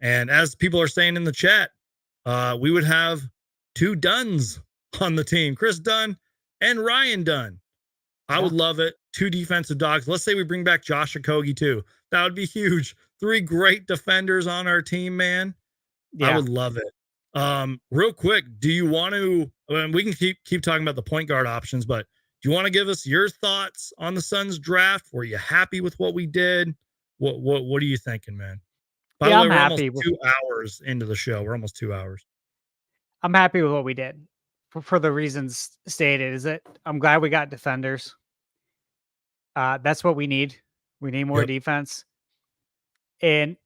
And as people are saying in the chat, we would have 2 Dunns on the team, Chris Dunn and Ryan Dunn. I would love it. 2 defensive dogs. Let's say we bring back Josh Okogie too. That would be huge. 3 great defenders on our team, man. Yeah. I would love it. Real quick, do you want to? We can keep talking about the point guard options, but do you want to give us your thoughts on the Suns draft? Were you happy with what we did? What are you thinking, man? By the way, I'm we're almost happy with 2 hours into the show. We're almost 2 hours. I'm happy with what we did for the reasons stated. Is that I'm glad we got defenders. That's what we need. We need more Yep. defense, and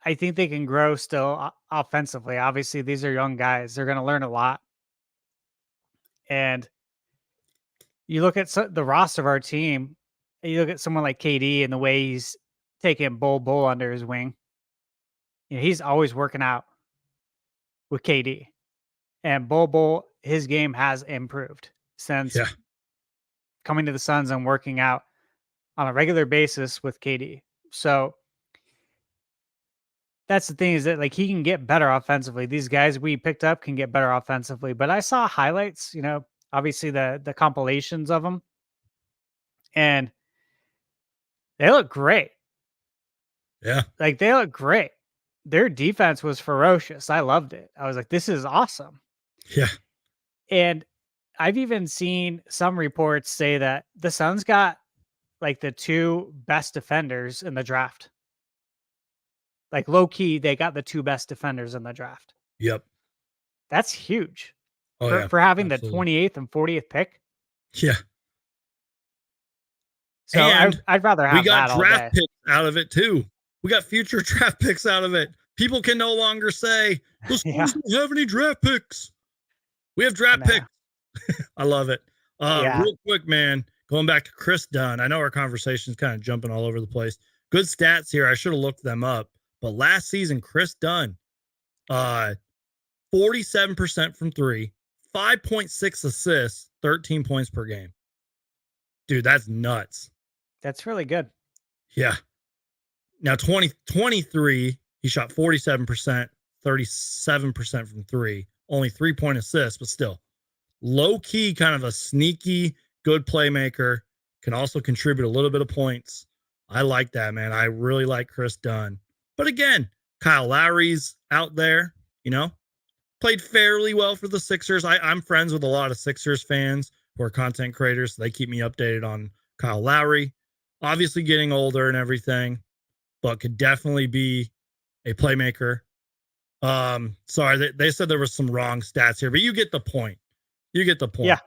I think they can grow still offensively. Obviously, these are young guys; they're going to learn a lot. And you look at the roster of our team, and you look at someone like KD and the way he's taking Bull under his wing. You know, he's always working out with KD, and Bull, his game has improved since Yeah. coming to the Suns and working out on a regular basis with KD. So that's the thing, is that like he can get better offensively. These guys we picked up can get better offensively. But I saw highlights, you know, obviously the compilations of them, and they look great. Yeah. Like they look great. Their defense was ferocious. I loved it. I was like, this is awesome. Yeah. And I've even seen some reports say that the Suns got like the 2 best defenders in the draft. Like low key, they got the 2 best defenders in the draft. Yep. That's huge Oh yeah. for having Absolutely. the 28th and 40th pick. Yeah. So And I'd rather we have got that all draft day. picks out of it too. We got future draft picks out of it. People can no longer say the Yeah. Suns don't have any draft picks. We have draft Nah. picks. I love it. Yeah. Real quick, man, going back to Chris Dunn. I know our conversation's kind of jumping all over the place. Good stats here. I should have looked them up. But last season, Chris Dunn, 47% from 3, 5.6 assists, 13 points per game. Dude, that's nuts. That's really good. Yeah. Now 2023, he shot 47%, 37% from 3, only 3-point assists, but still low key, kind of a sneaky good playmaker, can also contribute a little bit of points. I like that, man. I really like Chris Dunn. But again, Kyle Lowry's out there, you know, played fairly well for the Sixers. I'm friends with a lot of Sixers fans who are content creators. So they keep me updated on Kyle Lowry. Obviously getting older and everything, but could definitely be a playmaker. Sorry, they said there was some wrong stats here, but you get the point. You get the point. Yeah.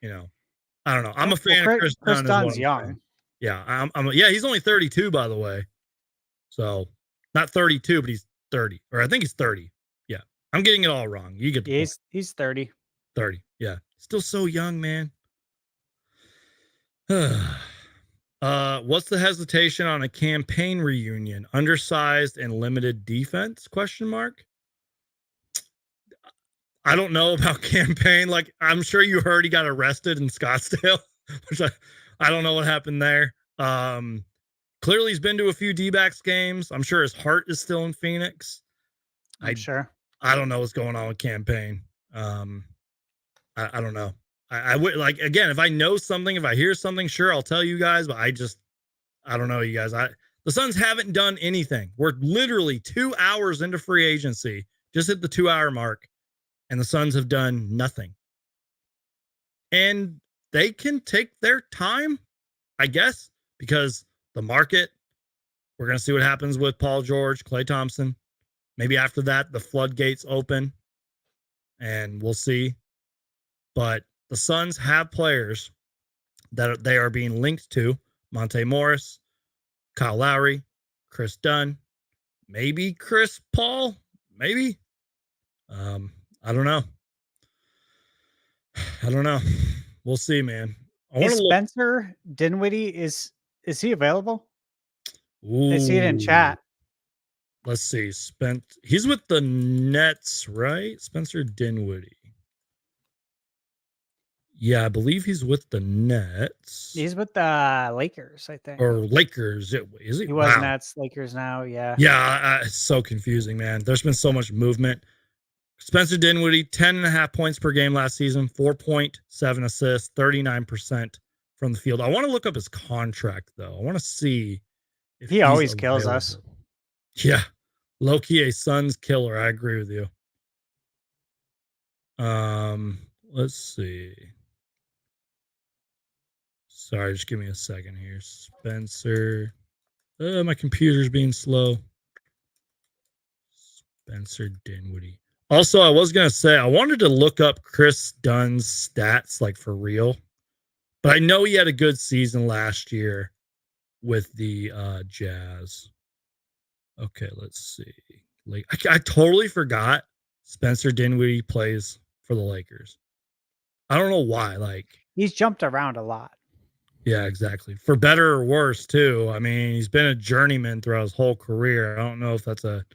You know, I don't know. I'm a fan Well, of Chris Chris Dunn as well. Dunn's young. Yeah, yeah, he's only 32, by the way. So not 32, but he's 30, or I think he's 30. Yeah, I'm getting it all wrong. You get the point. He's 30. 30. Yeah, still so young, man. What's the hesitation on a campaign reunion? Undersized and limited defense? Question mark. I don't know about campaign. Like, I'm sure you heard he got arrested in Scottsdale, which I don't know what happened there. Clearly he's been to a few D-backs games. I'm sure his heart is still in Phoenix. I'm sure. I don't know what's going on with campaign. I don't know. I would, like, again, if I know something, if I hear something, sure, I'll tell you guys, but I don't know, you guys. The Suns haven't done anything. We're literally 2 hours into free agency, just hit the 2-hour mark, and the Suns have done nothing. And they can take their time, I guess, because the market, we're going to see what happens with Paul George, Klay Thompson. Maybe after that, the floodgates open, and we'll see. But the Suns have players that they are being linked to: Monte Morris, Kyle Lowry, Chris Dunn, maybe Chris Paul, maybe. I don't know. I don't know. We'll see, man. Is Spencer Dinwiddie, is he available? Ooh. I see it in chat. Let's see. He's with the Nets, right? Spencer Dinwiddie. Yeah, I believe he's with the Nets. He's with the Lakers, I think. Or Lakers. Is he? He was Nets, Lakers now, yeah. Yeah, it's so confusing, man. There's been so much movement. Spencer Dinwiddie, 10.5 points per game last season, 4.7 assists, 39% from the field. I want to look up his contract, though. I want to see if he always kills us. Yeah. Low-key a Suns killer. I agree with you. Let's see. Sorry, just give me a second here. Spencer. My computer's being slow. Spencer Dinwiddie. Also, I was gonna say I wanted to look up Chris Dunn's stats, like for real, but I know he had a good season last year with the Jazz. Okay, let's see. Like I totally forgot Spencer Dinwiddie plays for the Lakers. I don't know why. Like, He's jumped around a lot. yeah, exactly. For better or worse, too. I mean, he's been a journeyman throughout his whole career. I don't know if that's a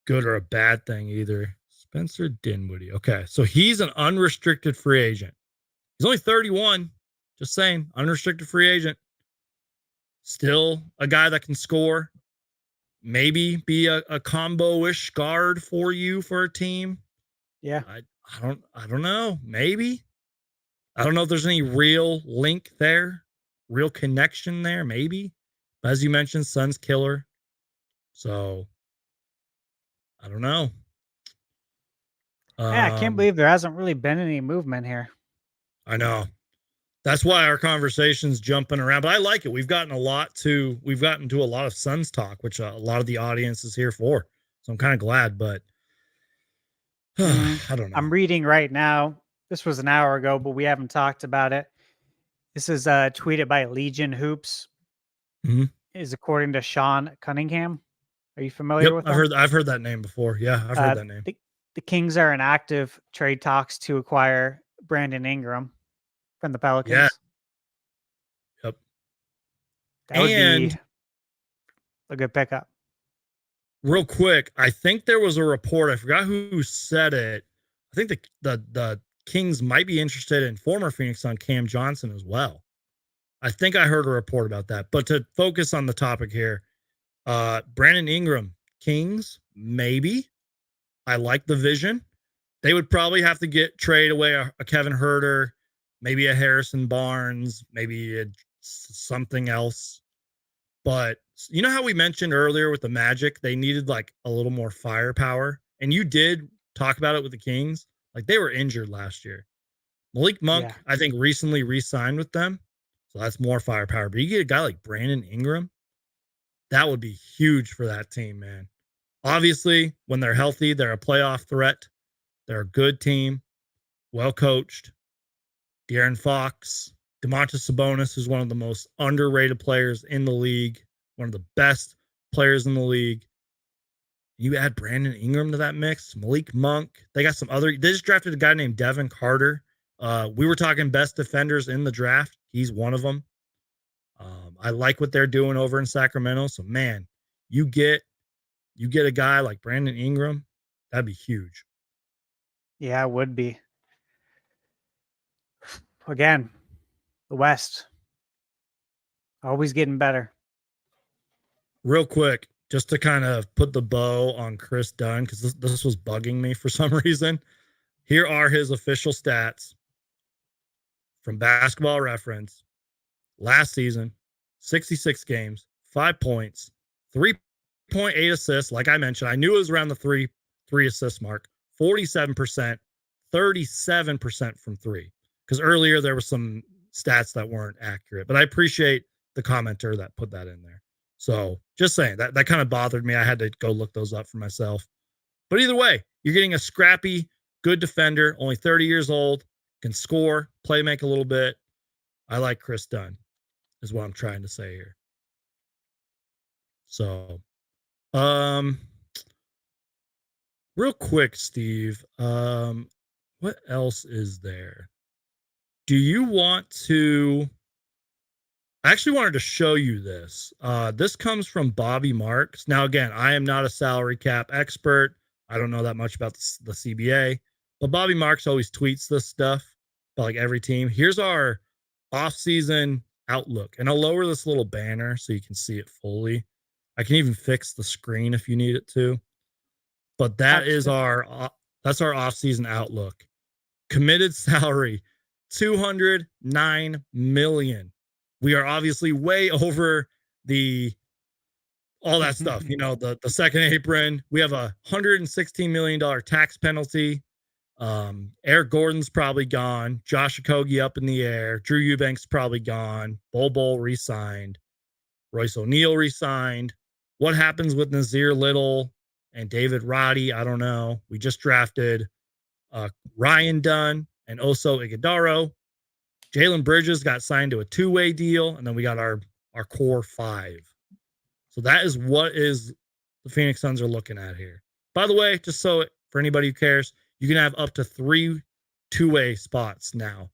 good or a bad thing either. Spencer Dinwiddie. Okay, so he's an unrestricted free agent. He's only 31. Just saying, unrestricted free agent. Still a guy that can score. Maybe be a combo-ish guard for you for a team. Yeah. I don't know. Maybe. I don't know if there's any real link there, real connection there, maybe. As you mentioned, Suns killer. So I don't know. Yeah, I can't believe there hasn't really been any movement here. I know. That's why our conversation's jumping around. But I like it. We've gotten to a lot of Suns talk, which a lot of the audience is here for. So I'm kind of glad, but I don't know. I'm reading right now. This was an hour ago, but we haven't talked about it. This is tweeted by Legion Hoops. Is according to Sean Cunningham. Are you familiar with him? I've heard that name before. Yeah, I've heard that name. The Kings are in active trade talks to acquire Brandon Ingram from the Pelicans. Yeah. Yep. That would be a good pickup. Real quick, I think there was a report. I forgot who said it. I think the Kings might be interested in former Phoenix Sun Cam Johnson as well. I think I heard a report about that. But to focus on the topic here, Brandon Ingram, Kings, maybe. I like the vision. They would probably have to trade away a Kevin Huerter, maybe a Harrison Barnes, maybe something else. But you know how we mentioned earlier with the Magic, they needed like a little more firepower. And you did talk about it with the Kings. Like they were injured last year. Malik Monk, I think, recently re-signed with them. So that's more firepower. But you get a guy like Brandon Ingram, that would be huge for that team, man. Obviously, when they're healthy, they're a playoff threat. They're a good team, well coached. De'Aaron Fox, Domantas Sabonis is one of the most underrated players in the league, one of the best players in the league. You add Brandon Ingram to that mix, Malik Monk. They got some other. They just drafted a guy named Devin Carter. We were talking best defenders in the draft. He's one of them. I like what they're doing over in Sacramento. So, man, you get a guy like Brandon Ingram, that'd be huge. Yeah, it would be. Again, the West always getting better. Real quick, just to kind of put the bow on Chris Dunn, because this was bugging me for some reason. Here are his official stats from Basketball Reference. Last season, 66 games, 5 points, 3.8 assists. Like I mentioned, I knew it was around the three assist mark. 47%, 37% from three. Because earlier there were some stats that weren't accurate. But I appreciate the commenter that put that in there. So just saying, that kind of bothered me. I had to go look those up for myself. But either way, you're getting a scrappy, good defender, only 30 years old, can score, play make a little bit. I like Chris Dunn, is what I'm trying to say here. So, real quick, Steve, what else is there? Do you want to... I actually wanted to show you this. This comes from Bobby Marks. Now, again, I am not a salary cap expert. I don't know that much about the CBA, but Bobby Marks always tweets this stuff about like every team. Here's our offseason outlook, and I'll lower this little banner so you can see it fully. I can even fix the screen if you need it to. But that's our offseason outlook. Committed salary, $209 million. We are obviously way over all that stuff, the second apron. We have a $116 million tax penalty. Eric Gordon's probably gone. Josh Okogie up in the air. Drew Eubanks probably gone. Bol re-signed. Royce O'Neal re-signed. What happens with Nazir Little and David Roddy. I don't know. We just drafted Ryan Dunn and Oso Ighodaro. Jalen Bridges got signed to a two-way deal, and then we got our core five. So that is what is the Phoenix Suns are looking at here. By the way, just so for anybody who cares, you can have up to 3 two-way spots now.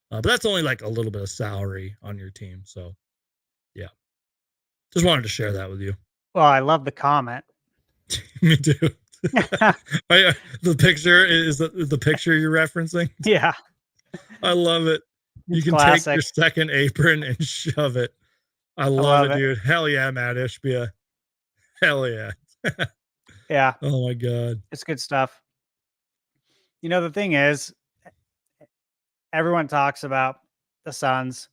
But that's only like a little bit of salary on your team. So, yeah. Just wanted to share that with you. Well, I love the comment. Me too. The picture is the picture you're referencing. Yeah. I love it. It's you can classic. take your second apron and shove it. I love it, dude. Hell yeah, Matt Ishbia. Hell yeah. Yeah. Oh my God. It's good stuff. You know, the thing is, everyone talks about the Suns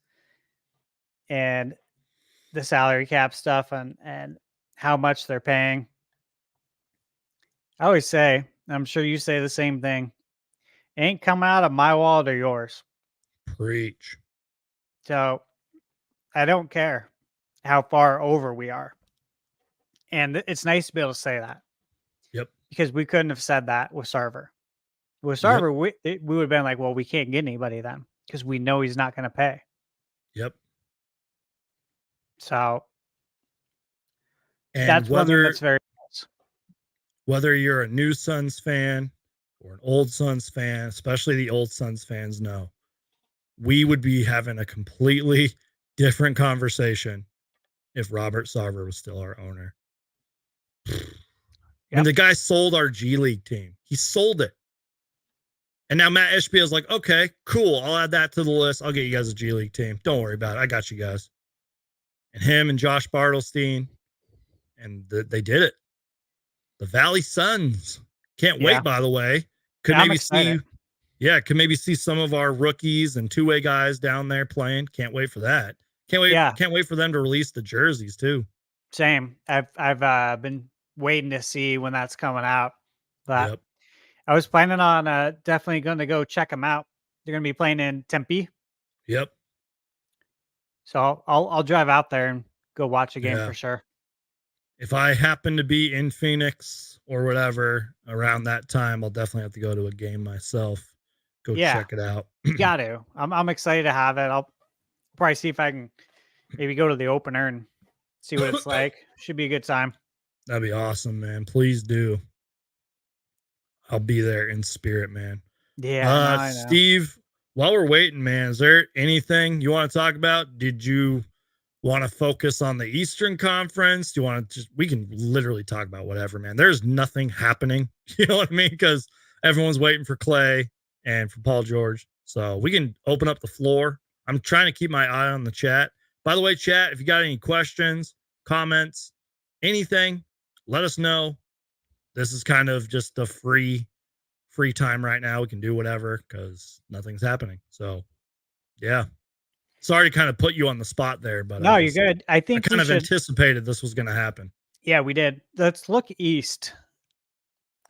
and the salary cap stuff and how much they're paying. I always say, I'm sure you say the same thing, ain't coming out of my wallet or yours. Preach. So I don't care how far over we are. And it's nice to be able to say that. Yep. Because we couldn't have said that with Sarver. With Sarver, we would have been like, well, we can't get anybody then because we know he's not going to pay. Yep. So and that's one thing that's very nice. Whether you're a new Suns fan or an old Suns fan, especially the old Suns fans know, we would be having a completely different conversation if Robert Sarver was still our owner. I mean, the guy sold our G League team. He sold it. And now Matt Ishbia is like, okay, cool. I'll add that to the list. I'll get you guys a G League team. Don't worry about it. I got you guys. And him and Josh Bartelstein, and they did it. The Valley Suns. Can't wait, by the way. Could maybe see some of our rookies and two-way guys down there playing. Can't wait for that. Can't wait for them to release the jerseys too. Same. I've been waiting to see when that's coming out. But I was planning on definitely going to go check them out. They're going to be playing in Tempe. Yep. So I'll drive out there and go watch a game for sure. If I happen to be in Phoenix or whatever around that time, I'll definitely have to go to a game myself. Go check it out. You got to. I'm excited to have it. I'll probably see if I can maybe go to the opener and see what it's like. Should be a good time. That'd be awesome, man. Please do. I'll be there in spirit, man. Yeah. Steve, while we're waiting, man, is there anything you want to talk about? Did you want to focus on the Eastern Conference? Do you want to we can literally talk about whatever, man. There's nothing happening. You know what I mean? Because everyone's waiting for Clay and for Paul George. So we can open up the floor. I'm trying to keep my eye on the chat. By the way, chat, if you got any questions, comments, anything, let us know. This is kind of just a free time right now. We can do whatever because nothing's happening. So, yeah. Sorry to kind of put you on the spot there, but no, you're good. I think I kind of anticipated this was going to happen. Yeah, we did. Let's look east.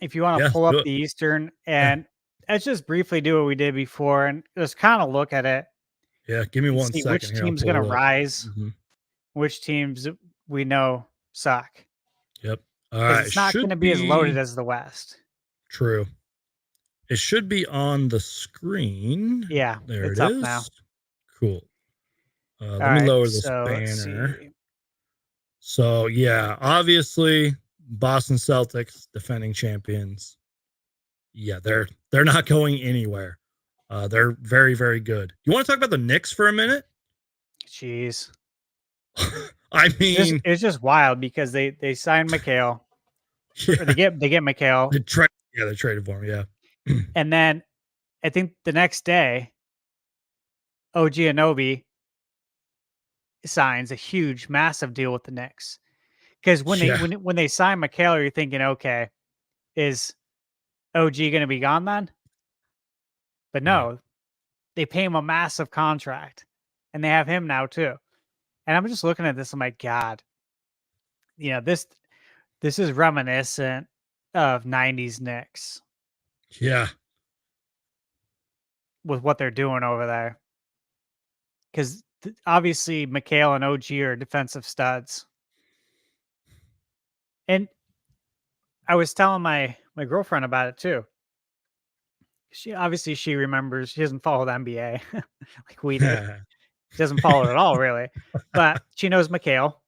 If you want to pull up the Eastern, and let's just briefly do what we did before and just kind of look at it. Yeah, give me 1 second. Which team's going to rise? Which teams we know suck? Yep. All right. It's not going to be as loaded as the West. True. It should be on the screen. Yeah, there it's it is. Up now. Cool. Let me lower this banner. So yeah, obviously Boston Celtics, defending champions. Yeah, they're not going anywhere. They're very, very good. You want to talk about the Knicks for a minute? Jeez. I mean, it's just wild because they signed McHale. Or they get McHale. They traded for him, yeah. And then I think the next day, OG Anunoby signs a huge, massive deal with the Knicks. Because when they sign McHale, you're thinking, okay, is OG going to be gone then? But no, they pay him a massive contract, and they have him now too. And I'm just looking at this. I'm like, God, you know, this is reminiscent of 90s Knicks. Yeah. With what they're doing over there. Because obviously McHale and OG are defensive studs. And I was telling my girlfriend about it too. She remembers. She doesn't follow the NBA like we do. She doesn't follow it at all, really. But she knows Mikhail.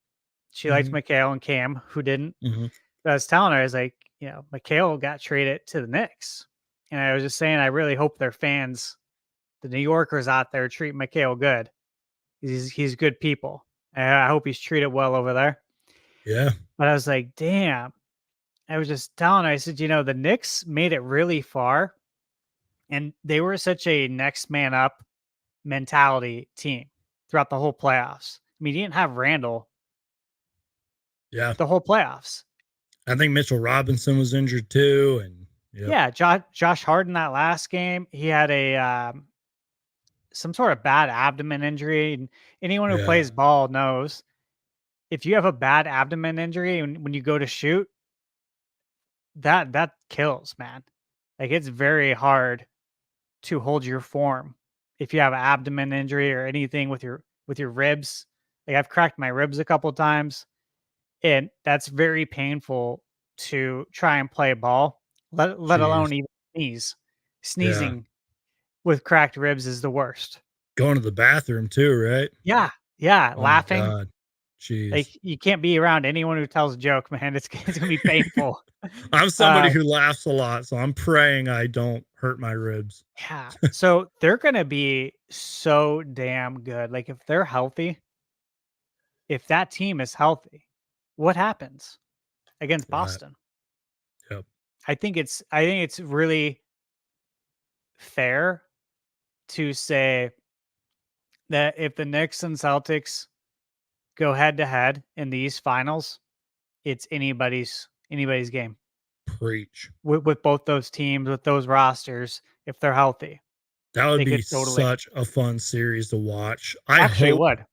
She likes Mhm, Mikhail and Cam, who didn't. mhm. But I was telling her, I was like, Mikhail got traded to the Knicks. And I was just saying, I really hope their fans, the New Yorkers out there, treat Mikhail good. He's good people. And I hope he's treated well over there. Yeah, But I was like, damn. I was just telling her, I said, the Knicks made it really far. And they were such a next man up mentality team throughout the whole playoffs. I mean, you didn't have Randall yeah. the whole playoffs. I think Mitchell Robinson was injured too, and yep, Yeah, Josh Harden that last game, he had a some sort of bad abdomen injury, and anyone who yeah, plays ball knows if you have a bad abdomen injury and when you go to shoot, that kills, man. Like it's very hard to hold your form if you have an abdomen injury or anything with your ribs. Like I've cracked my ribs a couple times, and that's very painful to try and play ball. Let jeez, alone even sneeze. yeah. Sneezing with cracked ribs is the worst. Going to the bathroom too, right? Yeah, yeah, Oh my laughing. god, Like jeez. you can't be around anyone who tells a joke, man. It's gonna be painful. I'm somebody Uh, who laughs a lot, so I'm praying I don't hurt my ribs. yeah. So they're gonna be so damn good. Like if they're healthy, if that team is healthy, what happens against Right. Boston? Yep. I think it's really fair to say that if the Knicks and Celtics go head to head in these finals, it's anybody's game Preach. with both those teams, with those rosters, if they're healthy. That would They be could totally such a fun series to watch. I actually hope would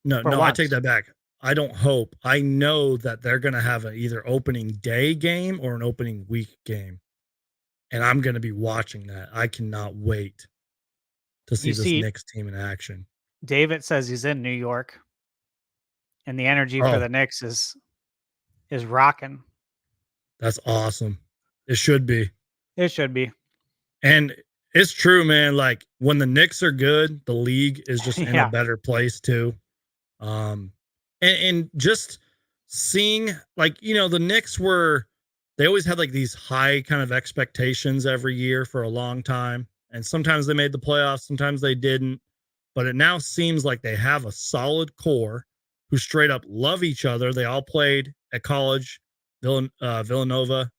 no, for no, I take once. that back. I don't hope. I know that they're gonna have an either opening day game or an opening week game. And I'm gonna be watching that. I cannot wait to see You this see, Knicks team in action. David says he's in New York, and the energy for Oh, the Knicks is rocking. that's awesome. It should be. It should be. And it's true, man. Like when the Knicks are good, the league is just in a Yeah, better place too. Um, and just seeing like the Knicks were they always had like these high kind of expectations every year for a long time, and sometimes they made the playoffs, sometimes they didn't. But it now seems like they have a solid core who straight up love each other. They all played at college, Villanova.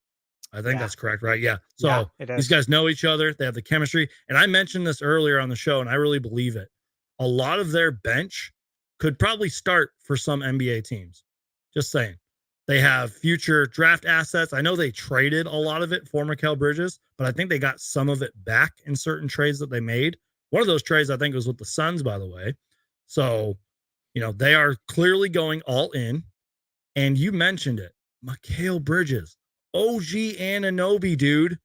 I think yeah, that's correct, right? Yeah. yeah. So It these is. guys know each other. They have the chemistry. And I mentioned this earlier on the show, and I really believe it. A lot of their bench could probably start for some NBA teams. Just saying. They have future draft assets. I know they traded a lot of it for Mikal Bridges, but I think they got some of it back in certain trades that they made. One of those trades, I think, was with the Suns, by the way. So, they are clearly going all in. And you mentioned it, Mikal Bridges, OG Anunoby, dude,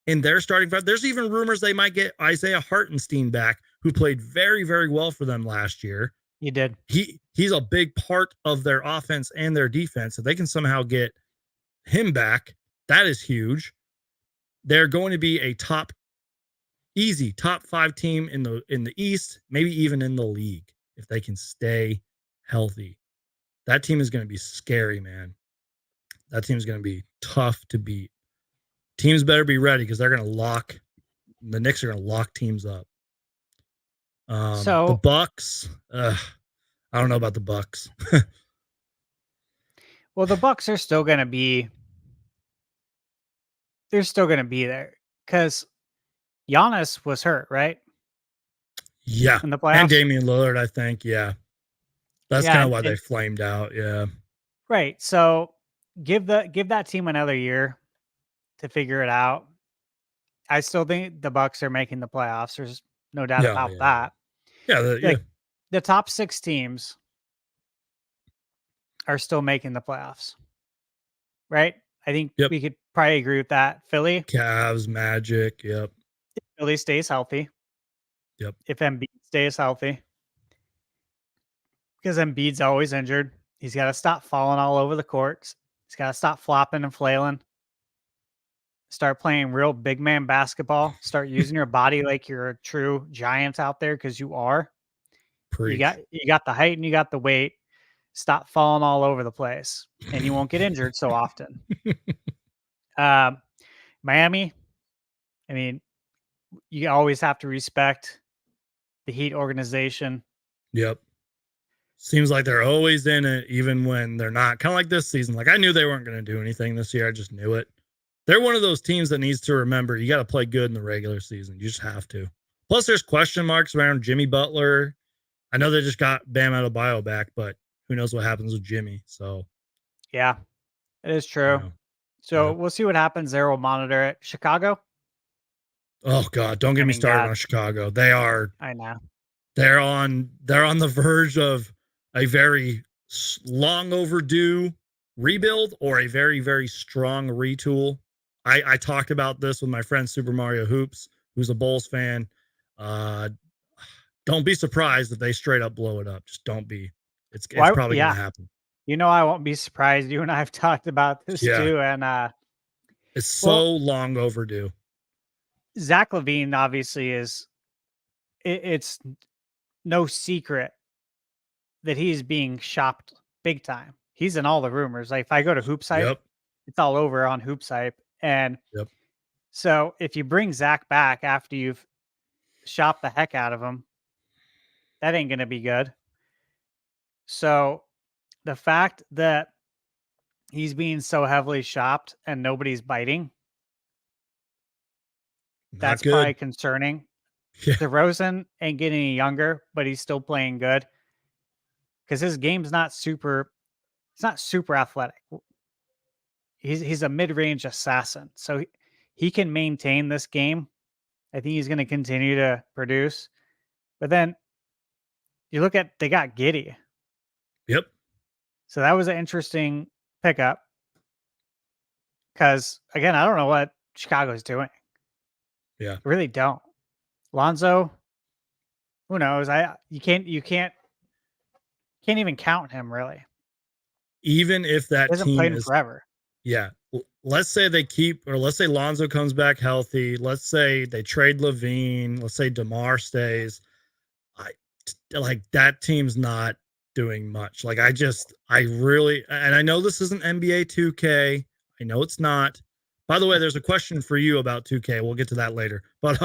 in their starting five. There's even rumors they might get Isaiah Hartenstein back, who played very, very well for them last year. You did. He's a big part of their offense and their defense. If they can somehow get him back, that is huge. They're going to be a easy top 5 team in the East, maybe even in the league if they can stay healthy. That team is going to be scary, man. That team's going to be tough to beat. Teams better be ready because the Knicks are going to lock teams up. The So, Bucks, I don't know about the Bucks. well, the Bucks are still gonna be. They're still gonna be there because Giannis was hurt, right, Yeah, in the and playoffs. Damian Lillard, I think. Yeah, that's Yeah, kind of and, why they and flamed out. Yeah, right. So give that team another year to figure it out. I still think the Bucks are making the playoffs. There's no doubt yeah, about yeah, yeah, that. yeah, yeah. Like the top 6 teams are still making the playoffs, right? I think Yep, we could probably agree with that. Cavs, Magic. Yep, Philly stays healthy. yep. If Embiid stays healthy, because Embiid's always injured, he's got to stop falling all over the court. He's got to stop flopping and flailing. Start playing real big man basketball. Start using your body like you're a true giant out there, because you are. Preach. You got the height and you got the weight. Stop falling all over the place, and you won't get injured so often. Miami, I mean, you always have to respect the Heat organization. Yep. Seems like they're always in it, even when they're not. Kind of like this season. Like, I knew they weren't going to do anything this year. I just knew it. They're one of those teams that needs to remember you got to play good in the regular season. You just have to. Plus, there's question marks around Jimmy Butler. I know they just got Bam Adebayo back, but who knows what happens with Jimmy. So, yeah, it is true. You know, so we'll see what happens there. We'll monitor it. Chicago. Oh God, don't get me started on Chicago. I know. They're on the verge of a very long overdue rebuild or a very, very strong retool. I talked about this with my friend Super Mario Hoops, who's a Bulls fan. Don't be surprised if they straight up blow it up. Just don't be. It's probably going to happen. You know, I won't be surprised. You and I have talked about this too, and it's so long overdue. Zach LaVine obviously is. It's no secret that he's being shopped big time. He's in all the rumors. Like, if I go to Hoops Hype, it's all over on Hoops Hype. And so if you bring Zach back after you've shopped the heck out of him, that ain't going to be good. So the fact that he's being so heavily shopped and nobody's biting, that's probably concerning. DeRozan ain't getting any younger, but he's still playing good, because his game's not super. It's not super athletic. He's a mid-range assassin, so he can maintain this game. I think he's going to continue to produce. But then you look at, they got Giddey. Yep. So that was an interesting pickup, because again, I don't know what Chicago's doing. Yeah, I really don't. Lonzo, who knows? You can't even count him, really. Even if that he hasn't team played is forever. Yeah. Let's say let's say Lonzo comes back healthy. Let's say they trade LaVine. Let's say DeMar stays. Like that team's not doing much. Like I really, and I know this isn't NBA 2K. I know it's not. By the way, there's a question for you about 2K. We'll get to that later. But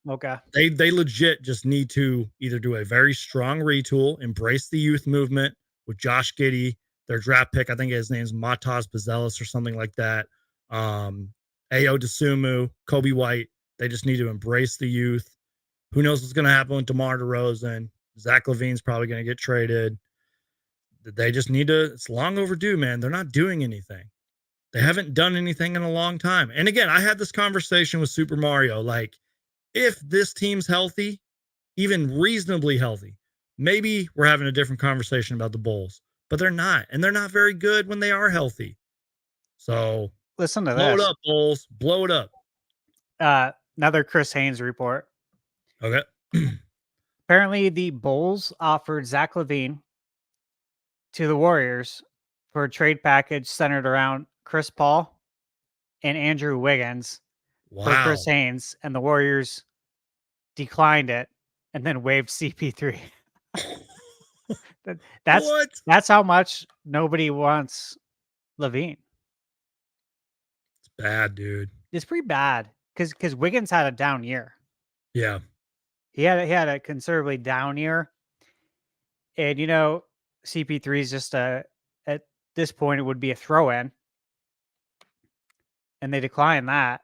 okay. They legit just need to either do a very strong retool, embrace the youth movement with Josh Giddey, their draft pick. I think his name's Matas Bazelis or something like that. Ayo Dosunmu, Kobe White. They just need to embrace the youth. Who knows what's going to happen with DeMar DeRozan? Zach LaVine's probably going to get traded. They just need to. It's long overdue, man. They're not doing anything. They haven't done anything in a long time. And again, I had this conversation with Super Mario. Like, if this team's healthy, even reasonably healthy, maybe we're having a different conversation about the Bulls. But they're not, and they're not very good when they are healthy. So listen to blow this. Blow it up, Bulls. Blow it up. Another Chris Haynes report. Okay. Apparently, the Bulls offered Zach LaVine to the Warriors for a trade package centered around Chris Paul and Andrew Wiggins for Chris Haynes, and the Warriors declined it and then waived CP3. That's how much nobody wants LaVine. It's bad, dude. It's pretty bad because Wiggins had a down year. Yeah. He had a considerably down year. And, you know, CP3 is just at this point, it would be a throw-in. And they declined that.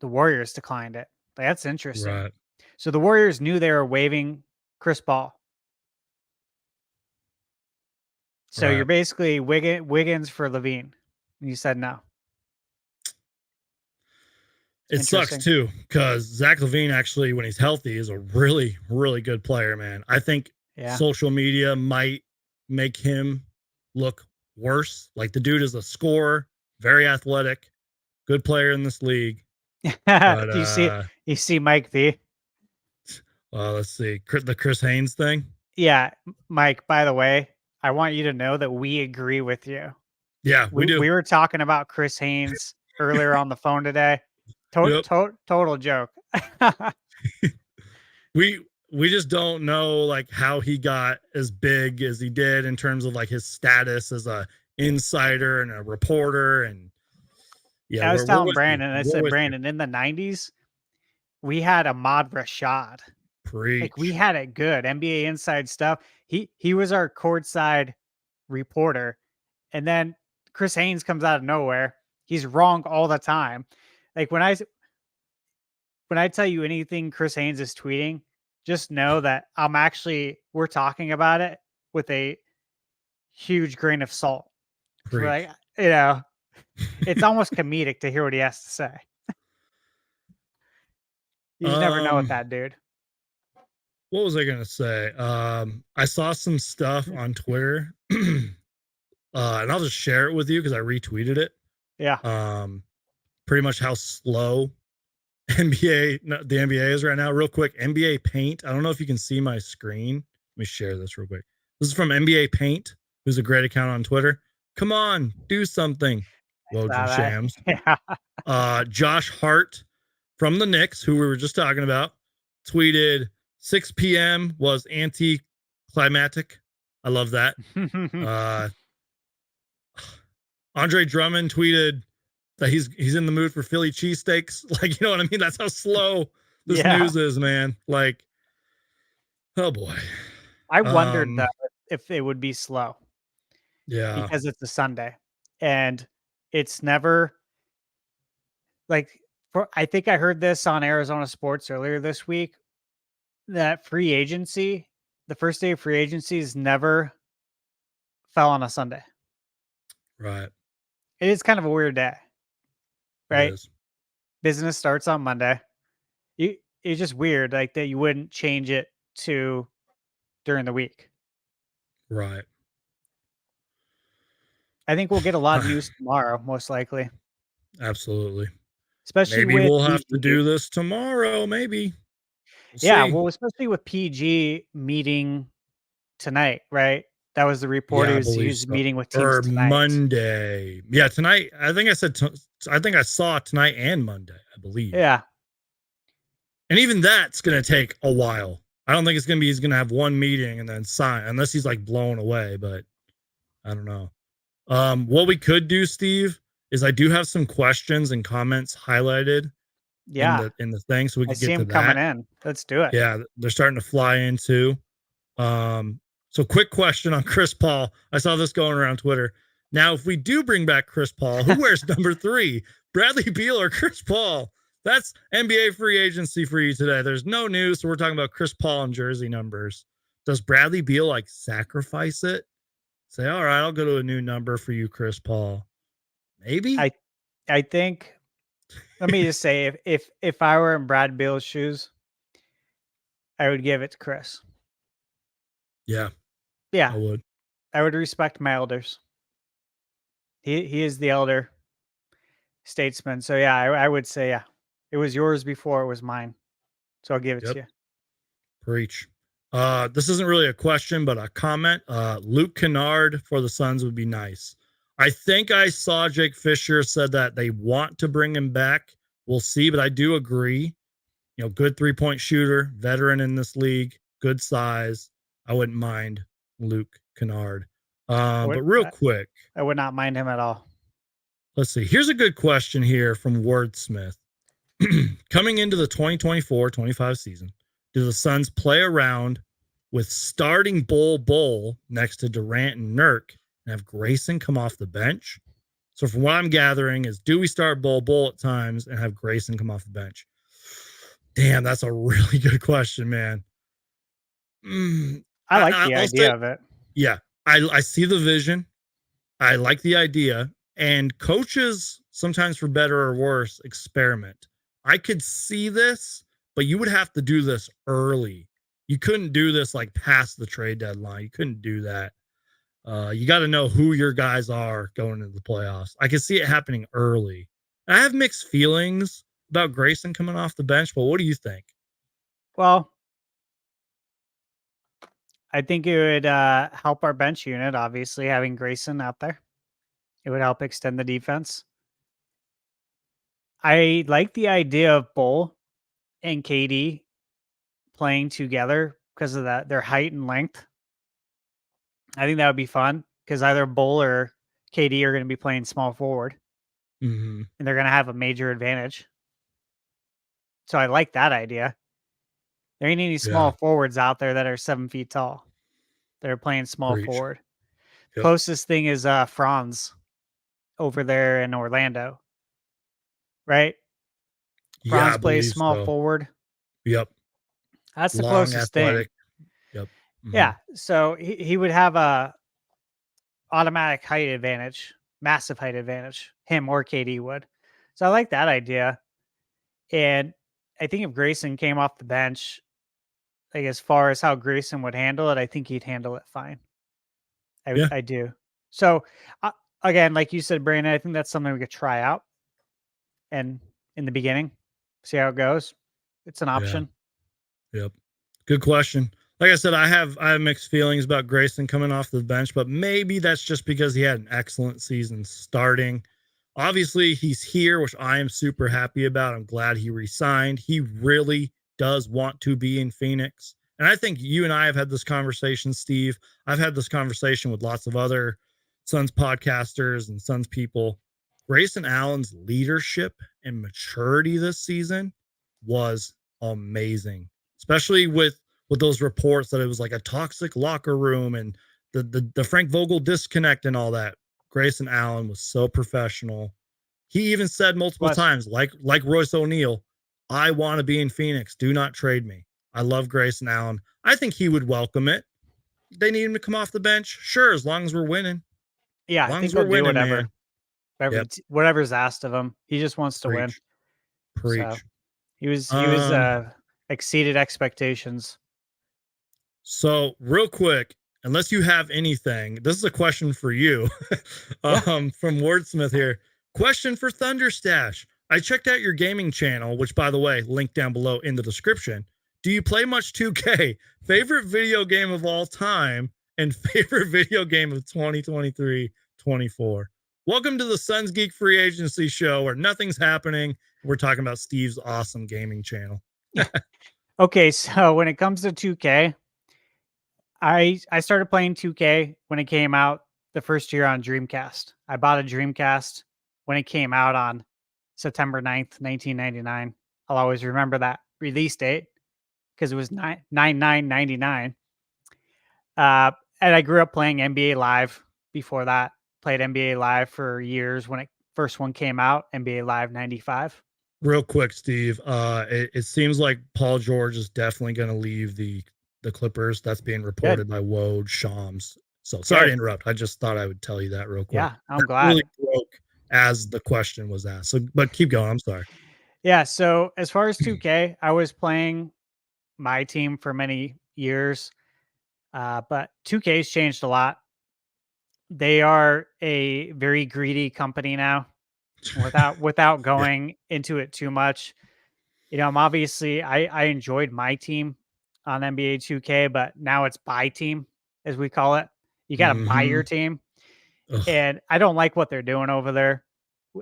The Warriors declined it. That's interesting. Right. So the Warriors knew they were waiving Chris Paul. So you're basically Wiggins for LaVine. And you said no. It sucks too, because Zach LaVine actually, when he's healthy, is a really, really good player, man. I think social media might make him look worse. Like, the dude is a scorer, very athletic, good player in this league. But, you see Mike V? Let's see. The Chris Haynes thing? Yeah. Mike, by the way, I want you to know that we agree with you. Yeah, we do. We were talking about Chris Haynes earlier on the phone today. Yep. Total joke. We just don't know like how he got as big as he did in terms of like his status as a insider and a reporter. And yeah, I was we're telling with you. Brandon, I We're said, with you. Brandon, in the 90s, we had Ahmad Rashad. Like we Preach. had it good. NBA inside stuff. He was our courtside reporter. And then Chris Haynes comes out of nowhere. He's wrong all the time. Like when I tell you anything Chris Haynes is tweeting, just know that we're talking about it with a huge grain of salt. For Preach. like, it's almost comedic to hear what he has to say. You just never know with Um, that dude. what was I gonna say? I saw some stuff on Twitter, and I'll just share it with you because I retweeted it. Yeah. Pretty much how slow the NBA is right now. Real quick, NBA Paint. I don't know if you can see my screen. Let me share this real quick. This is from NBA Paint, who's a great account on Twitter. Come on, do something. Woj That. Shams. Yeah. Josh Hart from the Knicks, who we were just talking about, tweeted 6 p.m. was anticlimactic. I love that. Andre Drummond tweeted that he's in the mood for Philly cheesesteaks. Like, you know what I mean? That's how slow this Yeah. news is, man. Like, oh boy. I wondered though if it would be slow Yeah. because it's a Sunday and it's never like I think I heard this on Arizona Sports earlier this week that the first day of free agency is never fell on a Sunday. Right. It is kind of a weird day, It right? is. Business starts on Monday. It's just weird, like that you wouldn't change it to during the week. Right. I think we'll get a lot of news tomorrow, most likely, Absolutely. especially Maybe with we'll have to PG. do this tomorrow. Maybe. We'll Yeah, see. well, especially with PG meeting tonight, right? That was the report. Yeah, I He believe was so. meeting with teams Or tonight. Monday. Yeah, tonight. I think I said, I think I saw tonight and Monday, I believe. Yeah. And even that's going to take a while. I don't think it's going to be, he's going to have one meeting and then sign, unless he's like blown away, but I don't know. What we could do, Steve, is I do have some questions and comments highlighted Yeah. in the thing, so we I could see get to him coming that. in. Let's do it. Yeah, they're starting to fly in too. So quick question on Chris Paul. I saw this going around Twitter. Now, if we do bring back Chris Paul, who wears number 3? Bradley Beal or Chris Paul? That's NBA free agency for you today. There's no news, so we're talking about Chris Paul and jersey numbers. Does Bradley Beal like sacrifice it? Say, all right, I'll go to a new number for you, Chris Paul. Maybe. I think let me just say if I were in Brad Beal's shoes, I would give it to Chris. Yeah, Yeah. I would. I would respect my elders. He is the elder statesman. So yeah, I would say yeah. It was yours before it was mine. So I'll give it Yep. to you. Preach. This isn't really a question, but a comment. Luke Kennard for the Suns would be nice. I think I saw Jake Fisher said that they want to bring him back. We'll see, but I do agree. You know, good 3-point shooter, veteran in this league, good size. I wouldn't mind Luke Kennard. But real quick, I would not mind him at all. let's see. Here's a good question here from Wordsmith. Coming into the 2024-25 season, do the Suns play around with starting Bull next to Durant and Nurk and have Grayson come off the bench? So from what I'm gathering is, do we start Bull at times and have Grayson come off the bench? Damn, that's a really good question, man. I like the I'll idea say, of it. yeah, I see the vision. I like the idea. And coaches, sometimes for better or worse, experiment. I could see this, but you would have to do this early. You couldn't do this like past the trade deadline. You couldn't do that. You got to know who your guys are going into the playoffs. I can see it happening early. I have mixed feelings about Grayson coming off the bench, but what do you think? Well, I think it would help our bench unit, obviously, having Grayson out there. It would help extend the defense. I like the idea of Bull and KD playing together because of their height and length. I think that would be fun because either Bull or KD are going to be playing small forward, Mm-hmm. and they're going to have a major advantage. So I like that idea. There ain't any small Yeah. forwards out there that are 7 feet tall. They're playing small Preach. forward. Yep. Closest thing is Franz over there in Orlando, right? Yeah, I Franz plays believe small so. forward. Yep. That's the Long, closest thing. athletic. Yep. Mm-hmm. Yeah. So he would have a automatic height advantage, massive height advantage. Him or KD would. So I like that idea. And I think if Grayson came off the bench, like as far as how Grayson would handle it, I think he'd handle it fine. Yeah. I do. So again, like you said, Brandon, I think that's something we could try out and in the beginning, see how it goes. It's an Yeah. option. Yep. Good question. Like I said, I have mixed feelings about Grayson coming off the bench, but maybe that's just because he had an excellent season starting. Obviously, he's here, which I am super happy about. I'm glad he resigned. He really does want to be in Phoenix. And I think you and I have had this conversation, Steve. I've had this conversation with lots of other Suns podcasters and Suns people. Grayson Allen's leadership and maturity this season was amazing, especially with those reports that it was like a toxic locker room and the Frank Vogel disconnect and all that. Grayson Allen was so professional. He even said multiple Was times, like Royce O'Neal, I want to be in Phoenix. Do not trade me. I love Grayson Allen. I think he would welcome it. They need him to come off the bench. Sure, as long as we're winning. yeah, As I long think as he'll we're do winning, whatever, man. Yep. whatever's asked of him. He just wants to win. Preach. So Preach. he was exceeded expectations. So real quick, unless you have anything, this is a question for you. Yeah. From Wordsmith here. Question for ThunderStash. I checked out your gaming channel, which by the way, link down below in the description. Do you play much 2K? Favorite video game of all time and favorite video game of 2023-24. Welcome to the SunsGeek Free Agency Show where nothing's happening. We're talking about Steve's awesome gaming channel. Okay, so when it comes to 2K, I started playing 2K when it came out the first year on Dreamcast. I bought a Dreamcast when it came out on September 9th, 1999. I'll always remember that release date because it was 99.99. And I grew up playing NBA Live before that. Played NBA Live for years when it first one came out, NBA Live 95. Real quick, Steve. It seems like Paul George is definitely going to leave the Clippers. That's being Good. reported by Woj, Shams. So sorry to interrupt. I just thought I would tell you that real quick. Yeah, I'm That glad. really broke as the question was asked. So, but keep going. I'm sorry. Yeah, so as far as 2K, I was playing my team for many years, but 2K's changed a lot. They are a very greedy company now. Without Yeah. going into it too much, you know, I'm obviously I enjoyed my team on NBA 2K, but now it's buy team as we call it. You got to buy your Mm-hmm. team, Ugh. and I don't like what they're doing over there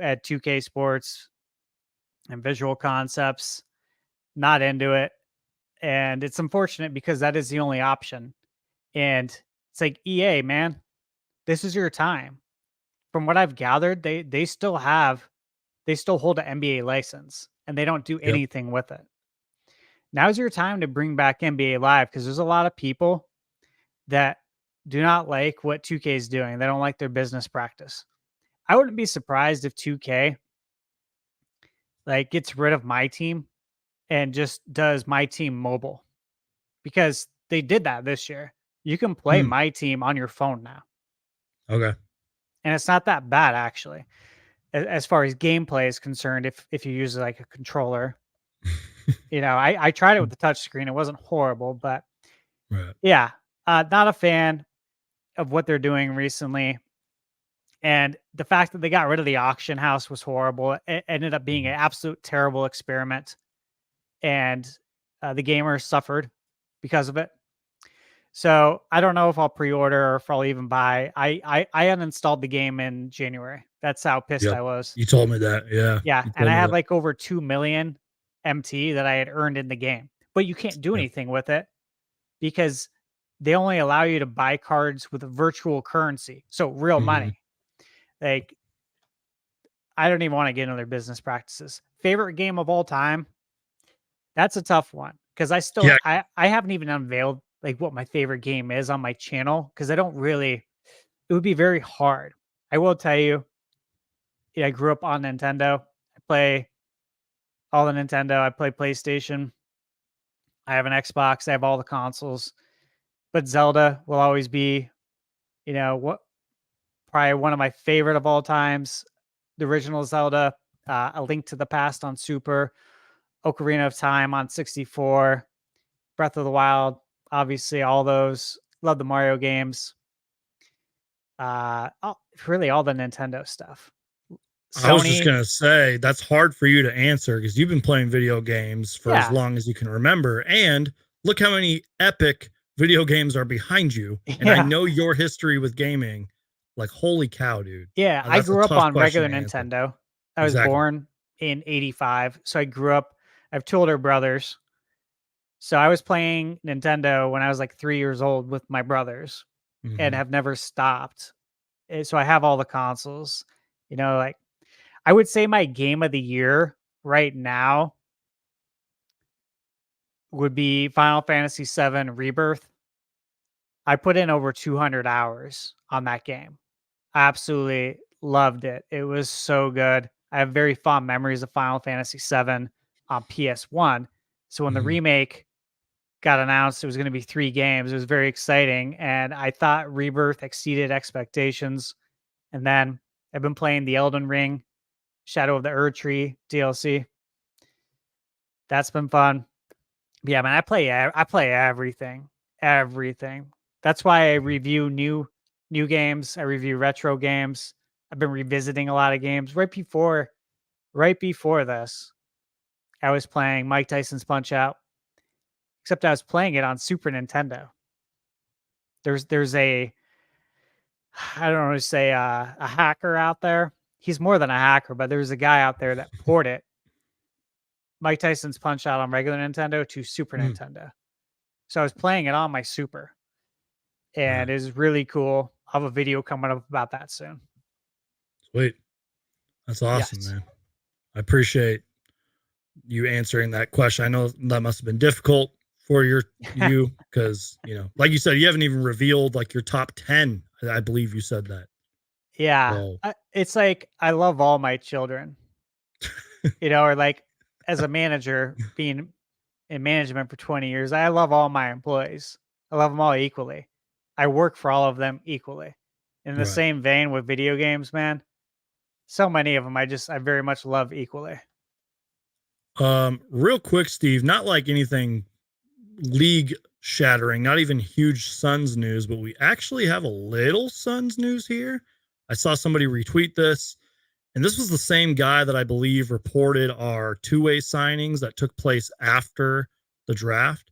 at 2K Sports and Visual Concepts. Not into it, and it's unfortunate because that is the only option. And it's like EA, man, this is your time. From what I've gathered, they still hold an NBA license and they don't do Yep. anything with it. Now's your time to bring back NBA Live because there's a lot of people that do not like what 2K is doing. They don't like their business practice. I wouldn't be surprised if 2K like gets rid of my team and just does my team mobile because they did that this year. You can play Hmm. my team on your phone now. Okay. And it's not that bad actually. As far as gameplay is concerned, if you use like a controller, you know, I tried it with the touch screen. It wasn't horrible, but Right. yeah, not a fan of what they're doing recently. And the fact that they got rid of the auction house was horrible. It ended up being an absolute terrible experiment, and the gamers suffered because of it. So I don't know if I'll pre-order or if I'll even buy. I uninstalled the game in January. That's how pissed Yep. I was. You told me that. Yeah. Yeah, You and told I me had that. like over 2 million MT that I had earned in the game. But you can't do Yeah. anything with it because they only allow you to buy cards with virtual currency, so real Mhm. money. Like I don't even want to get into their business practices. Favorite game of all time? That's a tough one because Yeah. I haven't even unveiled like what my favorite game is on my channel because I don't really. It would be very hard. I will tell you, yeah, I grew up on Nintendo. I play all the Nintendo. I play PlayStation. I have an Xbox. I have all the consoles. But Zelda will always be, what probably one of my favorite of all times. The original Zelda, A Link to the Past on Super, Ocarina of Time on 64, Breath of the Wild, obviously all those. Love the Mario games. Really all the Nintendo stuff. I was just Sony, gonna say that's hard for you to answer because you've been playing video games for as yeah, long as you can remember, and look how many epic video games are behind you. And I yeah, know your history with gaming. Like, holy cow, dude! yeah. I That's a grew up tough on question regular to answer. Nintendo. I was Exactly. born in '85, so I grew up. I have two older brothers, so I was playing Nintendo when I was like 3 years old with my brothers, and Hmm. have never stopped. So I have all the consoles. Like I would say my game of the year right now would be Final Fantasy VII Rebirth. I put in over 200 hours on that game. I absolutely loved it. It was so good. I have very fond memories of Final Fantasy VII on PS1. So when the Hmm. remake got announced, it was going to be 3 games. It was very exciting. And I thought Rebirth exceeded expectations. And then I've been playing the Elden Ring, Shadow of the Erdtree DLC. That's been fun. Yeah, man, I play everything, everything. That's why I review new games. I review retro games. I've been revisiting a lot of games. Right before this, I was playing Mike Tyson's Punch Out, except I was playing it on Super Nintendo. There's a I don't know to say a hacker out there. He's more than a hacker, but there's a guy out there that ported Mike Tyson's Punch Out on regular Nintendo to Super Mm. Nintendo. So I was playing it on my Super, Right. and it is really cool. I'll have a video coming up about that soon. Sweet. That's awesome, Yes. man. I appreciate you answering that question. I know that must have been difficult for you because like you said, you haven't even revealed like your top 10. I believe you said that. Yeah. So It's like I love all my children, or like as a manager being in management for 20 years, I love all my employees. I love them all equally. I work for all of them equally. In the right. same vein with video games, man, so many of them I very much love equally. Real quick, Steve, not like anything league shattering, not even huge Suns news, but we actually have a little Suns news here. I saw somebody retweet this, and this was the same guy that I believe reported our two-way signings that took place after the draft.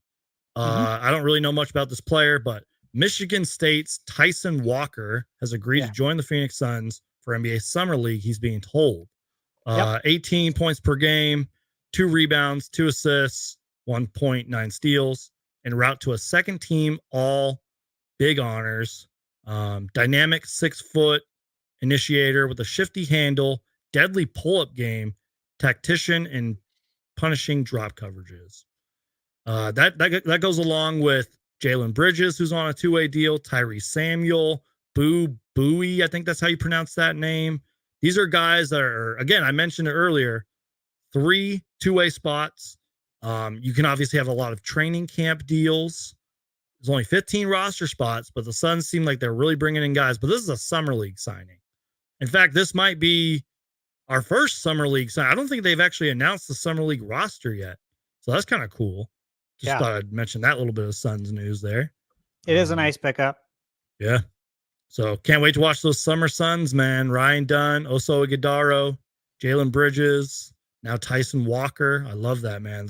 Hmm. I don't really know much about this player, but Michigan State's Tyson Walker has agreed to Yeah. join the Phoenix Suns for NBA Summer League, he's being told. Yep. 18 points per game, 2 rebounds, 2 assists, 1.9 steals, en route to a second team all big honors. Dynamic 6 foot initiator with a shifty handle, deadly pull up game, tactician, and punishing drop coverages. That goes along with Jalen Bridges, who's on a 2-way deal, Tyree Samuel, Boo Bowie, I think that's how you pronounce that name. These are guys that are, again, I mentioned it earlier, 3 2-way spots. You can obviously have a lot of training camp deals. There's only 15 roster spots, but the Suns seem like they're really bringing in guys. But this is a summer league signing. In fact, this might be our first summer league sign. I don't think they've actually announced the summer league roster yet, so that's kind of cool. Just Yeah. thought I'd mention that little bit of Suns news there. It is a nice pickup. Yeah. So can't wait to watch those summer Suns, man. Ryan Dunn, Oso Ighodaro, Jalen Bridges, now Tyson Walker. I love that, man.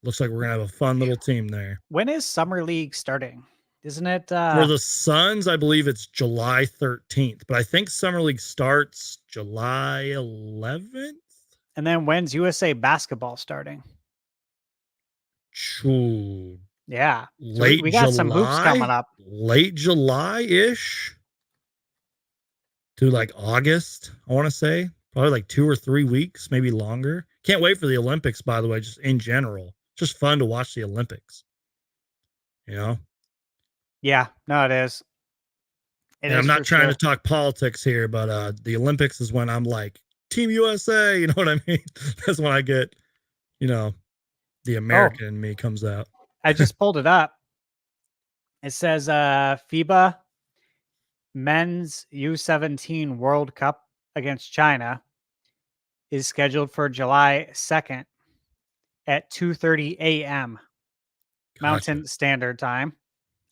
Looks like we're gonna have a fun little team there. When is Summer League starting? Isn't it? For the Suns, I believe it's July 13th, but I think Summer League starts July 11th. And then when's USA basketball starting? True. Yeah. So Late we got some hoops coming July, up. late July-ish to like August, I want to say. Probably like 2 or 3 weeks, maybe longer. Can't wait for the Olympics, by the way, just in general. Just fun to watch the Olympics. You know? Yeah, no, it is. It And I'm is not for trying to sure. talk politics here, but the Olympics is when I'm like, Team USA, you know what I mean? That's when I get, you know, the Oh, American in me comes out. I just pulled it up. It says FIBA Men's U17 World Cup against China is scheduled for July 2nd at 2:30 a.m. Gotcha. Mountain Standard Time.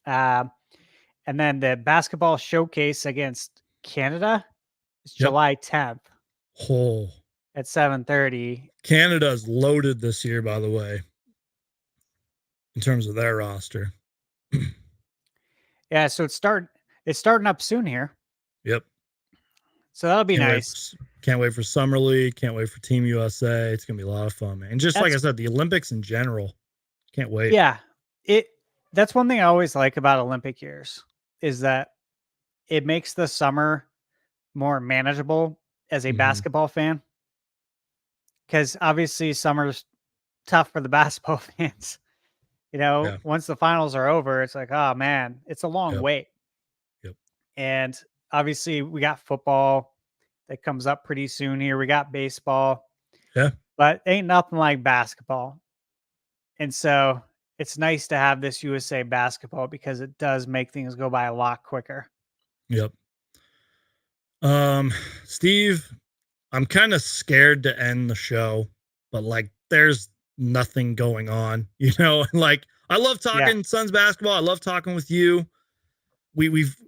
Uh, and then the basketball showcase against Canada is Yep. July 10th Oh, at 7:30. Canada's loaded this year, by the way, in terms of their roster. Yeah, so it's starting up soon here. Yep. So that'll be Can't wait. nice. Can't wait for Summer League. Can't wait for Team USA. It's gonna be a lot of fun, man. And just like I That's said, the Olympics in general. Can't wait. yeah. It that's one thing I always like about Olympic years is that it makes the summer more manageable as a Mm-hmm. basketball fan. Because obviously summer's tough for the basketball fans. Yeah. Once the finals are over, it's like, oh man, it's a long Yep. wait. Yep. And obviously we got football that comes up pretty soon here. We got baseball, Yeah. but ain't nothing like basketball. And so it's nice to have this USA basketball because it does make things go by a lot quicker. Yep. Steve, I'm kind of scared to end the show, but like there's nothing going on, like I love Yeah, talking Suns basketball. I love talking with you.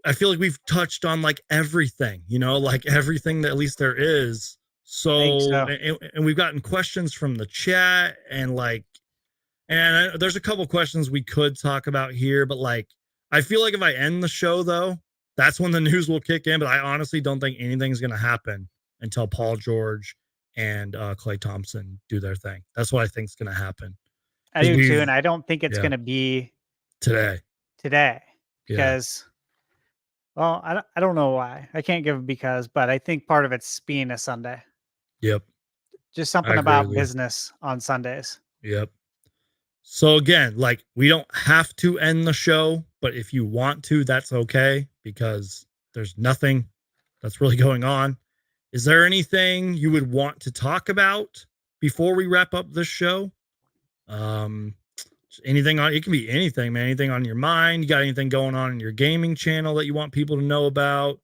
I feel like we've touched on like everything, like everything that at least there is. I think So, so. and we've gotten questions from the chat and there's a couple questions we could talk about here, but like, I feel like if I end the show though, that's when the news will kick in. But I honestly don't think anything's going to happen until Paul George and Klay Thompson do their thing. That's what I think is going to happen I because do too. And I don't think it's yeah, going to be today. today Yeah. because, well, I don't know why. I can't give a because, but I think part of it's being a Sunday. Yep. Just I something agree with about you. business on Sundays. Yep. So again, like we don't have to end the show, but if you want to, that's okay because there's nothing that's really going on. Is there anything you would want to talk about before we wrap up this show? Um, anything on it can be anything, man. Anything on your mind? You got anything going on in your gaming channel that you want people to know about?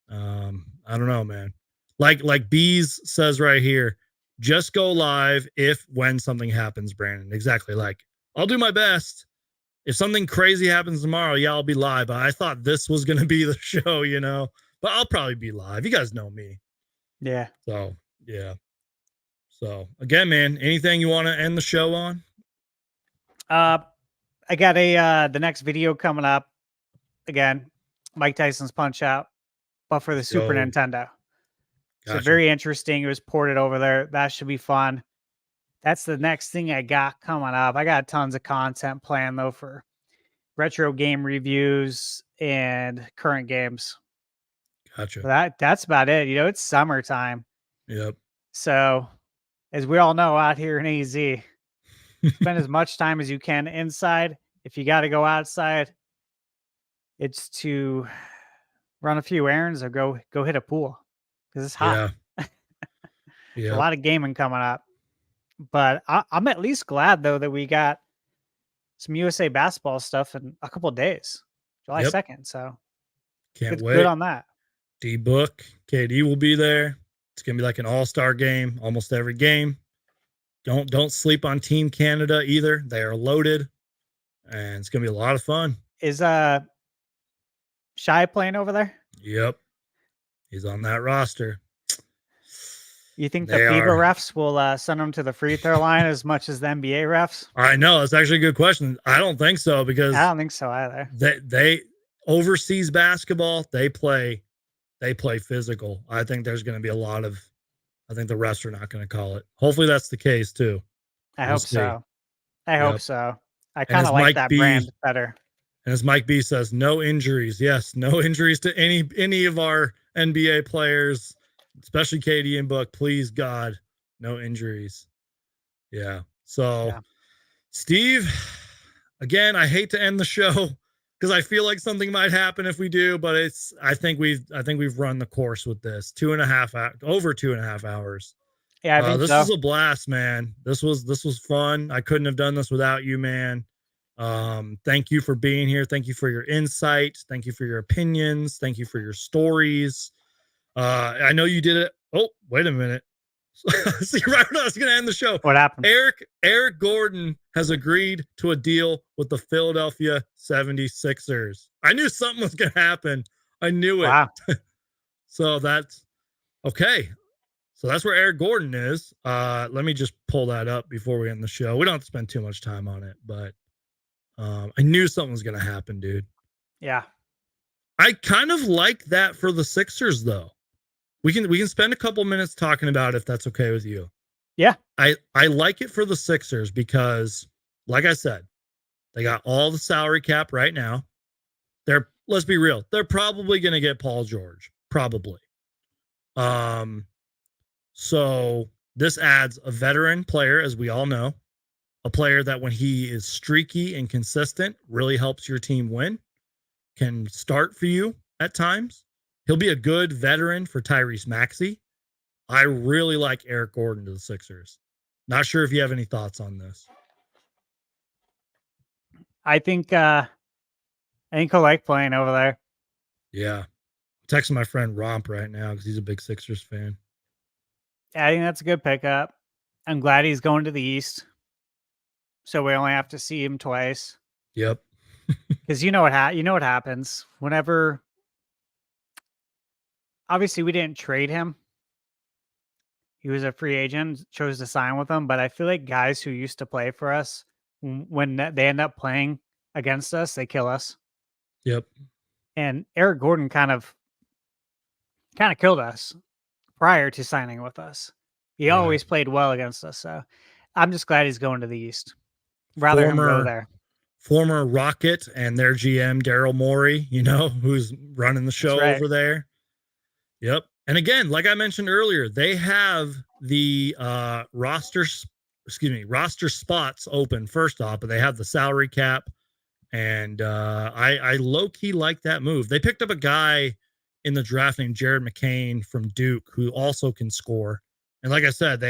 I don't know, man. Like Bees says right here, just go live if when something happens, Brandon. Exactly. Like I'll do my best. If something crazy happens tomorrow, yeah, I'll be live. But I thought this was gonna be the show. But I'll probably be live. You guys know me. Yeah. So yeah. So again, man, anything you want to end the show on? I got the next video coming up again, Mike Tyson's Punch Out, but for the Super Yo, Nintendo. So gotcha. very interesting. It was ported over there. That should be fun. That's the next thing I got coming up. I got tons of content planned though for retro game reviews and current games. Gotcha. But that's about it. It's summertime. Yep. So as we all know out here in AZ, spend as much time as you can inside. If you got to go outside, it's to run a few errands or go hit a pool because it's hot. Yeah. There's a Yep. lot of gaming coming up. But I'm at least glad though that we got some USA basketball stuff in a couple of days, July Yep. 2nd. So Can't good, good wait. on that. D-Book, KD will be there. It's gonna be like an all-star game, almost every game. Don't sleep on Team Canada either. They are loaded, and it's gonna be a lot of fun. Is Shy playing over there? Yep, he's on that roster. You think the They FIBA are. refs will send them to the free throw line as much as the NBA refs? I know that's actually a good question. I don't think so I because don't think so either. they overseas basketball they play physical. I think there's going to be a lot of. I think the refs are not going to call it. Hopefully that's the case too. I We'll hope see. so. I hope Yep. so. I And kind as of like Mike that B brand better. and as Mike B says, no injuries. Yes, no injuries to any of our NBA players, especially KD and Book. Please God, no injuries. Yeah. So Yeah. Steve, again, I hate to end the show because I feel like something might happen if we do, but I think we've run the course with this over 2.5 hours. Yeah, I think This so. was a blast, man. This was fun. I couldn't have done this without you, man. Thank you for being here. Thank you for your insight. Thank you for your opinions. Thank you for your stories. I know you did it. Oh, wait a minute. See, right when I was going to end the show, What happened? Eric Gordon has agreed to a deal with the Philadelphia 76ers. I knew something was going to happen. I knew it. Wow. So that's okay. So that's where Eric Gordon is. Let me just pull that up before we end the show. We don't have to spend too much time on it, but I knew something was going to happen, dude. Yeah. I kind of like that for the Sixers, though. We can spend a couple minutes talking about it if that's okay with you. Yeah. I like it for the Sixers because, like I said, they got all the salary cap right now. Let's be real, they're probably going to get Paul George, probably. So this adds a veteran player, as we all know, a player that when he is streaky and consistent really helps your team win, can start for you at times. He'll be a good veteran for Tyrese Maxey. I really like Eric Gordon to the Sixers. Not sure if you have any thoughts on this. I think he'll like playing over there. Yeah. I'm texting my friend Romp right now because he's a big Sixers fan. Yeah, I think that's a good pickup. I'm glad he's going to the East, so we only have to see him twice. Yep. Because you know what happens whenever. Obviously, we didn't trade him. He was a free agent, chose to sign with them. But I feel like guys who used to play for us, when they end up playing against us, they kill us. Yep. And Eric Gordon kind of killed us prior to signing with us. He always played well against us. So I'm just glad he's going to the East. Rather him go there. Former Rocket and their GM, Daryl Morey, who's running the show over there. Yep. And again, like I mentioned earlier, they have the roster spots open first off, but they have the salary cap. And I low-key like that move. They picked up a guy in the draft named Jared McCain from Duke who also can score. And like I said,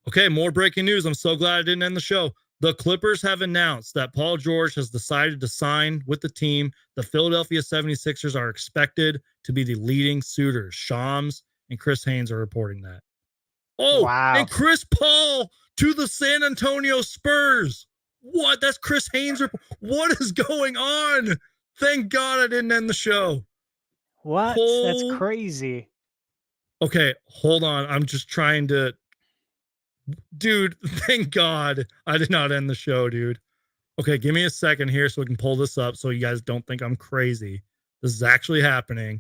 okay, more breaking news. I'm so glad I didn't end the show. The Clippers have announced that Paul George has decided to sign with the team. The Philadelphia 76ers are expected to be the leading suitors. Shams and Chris Haynes are reporting that. Oh, wow. And Chris Paul to the San Antonio Spurs. What? That's Chris Haynes. What is going on? Thank God I didn't end the show. What? That's crazy. Okay, hold on. I'm just trying to... Dude, thank God I did not end the show, dude. Okay, give me a second here so we can pull this up so you guys don't think I'm crazy. This is actually happening.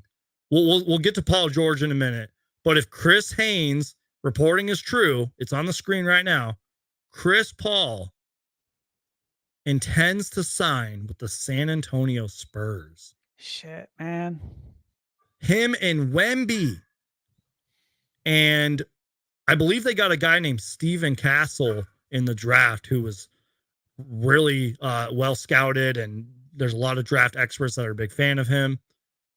We'll get to Paul George in a minute. But if Chris Haynes reporting is true, it's on the screen right now. Chris Paul intends to sign with the San Antonio Spurs. Shit, man. Him and Wemby. And I believe they got a guy named Steven Castle in the draft who was really well scouted, and there's a lot of draft experts that are a big fan of him.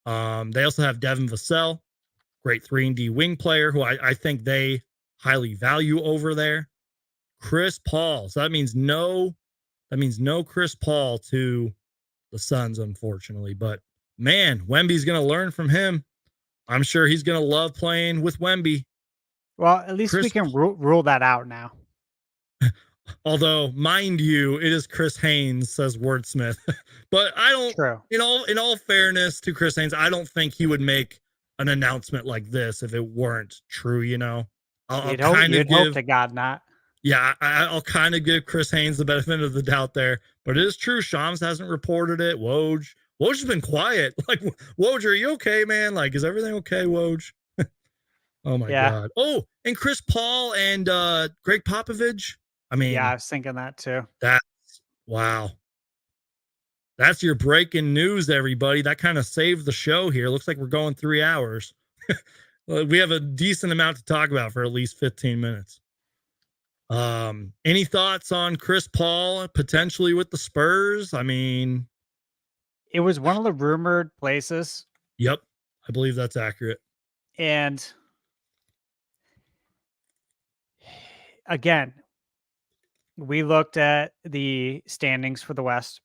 They also have Devin Vassell, great 3-and-D wing player who I think they highly value over there. Chris Paul. So that means no Chris Paul to the Suns, unfortunately. But man, Wemby's going to learn from him. I'm sure he's going to love playing with Wemby. Well, at least we can rule that out now. Although, mind you, it is Chris Haynes, says Wordsmith. But I don't. True. In all fairness to Chris Haynes, I don't think he would make an announcement like this if it weren't true, you know. I'll You'd hope. kind of You'd hope give, to God not. yeah, I'll kind of give Chris Haynes the benefit of the doubt there, but it is true. Shams hasn't reported it. Woj has been quiet. Like, Woj, are you okay, man? Like, is everything okay, Woj? Oh my Yeah. God. Oh, and Chris Paul and Greg Popovich. I Yeah, I mean, was thinking that too. that's wow. That's your breaking news, everybody. That kind of saved the show here. Looks like we're going 3 hours. We have a decent amount to talk about for at least 15 minutes. Any thoughts on Chris Paul potentially with the Spurs? I mean, It was one of the rumored places, yep, I believe that's accurate. and again, we looked at the standings for the West.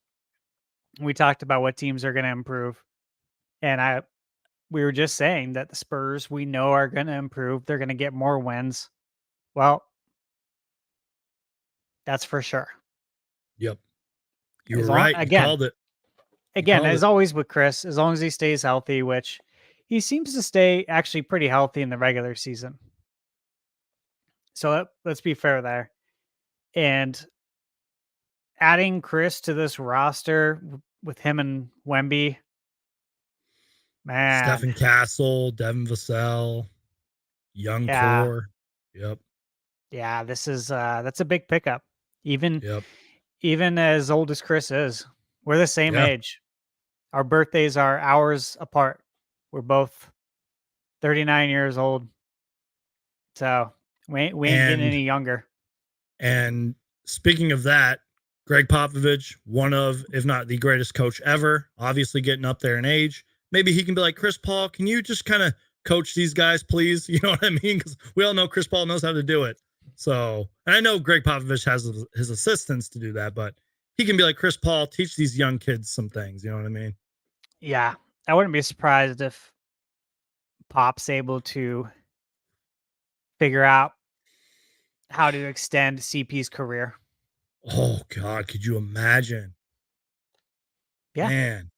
We talked about what teams are going to improve, and we were just saying that the Spurs we know are going to improve. They're going to get more wins. Well, that's for sure. Yep. You As were long right. You again, called it. You again, called as it. always with Chris, as long as he stays healthy, which he seems to stay actually pretty healthy in the regular season. So let's be fair there. And adding Chris to this roster with him and Wemby, man, Stephen Castle, Devin Vassell, young yeah, core. Yep. yeah, this is that's a big pickup. Even Yep. even as old as Chris is, we're the same Yeah. age. Our birthdays are hours apart. We're both 39 years old. So we ain't getting And any younger. And speaking of that, Greg Popovich, one of, if not the greatest coach ever, obviously getting up there in age. Maybe he can be like, Chris Paul, can you just kind of coach these guys, please? You know what I mean? Because we all know Chris Paul knows how to do it. So, and I know Greg Popovich has his assistants to do that, but he can be like, Chris Paul, teach these young kids some things. You know what I mean? Yeah. I wouldn't be surprised if Pop's able to figure out how to extend CP's career. Oh, God, could you imagine? Yeah. Man,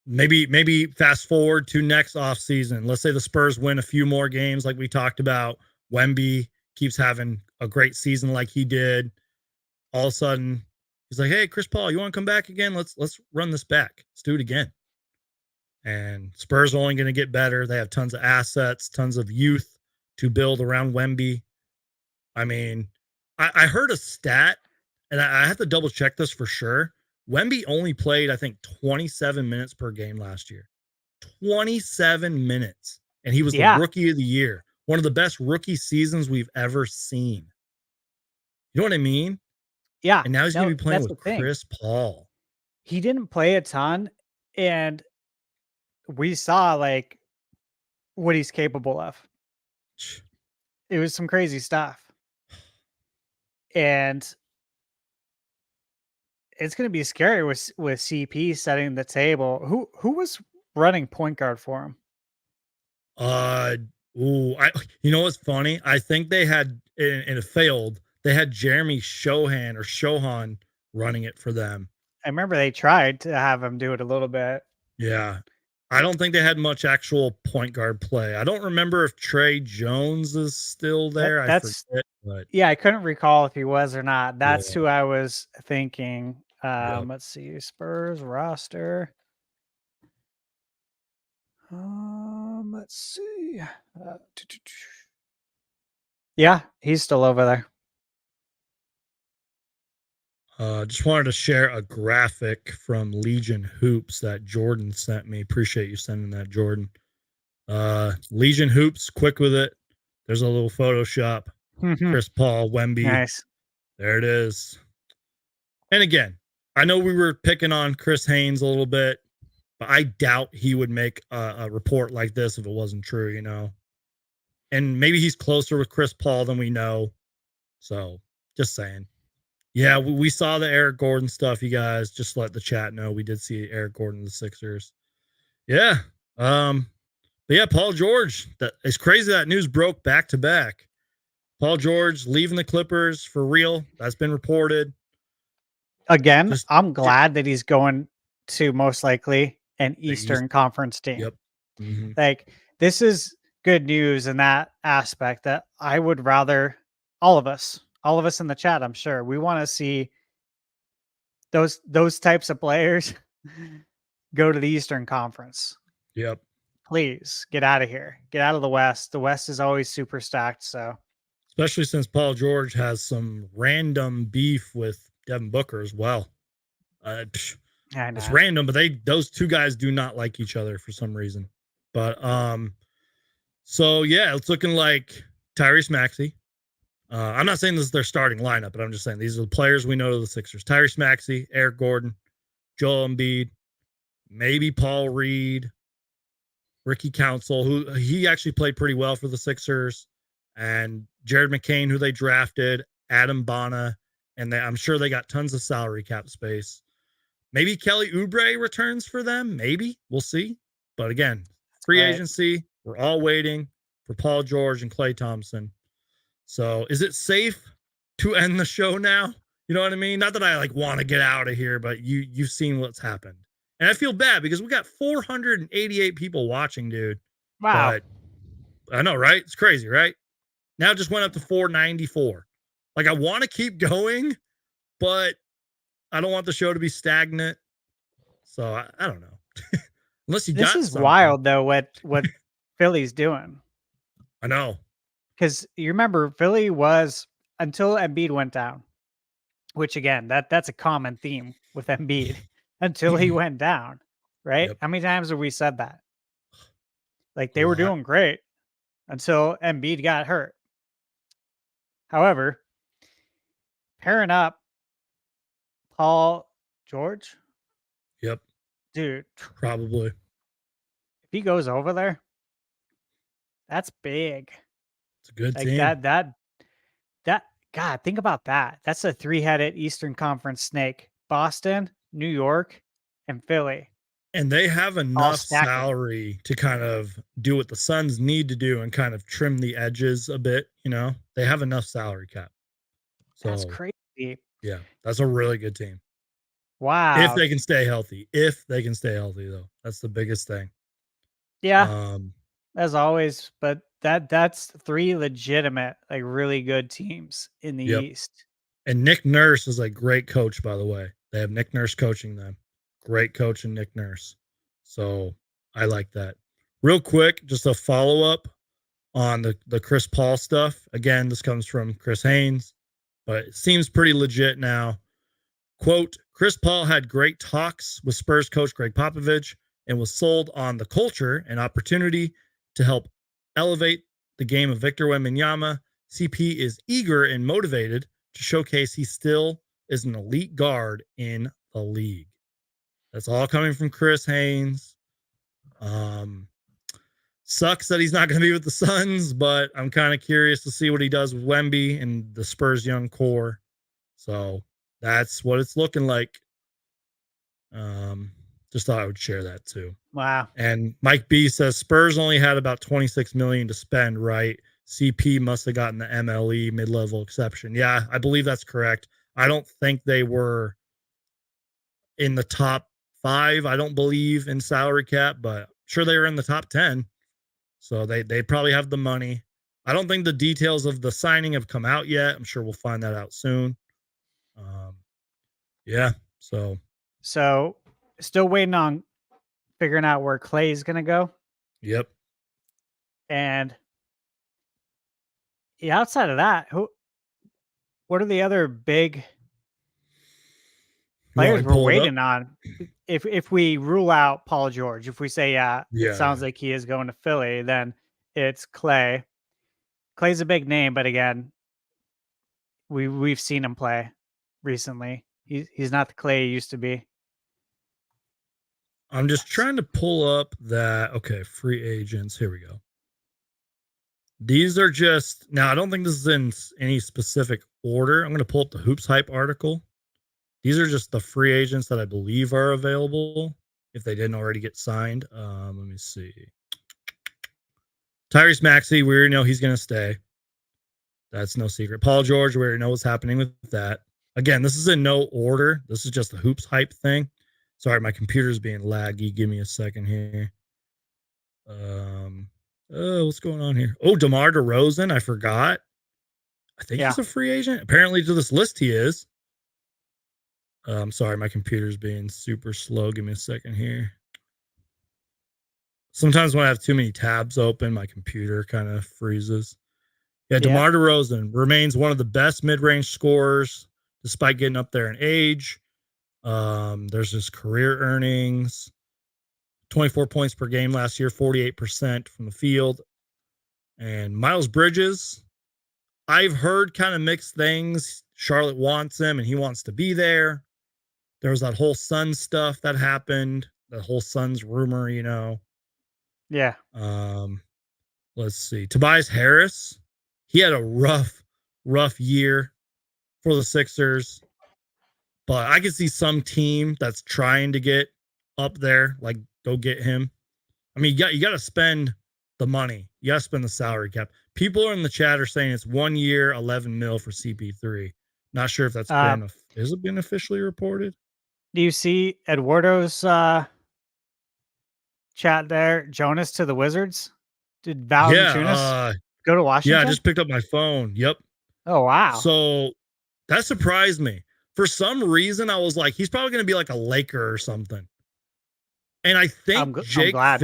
maybe fast forward to next offseason. Let's say the Spurs win a few more games like we talked about. Wemby keeps having a great season like he did. All of a sudden, he's like, "Hey, Chris Paul, you want to come back again? Let's run this back. Let's do it again." And Spurs are only going to get better. They have tons of assets, tons of youth to build around Wemby. I mean, I heard a stat, and I have to double check this for sure. Wemby only played, I think, 27 minutes per game last year. 27 minutes. And he was the Yeah. rookie of the year. One of the best rookie seasons we've ever seen. You know what I mean? Yeah. And now he's going No, to be playing that's with the thing. Chris Paul. He didn't play a ton, and we saw like what he's capable of. It was some crazy stuff. And it's going to be scary with CP setting the table. Who was running point guard for him? Uh, you know what's funny? I think they had, and it failed. They had Jeremy Shohan running it for them. I remember they tried to have him do it a little bit. Yeah. I don't think they had much actual point guard play. I don't remember if Trey Jones is still there. I That's forget, but yeah, I couldn't recall if he was or not. That's yeah. who I was thinking. Yep. Let's see, Spurs roster. Let's see. Yeah, he's still over there. Just wanted to share a graphic from Legion Hoops that Jordan sent me. Appreciate you sending that, Jordan. Legion Hoops, quick with it. There's a little Photoshop. Chris Paul, Wemby. Nice. There it is. And again, I know we were picking on Chris Haynes a little bit, but I doubt he would make a report like this if it wasn't true, you know. And maybe he's closer with Chris Paul than we know. So just saying. Yeah, we saw the Eric Gordon stuff, you guys. Just let the chat know. We did see Eric Gordon, the Sixers. Yeah. But yeah, Paul George. That it's crazy that news broke back to back. Paul George leaving the Clippers for real. That's been reported. Again, Just I'm glad that he's going to most likely an the Eastern East. Conference team. Yep. Mhm. Like, this is good news in that aspect that I would rather all of us in the chat, I'm sure, we want to see those types of players go to the Eastern Conference. Yep. Please get out of here. Get out of the West. The West is always super stacked. So, especially since Paul George has some random beef with Devin Booker as well. It's random, but those two guys do not like each other for some reason. But so yeah, it's looking like Tyrese Maxey. I'm not saying this is their starting lineup, but I'm just saying these are the players we know of the Sixers: Tyrese Maxey, Eric Gordon, Joel Embiid, maybe Paul Reed, Ricky Council, who he actually played pretty well for the Sixers, and Jared McCain, who they drafted, Adam Bana, and I'm sure they got tons of salary cap space. Maybe Kelly Oubre returns for them. Maybe. We'll see. But again, free agency. We're all waiting for Paul George and Klay Thompson. So is it safe to end the show now? You know what I mean? Not that I want to get out of here, but you've seen what's happened. And I feel bad because we got 488 people watching, dude. wow. But I know, right? It's crazy, right? Now it just went up to 494. I want to keep going, but I don't want the show to be stagnant. So I don't know. Unless you this got is something. wild though what Philly's doing. I know. Because you remember Philly was until Embiid went down, which again, that's a common theme with Embiid until he went down, right? Yep. How many times have we said that? Like they were doing great until Embiid got hurt. However, pairing up Paul George, Yep. dude, Probably. if he goes over there, that's big. It's a good Like team. that God, think about that. That's a three-headed Eastern Conference snake. Boston, New York, and Philly. And they have enough salary to kind of do what the Suns need to do and kind of trim the edges a bit, you know? They have enough salary cap. So that's crazy. Yeah, that's a really good team. Wow. If they can stay healthy. If they can stay healthy, though. That's the biggest thing. Yeah. As always, but that's three legitimate, really good teams in the East. And Nick Nurse is a great coach, by the way. They have Nick Nurse coaching them. Great coach and Nick Nurse. So I like that. Real quick, just a follow-up on the Chris Paul stuff. Again, this comes from Chris Haynes, but it seems pretty legit now. Quote, Chris Paul had great talks with Spurs coach Greg Popovich and was sold on the culture and opportunity to help elevate the game of Victor Wembanyama. CP is eager and motivated to showcase he still is an elite guard in the league. That's all coming from Chris Haynes. Sucks that he's not going to be with the Suns, but I'm kind of curious to see what he does with Wemby and the Spurs young core. So that's what it's looking like. Just thought I would share that too. Wow. And Mike B says Spurs only had about 26 million to spend, right? CP must have gotten the MLE mid-level exception. Yeah, I believe that's correct. I don't think they were in the top 5, I don't believe, in salary cap, but sure they were in the top 10. So they probably have the money. I don't think the details of the signing have come out yet. I'm sure we'll find that out soon. Yeah, so still waiting on figuring out where Klay is going to go. Yep. And outside of that, what are the other big players we're waiting on? If we rule out Paul George, if we say, it sounds like he is going to Philly, then it's Klay. Klay's a big name, but again, we've seen him play recently. He's not the Klay he used to be. I'm just trying to pull up that. Okay, free agents. Here we go. These are just, now I don't think this is in any specific order. I'm going to pull up the Hoops Hype article. These are just the free agents that I believe are available if they didn't already get signed. Let me see. Tyrese Maxey, we already know he's going to stay. That's no secret. Paul George, we already know what's happening with that. Again, this is in no order. This is just the Hoops Hype thing. Sorry, my computer's being laggy. Give me a second here. What's going on here? Oh, DeMar DeRozan, I forgot. I think Yeah. he's a free agent. Apparently, to this list, he is. Sorry, my computer's being super slow. Give me a second here. Sometimes when I have too many tabs open, my computer kind of freezes. Yeah, Yeah. DeMar DeRozan remains one of the best mid-range scorers despite getting up there in age. There's his career earnings: 24 points per game last year, 48% from the field. And Miles Bridges, I've heard kind of mixed things. Charlotte wants him and he wants to be there. There was that whole Suns stuff that happened, the whole Suns rumor, you know. Yeah. Um, let's see. Tobias Harris, he had a rough year for the Sixers, but I can see some team that's trying to get up there, like go get him. I mean, you got to spend the money. You got to spend the salary cap. People in the chat are saying it's 1 year, 11 mil for CP3. Not sure if that's Uh, been has it been officially reported? do you see Eduardo's chat there? Jonas to the Wizards. Did Yeah, Valanciunas go to yeah, I Washington? just picked up my phone. Yep. Oh wow. So that surprised me. For some reason, I was like, he's probably going to be like a Laker or something. And I'm glad.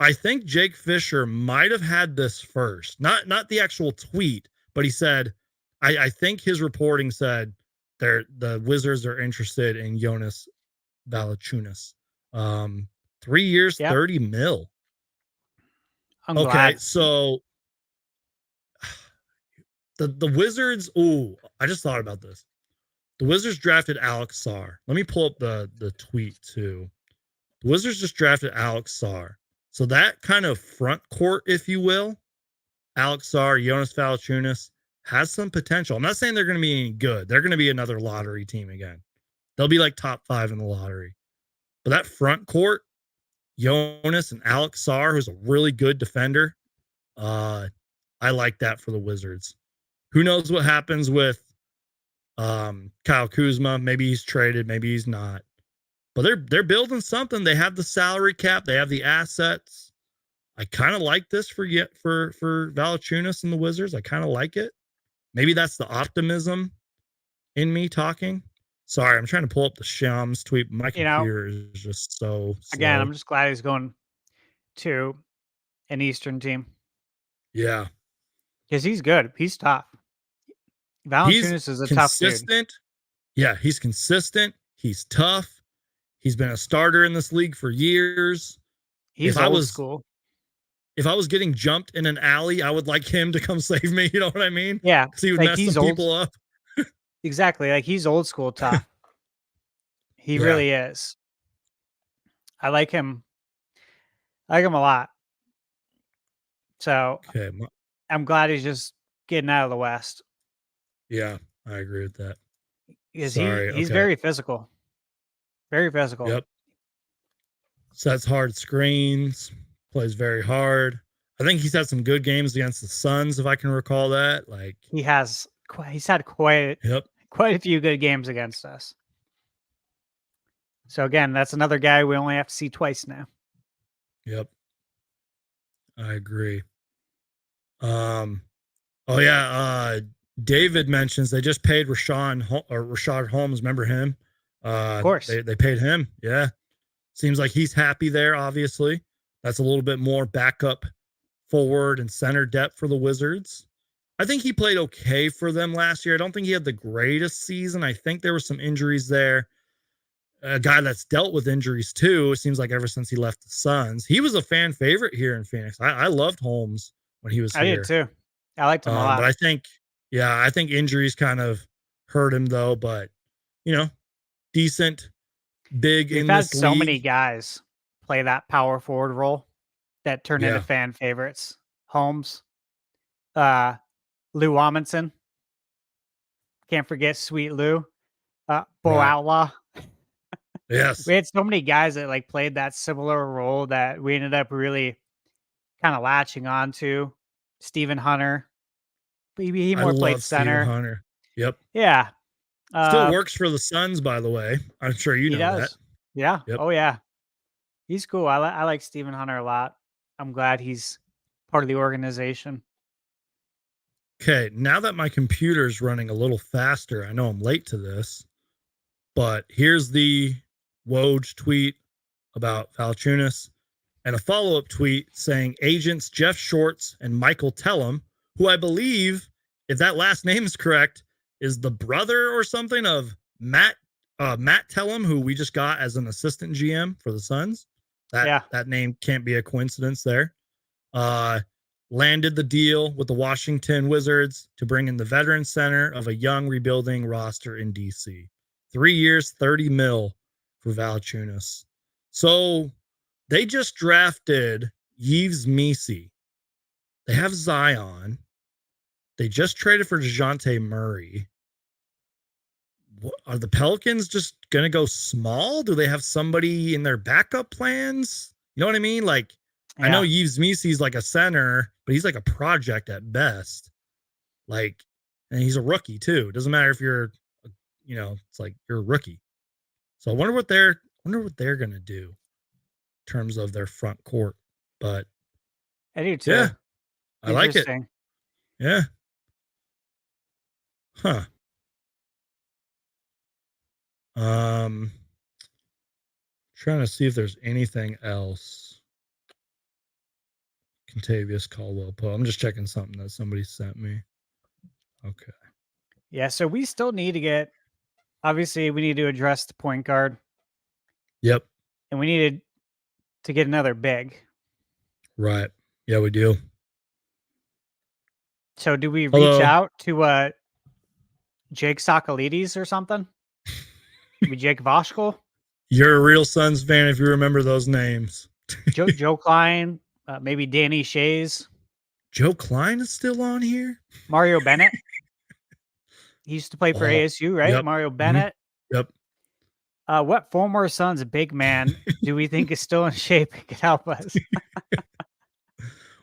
I think Jake Fisher might have had this first. Not the actual tweet, but he said, I think his reporting said the Wizards are interested in Jonas Valanciunas. 3 years, Yep. 30 mil. I'm Okay, glad. so the Wizards, I just thought about this. The Wizards drafted Alex Sarr. Let me pull up the tweet too. The Wizards just drafted Alex Sarr. So that kind of front court, if you will, Alex Sarr, Jonas Valanciunas, has some potential. I'm not saying they're going to be any good. They're going to be another lottery team again. They'll be like top 5 in the lottery. But that front court, Jonas and Alex Sarr, who's a really good defender, I like that for the Wizards. Who knows what happens with Kyle Kuzma? Maybe he's traded, maybe he's not. But they're building something. They have the salary cap, they have the assets. I kind of like this for Valanciunas and the Wizards. I kind of like it. Maybe that's the optimism in me talking. Sorry, I'm trying to pull up the Shams tweet. My computer is just so Again, slow. I'm just glad he's going to an Eastern team Yeah. because he's good. He's tough. He's Valanciunas is a tough dude. consistent. Yeah, he's consistent. He's tough. He's been a starter in this league for years. He's old school. If I was getting jumped in an alley, I would like him to come save me. You know what I mean? Yeah, Because he would like mess he's some old. people up. Exactly, like he's old school tough. He Yeah. really is. I like him. I like him a lot. So Okay. I'm glad he's just getting out of the West Yeah, I agree with that. because Sorry. he's Okay. very physical. Very physical. Yep. Sets hard screens. Plays very hard. I think he's had some good games against the Suns, if I can recall that. Like, He's had quite yep. a few good games against us. So again, that's another guy we only have to see twice now. Yep. I agree. Oh yeah, David mentions they just paid Rashad Holmes. Remember him? Of course. They paid him. Yeah. Seems like he's happy there, obviously. That's a little bit more backup forward and center depth for the Wizards. I think he played okay for them last year. I don't think he had the greatest season. I think there were some injuries there. A guy that's dealt with injuries too, it seems like ever since he left the Suns. He was a fan favorite here in Phoenix. I loved Holmes when he was I did here. too. I liked him a lot. But I think injuries kind of hurt him though. But, you know, decent, big We've in had this so many league. guys play that power forward role that turned into Yeah. fan favorites. Holmes, Lou Amundsen. Can't forget Sweet Lou. Bo Right. Outlaw. Yes. We had so many guys that like played that similar role that we ended up really kind of latching on to. Stephen Hunter. He I more played love Steven center. Hunter. Yep. Yeah. Still works for the Suns, by the way. I'm sure you He know that. does. Yeah. Yep. Oh yeah. He's cool. I like Stephen Hunter a lot. I'm glad he's part of the organization. Okay, now that my computer's running a little faster, I know I'm late to this, but here's the Woj tweet about Valanciunas and a follow-up tweet saying agents Jeff Shorts and Michael Tellum, who I believe, if that last name is correct, is the brother or something of Matt Tellum, who we just got as an assistant GM for the Suns. That name can't be a coincidence there. Landed the deal with the Washington Wizards to bring in the veteran center of a young rebuilding roster in DC. 3 years, 30 mil for Valanciunas. So they just drafted Yves Missi. They have Zion. They just traded for DeJounte Murray. Are the Pelicans just going to go small? Do they have somebody in their backup plans? You know what I mean? Like, I know Yves Missi's like a center, but he's like a project at best. Like, and he's a rookie too. It doesn't matter if you're, it's like you're a rookie. So I wonder what they're going to do in terms of their front court. But I do too. Yeah, I like it. Yeah. Huh. Trying to see if there's anything else. Contavious Caldwell Pope. I'm just checking something that somebody sent me. Okay. Yeah, so we still need to get, obviously we need to address the point guard. Yep. And we needed to get another big. Right. Yeah, we do. So do we reach out to Jake Sakalides or something? Maybe Jake Voshkel? You're a real Suns fan if you remember those names. Joe Klein, maybe Danny Shays. Joe Klein is still on here? Mario Bennett. He used to play for ASU, right? Yep. Mario Bennett. Yep. What former Suns big man do we think is still in shape and could help us?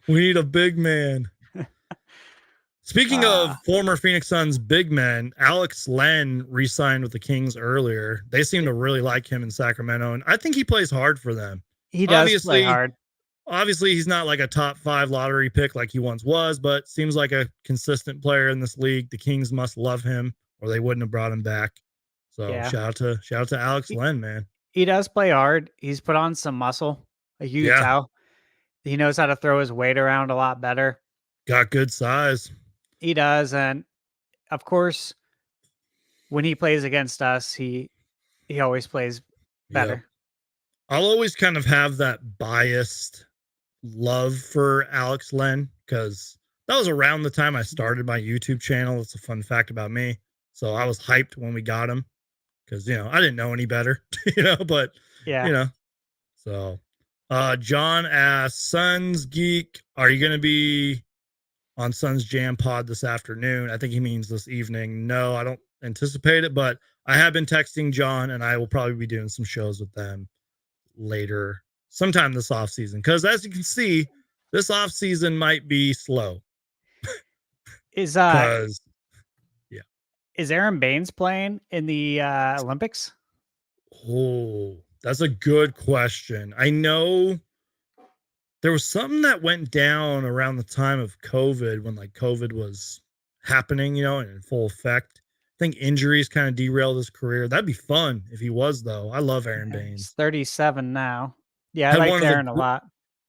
We need a big man. Speaking of former Phoenix Suns big men, Alex Len re-signed with the Kings earlier. They seem to really like him in Sacramento, and I think he plays hard for them. He does play hard. Obviously, he's not like a top 5 lottery pick like he once was, but seems like a consistent player in this league. The Kings must love him, or they wouldn't have brought him back. So shout out to Alex Len, man. He does play hard. He's put on some muscle. Like you can tell. He knows how to throw his weight around a lot better. Got good size. He does, and of course, when he plays against us, he always plays better. Yep. I'll always kind of have that biased love for Alex Len because that was around the time I started my YouTube channel. It's a fun fact about me. So I was hyped when we got him because, I didn't know any better, but, So John asks, SunsGeek, are you going to be on Suns Jam Pod this afternoon? I think he means this evening. No, I don't anticipate it, but I have been texting John and I will probably be doing some shows with them later sometime this off season. Because as you can see, this off season might be slow. Is Aaron Baines playing in the Olympics? Oh, that's a good question. I know there was something that went down around the time of COVID when like COVID was happening, and in full effect. I think injuries kind of derailed his career. That'd be fun if he was, though. I love Aaron Baines. He's 37 now. Yeah, I like Aaron a lot.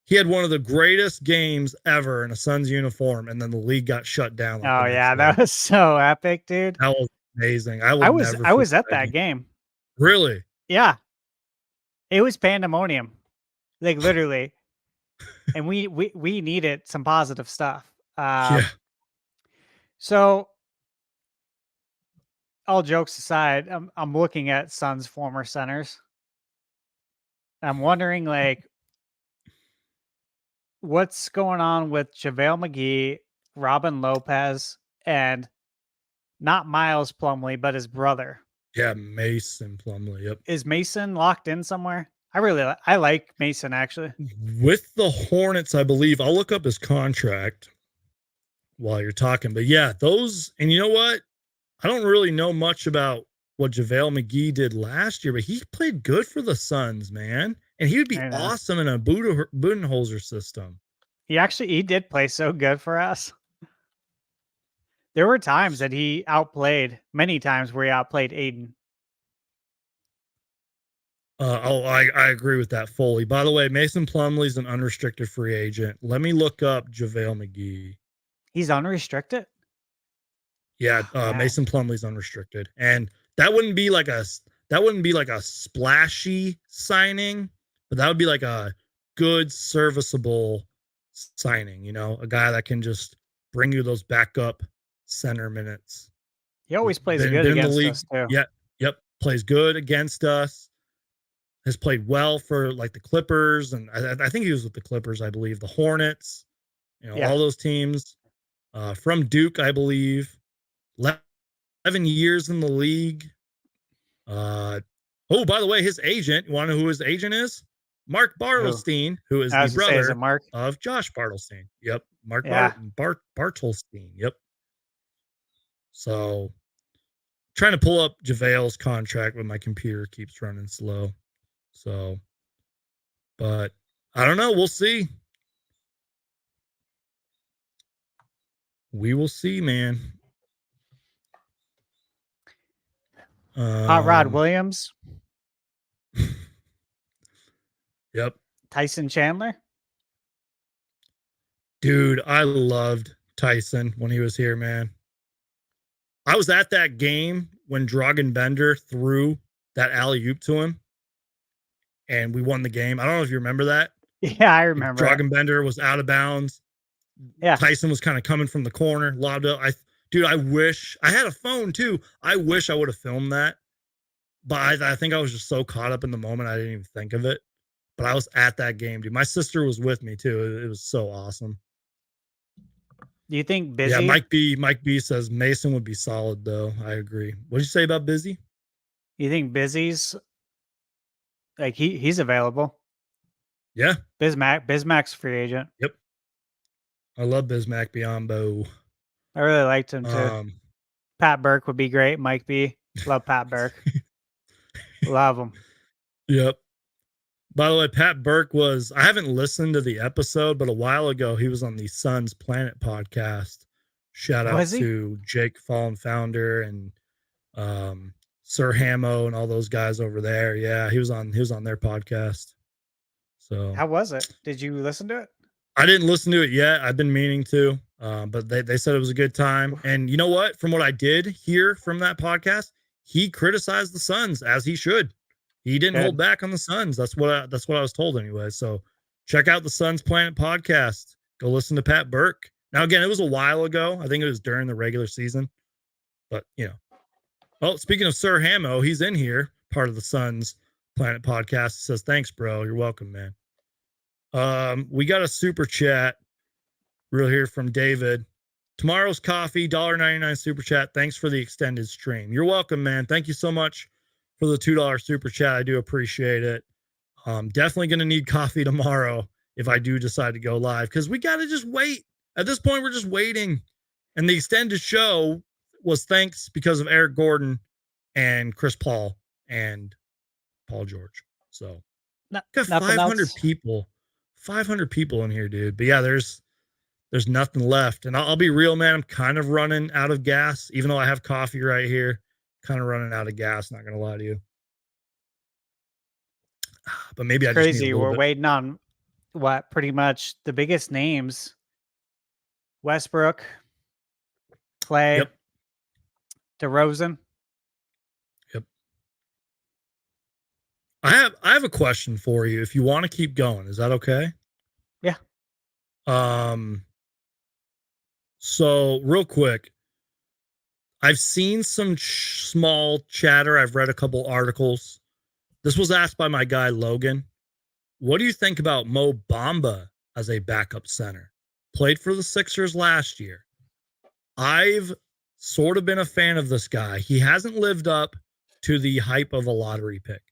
He had one of the greatest games ever in a Suns uniform, and then the league got shut down. That was so epic, dude. That was amazing. I was at that game. Really? Yeah. It was pandemonium. Like literally. And we needed some positive stuff. So all jokes aside, I'm looking at Suns former centers. I'm wondering like what's going on with JaVale McGee, Robin Lopez, and not Miles Plumlee, but his brother. Yeah, Mason Plumlee. Yep. Is Mason locked in somewhere? I like Mason actually. With the Hornets, I believe. I'll look up his contract while you're talking. But yeah, those, and you know what? I don't really know much about what JaVale McGee did last year, but he played good for the Suns, man. and he would be awesome in a Budenholzer system. He did play so good for us. There were times that he outplayed, many times where he outplayed Aiden. I agree with that fully. By the way, Mason Plumlee's an unrestricted free agent. Let me look up JaVale McGee. He's unrestricted? Yeah, Mason Plumlee's unrestricted. And that wouldn't be like a splashy signing, but that would be like a good serviceable signing, you know, a guy that can just bring you those backup center minutes. He always plays good against us too. Yep, plays good against us. Has played well for like the Clippers, and I think he was with the Clippers, I believe, the Hornets, you know, all those teams. From Duke, I believe. 11 years in the league. By the way, his agent, you want to know who his agent is? Mark Bartelstein, who is the brother of Josh Bartelstein. Yep. Mark Bartelstein. Yep. So trying to pull up JaVale's contract, but my computer keeps running slow. So, but I don't know. We'll see. We will see, man. Hot Rod Williams. Yep. Tyson Chandler. Dude, I loved Tyson when he was here, man. I was at that game when Dragan Bender threw that alley-oop to him, and we won the game. I don't know if you remember that. Yeah, I remember. Dragan Bender was out of bounds. Yeah. Tyson was kind of coming from the corner, lobbed up. Dude, I wish I had a phone too. I wish I would have filmed that, but I think I was just so caught up in the moment I didn't even think of it. But I was at that game, dude. My sister was with me too. It was so awesome. Do you think Busy? Yeah, Mike B says Mason would be solid though. I agree. What did you say about Busy? You think Busy's like he's available? Yeah. Bismack's free agent. Yep. I love Bismack Biyombo. I really liked him too. Pat Burke would be great. Mike B. Love Pat Burke. Love him. Yep. By the way, Pat Burke I haven't listened to the episode, but a while ago he was on the Suns Planet podcast. Shout out to Jake Fallen Founder and Sir Hamo and all those guys over there. Yeah, he was on their podcast. So how was it? Did you listen to it? I didn't listen to it yet. I've been meaning to, but they said it was a good time. And you know what? From what I did hear from that podcast, he criticized the Suns as he should. He didn't hold back on the Suns. That's what I was told anyway. So check out the Suns Planet podcast. Go listen to Pat Burke. Now, again, it was a while ago. I think it was during the regular season. But, you know. Well, speaking of Sir Hamo, he's in here, part of the Suns Planet podcast. He says, thanks, bro. You're welcome, man. We got a super chat real here from David. Tomorrow's coffee, $1.99 super chat. Thanks for the extended stream. You're welcome, man. Thank you so much for the $2 super chat. I do appreciate it. Definitely going to need coffee tomorrow if I do decide to go live, because we got to just wait. At this point, we're just waiting. And the extended show was thanks because of Eric Gordon and Chris Paul and Paul George. So got 500 people. 500 people in here, dude. But yeah, there's nothing left. And I'll be real, man. I'm kind of running out of gas, even though I have coffee right here. Kind of running out of gas, not gonna lie to you. But maybe it's crazy. We're waiting on what pretty much the biggest names: Westbrook, Clay, DeRozan. Yep. I have a question for you. If you want to keep going, is that okay? Yeah. So real quick, I've seen some small chatter. I've read a couple articles. This was asked by my guy, Logan. What do you think about Mo Bamba as a backup center? Played for the Sixers last year. I've sort of been a fan of this guy. He hasn't lived up to the hype of a lottery pick,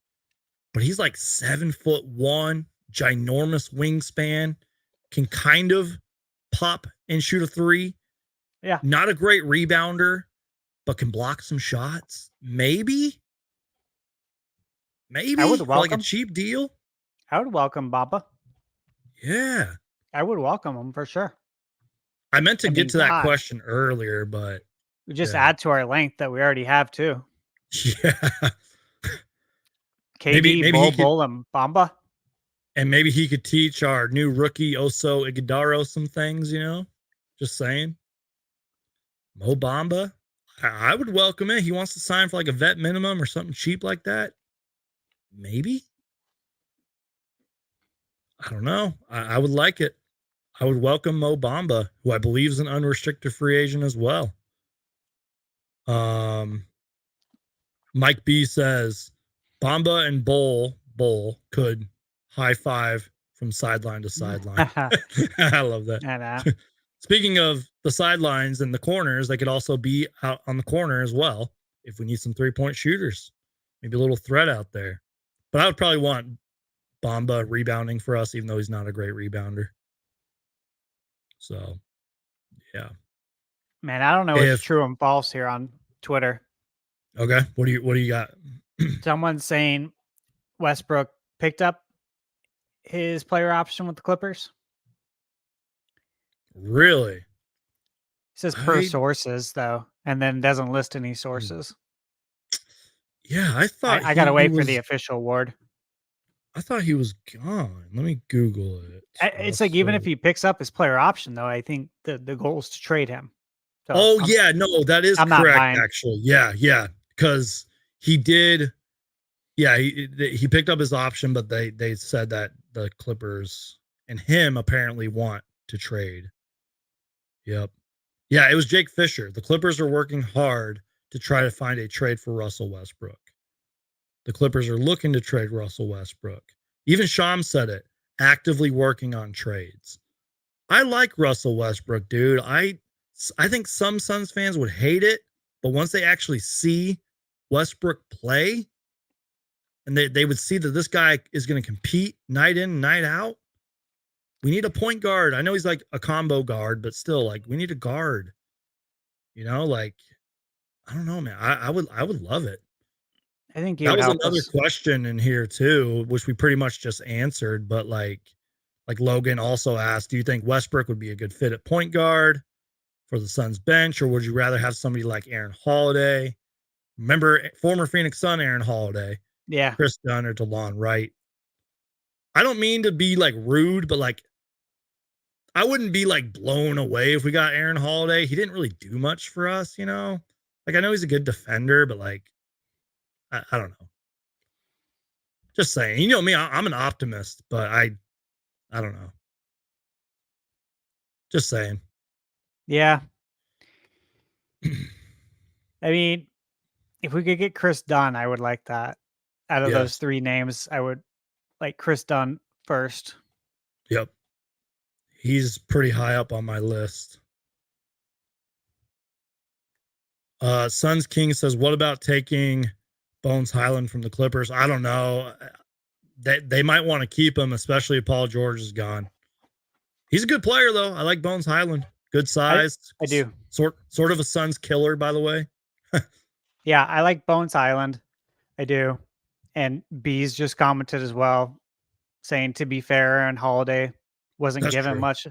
but he's like 7'1", ginormous wingspan, can kind of pop and shoot a three. Yeah. Not a great rebounder, but can block some shots. Maybe I would for like a cheap deal. I would welcome Bamba. Yeah. I would welcome him for sure. I meant to I get mean, to that God, question earlier, but we just yeah. add to our length that we already have too. Yeah. KD, Maybe he could, Bull, and Bamba. and maybe he could teach our new rookie Oso Igudaro some things, you know? Just saying. Mo Bamba. I would welcome it. He wants to sign for like a vet minimum or something cheap like that. Maybe. I don't know. I would like it. I would welcome Mo Bamba, who I believe is an unrestricted free agent as well. Mike B says Bamba and Bull could high five from sideline to sideline. I love that. And Speaking of the sidelines and the corners, they could also be out on the corner as well if we need some 3-point shooters. Maybe a little threat out there. But I would probably want Bamba rebounding for us, even though he's not a great rebounder. So, yeah. man, I don't know what's true and false here on Twitter. Okay, what do you got? Someone's saying Westbrook picked up his player option with the Clippers. Really? It says per sources though, and then doesn't list any sources. Yeah, I thought I gotta wait for the official award. I thought he was gone. Let me Google it. It's like even if he picks up his player option, though, I think the goal is to trade him. So yeah, no, that is correct. Actually, yeah, because he did. Yeah, he picked up his option, but they said that the Clippers and him apparently want to trade. Yep. Yeah, it was Jake Fisher. The Clippers are working hard to try to find a trade for Russell Westbrook. The Clippers are looking to trade Russell Westbrook. Even Sham said it, actively working on trades. I like Russell Westbrook, dude. I think some Suns fans would hate it, but once they actually see Westbrook play, and they would see that this guy is going to compete night in, night out. We need a point guard. I know he's like a combo guard, but still, like, we need a guard. You know, like, I don't know, man. I would love it. I think that was another question in here too, which we pretty much just answered. But like Logan also asked, do you think Westbrook would be a good fit at point guard for the Suns bench, or would you rather have somebody like Aaron Holiday? Remember former Phoenix Sun Aaron Holiday? Yeah. Chris Dunn or DeLon Wright. I don't mean to be like rude, but like I wouldn't be like blown away if we got Aaron Holiday. He didn't really do much for us, you know? Like I know he's a good defender, but like I don't know. Just saying. You know me, I'm an optimist, but I don't know. Just saying. Yeah. I mean, if we could get Chris Dunn, I would like that. Out of those three names, I would like Chris Dunn first. Yep. He's pretty high up on my list. Suns King says, what about taking Bones Highland from the Clippers? I don't know. They might want to keep him, especially if Paul George is gone. He's a good player, though. I like Bones Highland. Good size. I do. Sort of a Suns killer, by the way. Yeah, I like Bones Highland. I do. And Bees just commented as well, saying, to be fair, Aaron Holiday wasn't given much.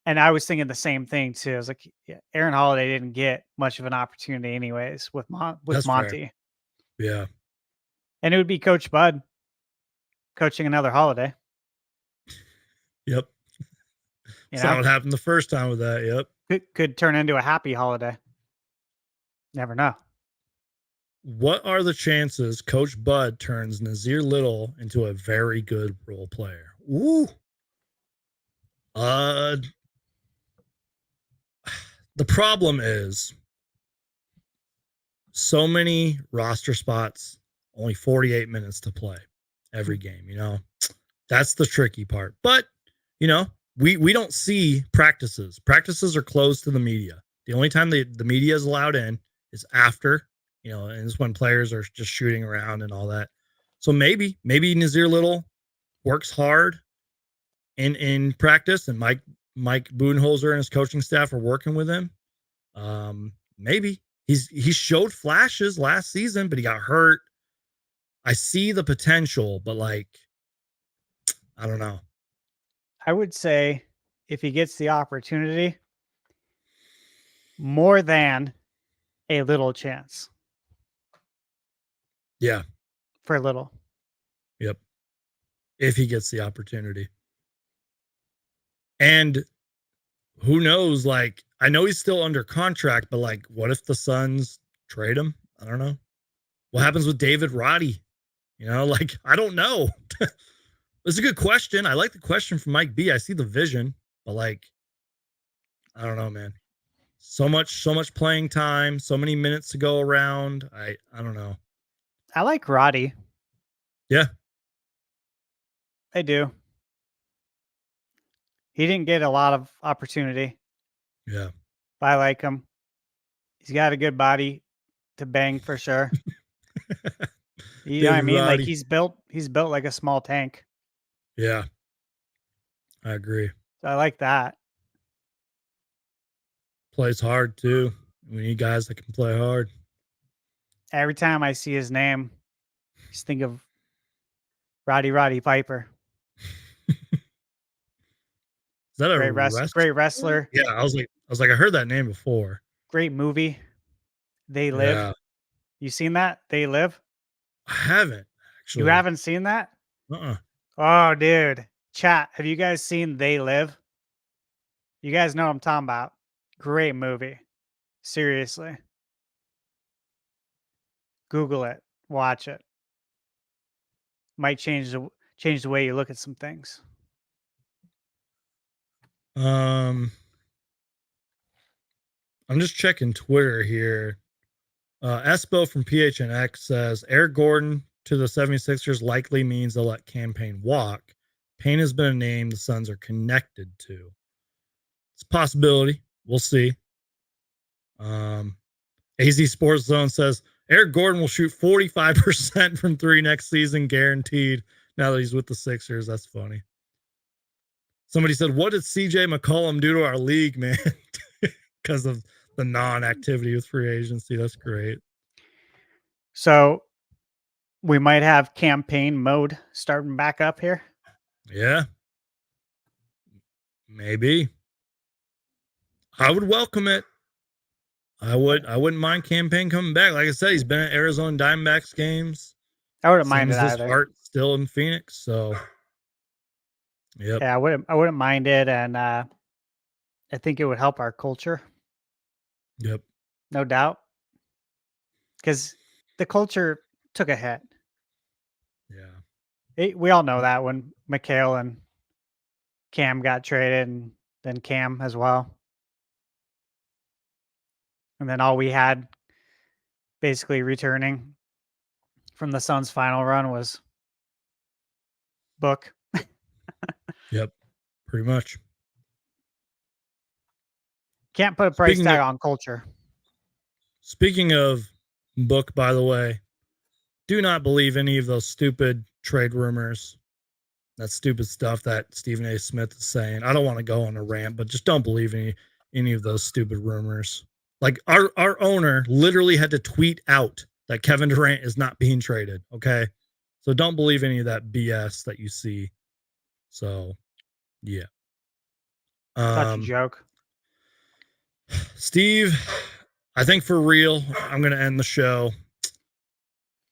And I was thinking the same thing, too. I was like, yeah, Aaron Holiday didn't get much of an opportunity anyways with Monty. Fair. Yeah. And it would be Coach Bud coaching another Holiday. Yep. That's not what happened the first time with that. Yep. Could turn into a happy Holiday. Never know. What are the chances Coach Bud turns Nazir Little into a very good role player? Ooh. The problem is so many roster spots, only 48 minutes to play every game, you know? That's the tricky part. But, you know, we don't see practices. Practices are closed to the media. The only time the media is allowed in is after, you know, and it's when players are just shooting around and all that. So maybe Nazir Little works hard in practice, and Mike Budenholzer and his coaching staff are working with him. Maybe he showed flashes last season, but he got hurt. I see the potential, but like I don't know. I would say if he gets the opportunity, more than a little chance Yeah. for little. Yep. If he gets the opportunity. And who knows? Like, I know he's still under contract, but like, what if the Suns trade him? I don't know. What happens with David Roddy? You know, like, I don't know. It's a good question. I like the question from Mike B. I see the vision, but like, I don't know, man. So much playing time, so many minutes to go around. I don't know. I like Roddy. Yeah. I do. He didn't get a lot of opportunity, Yeah. but I like him. He's got a good body to bang for sure. You know what I David mean? Like Roddy. he's built like a small tank. Yeah. I agree. So I like that. Plays hard too. We need guys that can play hard. Every time I see his name, just think of Roddy Piper. Is that a Great wrestler? wrestler. Yeah, I was like, I heard that name before. Great movie. They Live. Yeah. You seen that? They Live? I haven't You actually. haven't seen that? Uh-uh. Oh, dude. Chat, have you guys seen They Live? You guys know what I'm talking about. Great movie. Seriously. Google it. Watch it. Might change the way you look at some things. I'm just checking Twitter here. Espo from PHNX says Eric Gordon to the 76ers likely means they'll let Campaign walk. Payne has been a name the Suns are connected to. It's a possibility. We'll see. AZ Sports Zone says Eric Gordon will shoot 45% from three next season, guaranteed. Now that he's with the Sixers, that's funny. Somebody said, "What did CJ McCollum do to our league, man?" Because of the non-activity with free agency. That's great. So we might have campaign mode starting back up here. Yeah, maybe. I would welcome it. I wouldn't mind Campaign coming back. Like I said, he's been at Arizona Diamondbacks games. I wouldn't mind Seems it his either. heart still in Phoenix. So, yep. Yeah, I wouldn't mind it, and I think it would help our culture, Yep. no doubt, because the culture took a hit. Yeah. We all know that when Mikhail and Cam got traded, and then Cam as well, and then all we had basically returning from the Suns' final run was Book. Yep. Pretty much. Can't put a price tag on culture. Speaking of Book, by the way, do not believe any of those stupid trade rumors. That stupid stuff that Stephen A. Smith is saying. I don't want to go on a rant, but just don't believe any of those stupid rumors. Like our owner literally had to tweet out that Kevin Durant is not being traded. Okay. So don't believe any of that BS that you see. So yeah. Such a joke. Steve, I think for real, I'm gonna end the show.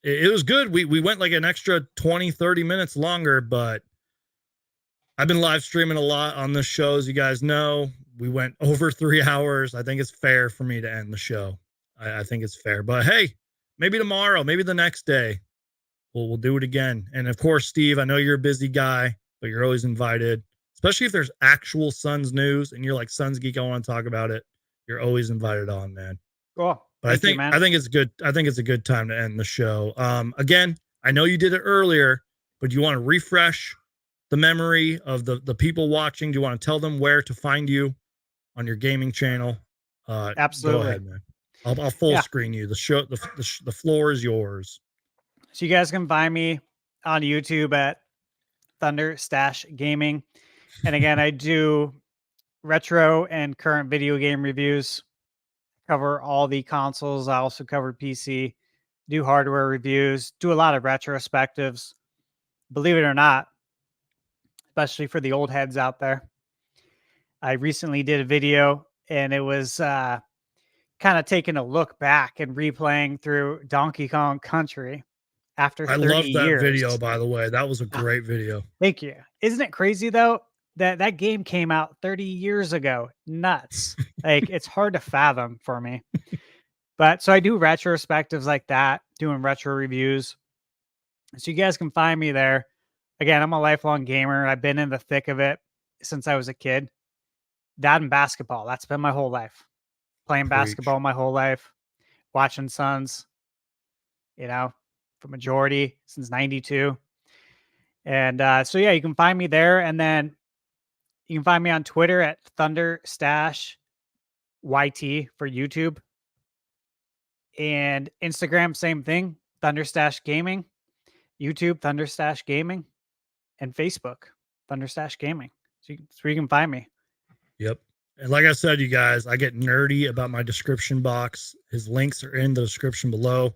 It was good. We went like an extra 20, 30 minutes longer, but I've been live streaming a lot on this show, as you guys know. We went over 3 hours. I think it's fair for me to end the show. I think it's fair. But hey, maybe tomorrow, maybe the next day, we'll do it again. And of course, Steve, I know you're a busy guy, but you're always invited. Especially if there's actual Suns news and you're like SunsGeek, I want to talk about it. You're always invited on, man. Cool. But I think it's good. I think it's a good time to end the show. Again, I know you did it earlier, but you want to refresh the memory of the people watching? Do you want to tell them where to find you on your gaming channel? Absolutely. Go ahead, man. I'll full screen you. The floor is yours. So you guys can find me on YouTube at ThunderStash Gaming. And again, I do retro and current video game reviews. Cover all the consoles. I also cover PC, do hardware reviews, do a lot of retrospectives. Believe it or not, especially for the old heads out there. I recently did a video and it was kind of taking a look back and replaying through Donkey Kong Country after I 30 love that years. video, by the way. That was a Ah, great video. thank you. Isn't it crazy though that that game came out 30 years ago? Nuts. Like it's hard to fathom for me. But so I do retrospectives like that, doing retro reviews. So you guys can find me there. Again, I'm a lifelong gamer. I've been in the thick of it since I was a kid. That and basketball. That's been my whole life. Playing Preach. basketball my whole life, watching Suns, for majority since 92. And so, yeah, you can find me there. And then you can find me on Twitter at ThunderStash YT for YouTube. And Instagram, same thing, ThunderStash Gaming. YouTube, ThunderStash Gaming. And Facebook, ThunderStash Gaming. So that's where you can find me. Yep. And like I said, you guys, I get nerdy about my description box. His links are in the description below.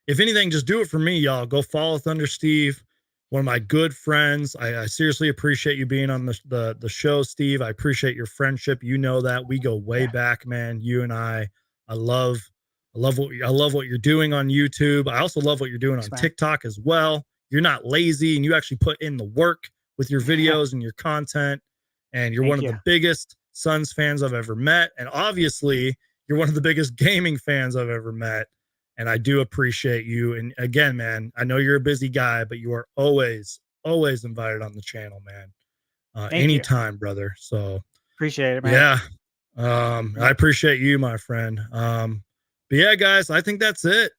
If anything, just do it for me, y'all. Go follow Thunder Steve, one of my good friends. I seriously appreciate you being on the show, Steve. I appreciate your friendship. You know that we go way back, man. You and I love what you're doing on YouTube. I also love what you're doing on TikTok as well. You're not lazy and you actually put in the work with your videos and your content. And you're one of the biggest Suns fans I've ever met. And obviously, you're one of the biggest gaming fans I've ever met. And I do appreciate you. And again, man, I know you're a busy guy, but you are always invited on the channel, man. Anytime, brother. So appreciate it, man. Yeah. I appreciate you, my friend. But yeah, guys, I think that's it.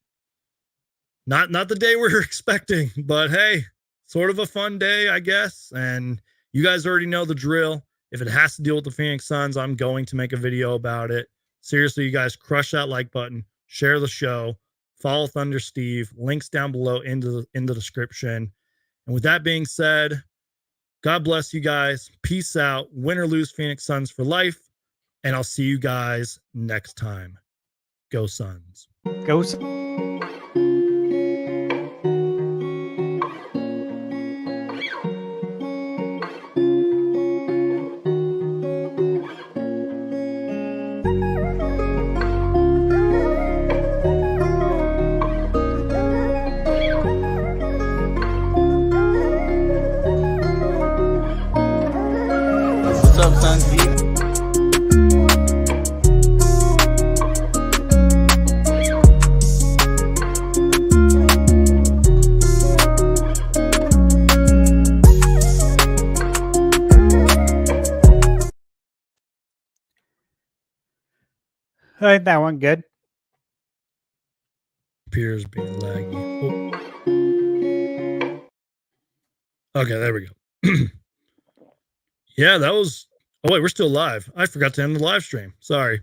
Not the day we were expecting, but hey, sort of a fun day, I guess. And you guys already know the drill. If it has to deal with the Phoenix Suns, I'm going to make a video about it. Seriously, you guys, crush that like button, share the show, follow Thunder Steve, links down below in the description. And with that being said, God bless you guys. Peace out. Win or lose, Phoenix Suns for life. And I'll see you guys next time. Go Suns. Go Suns. What's up, SunsGeek? I think that one good. Computer's being laggy. Oh. Okay, there we go. Yeah, that was. Oh wait, we're still live. I forgot to end the live stream. Sorry.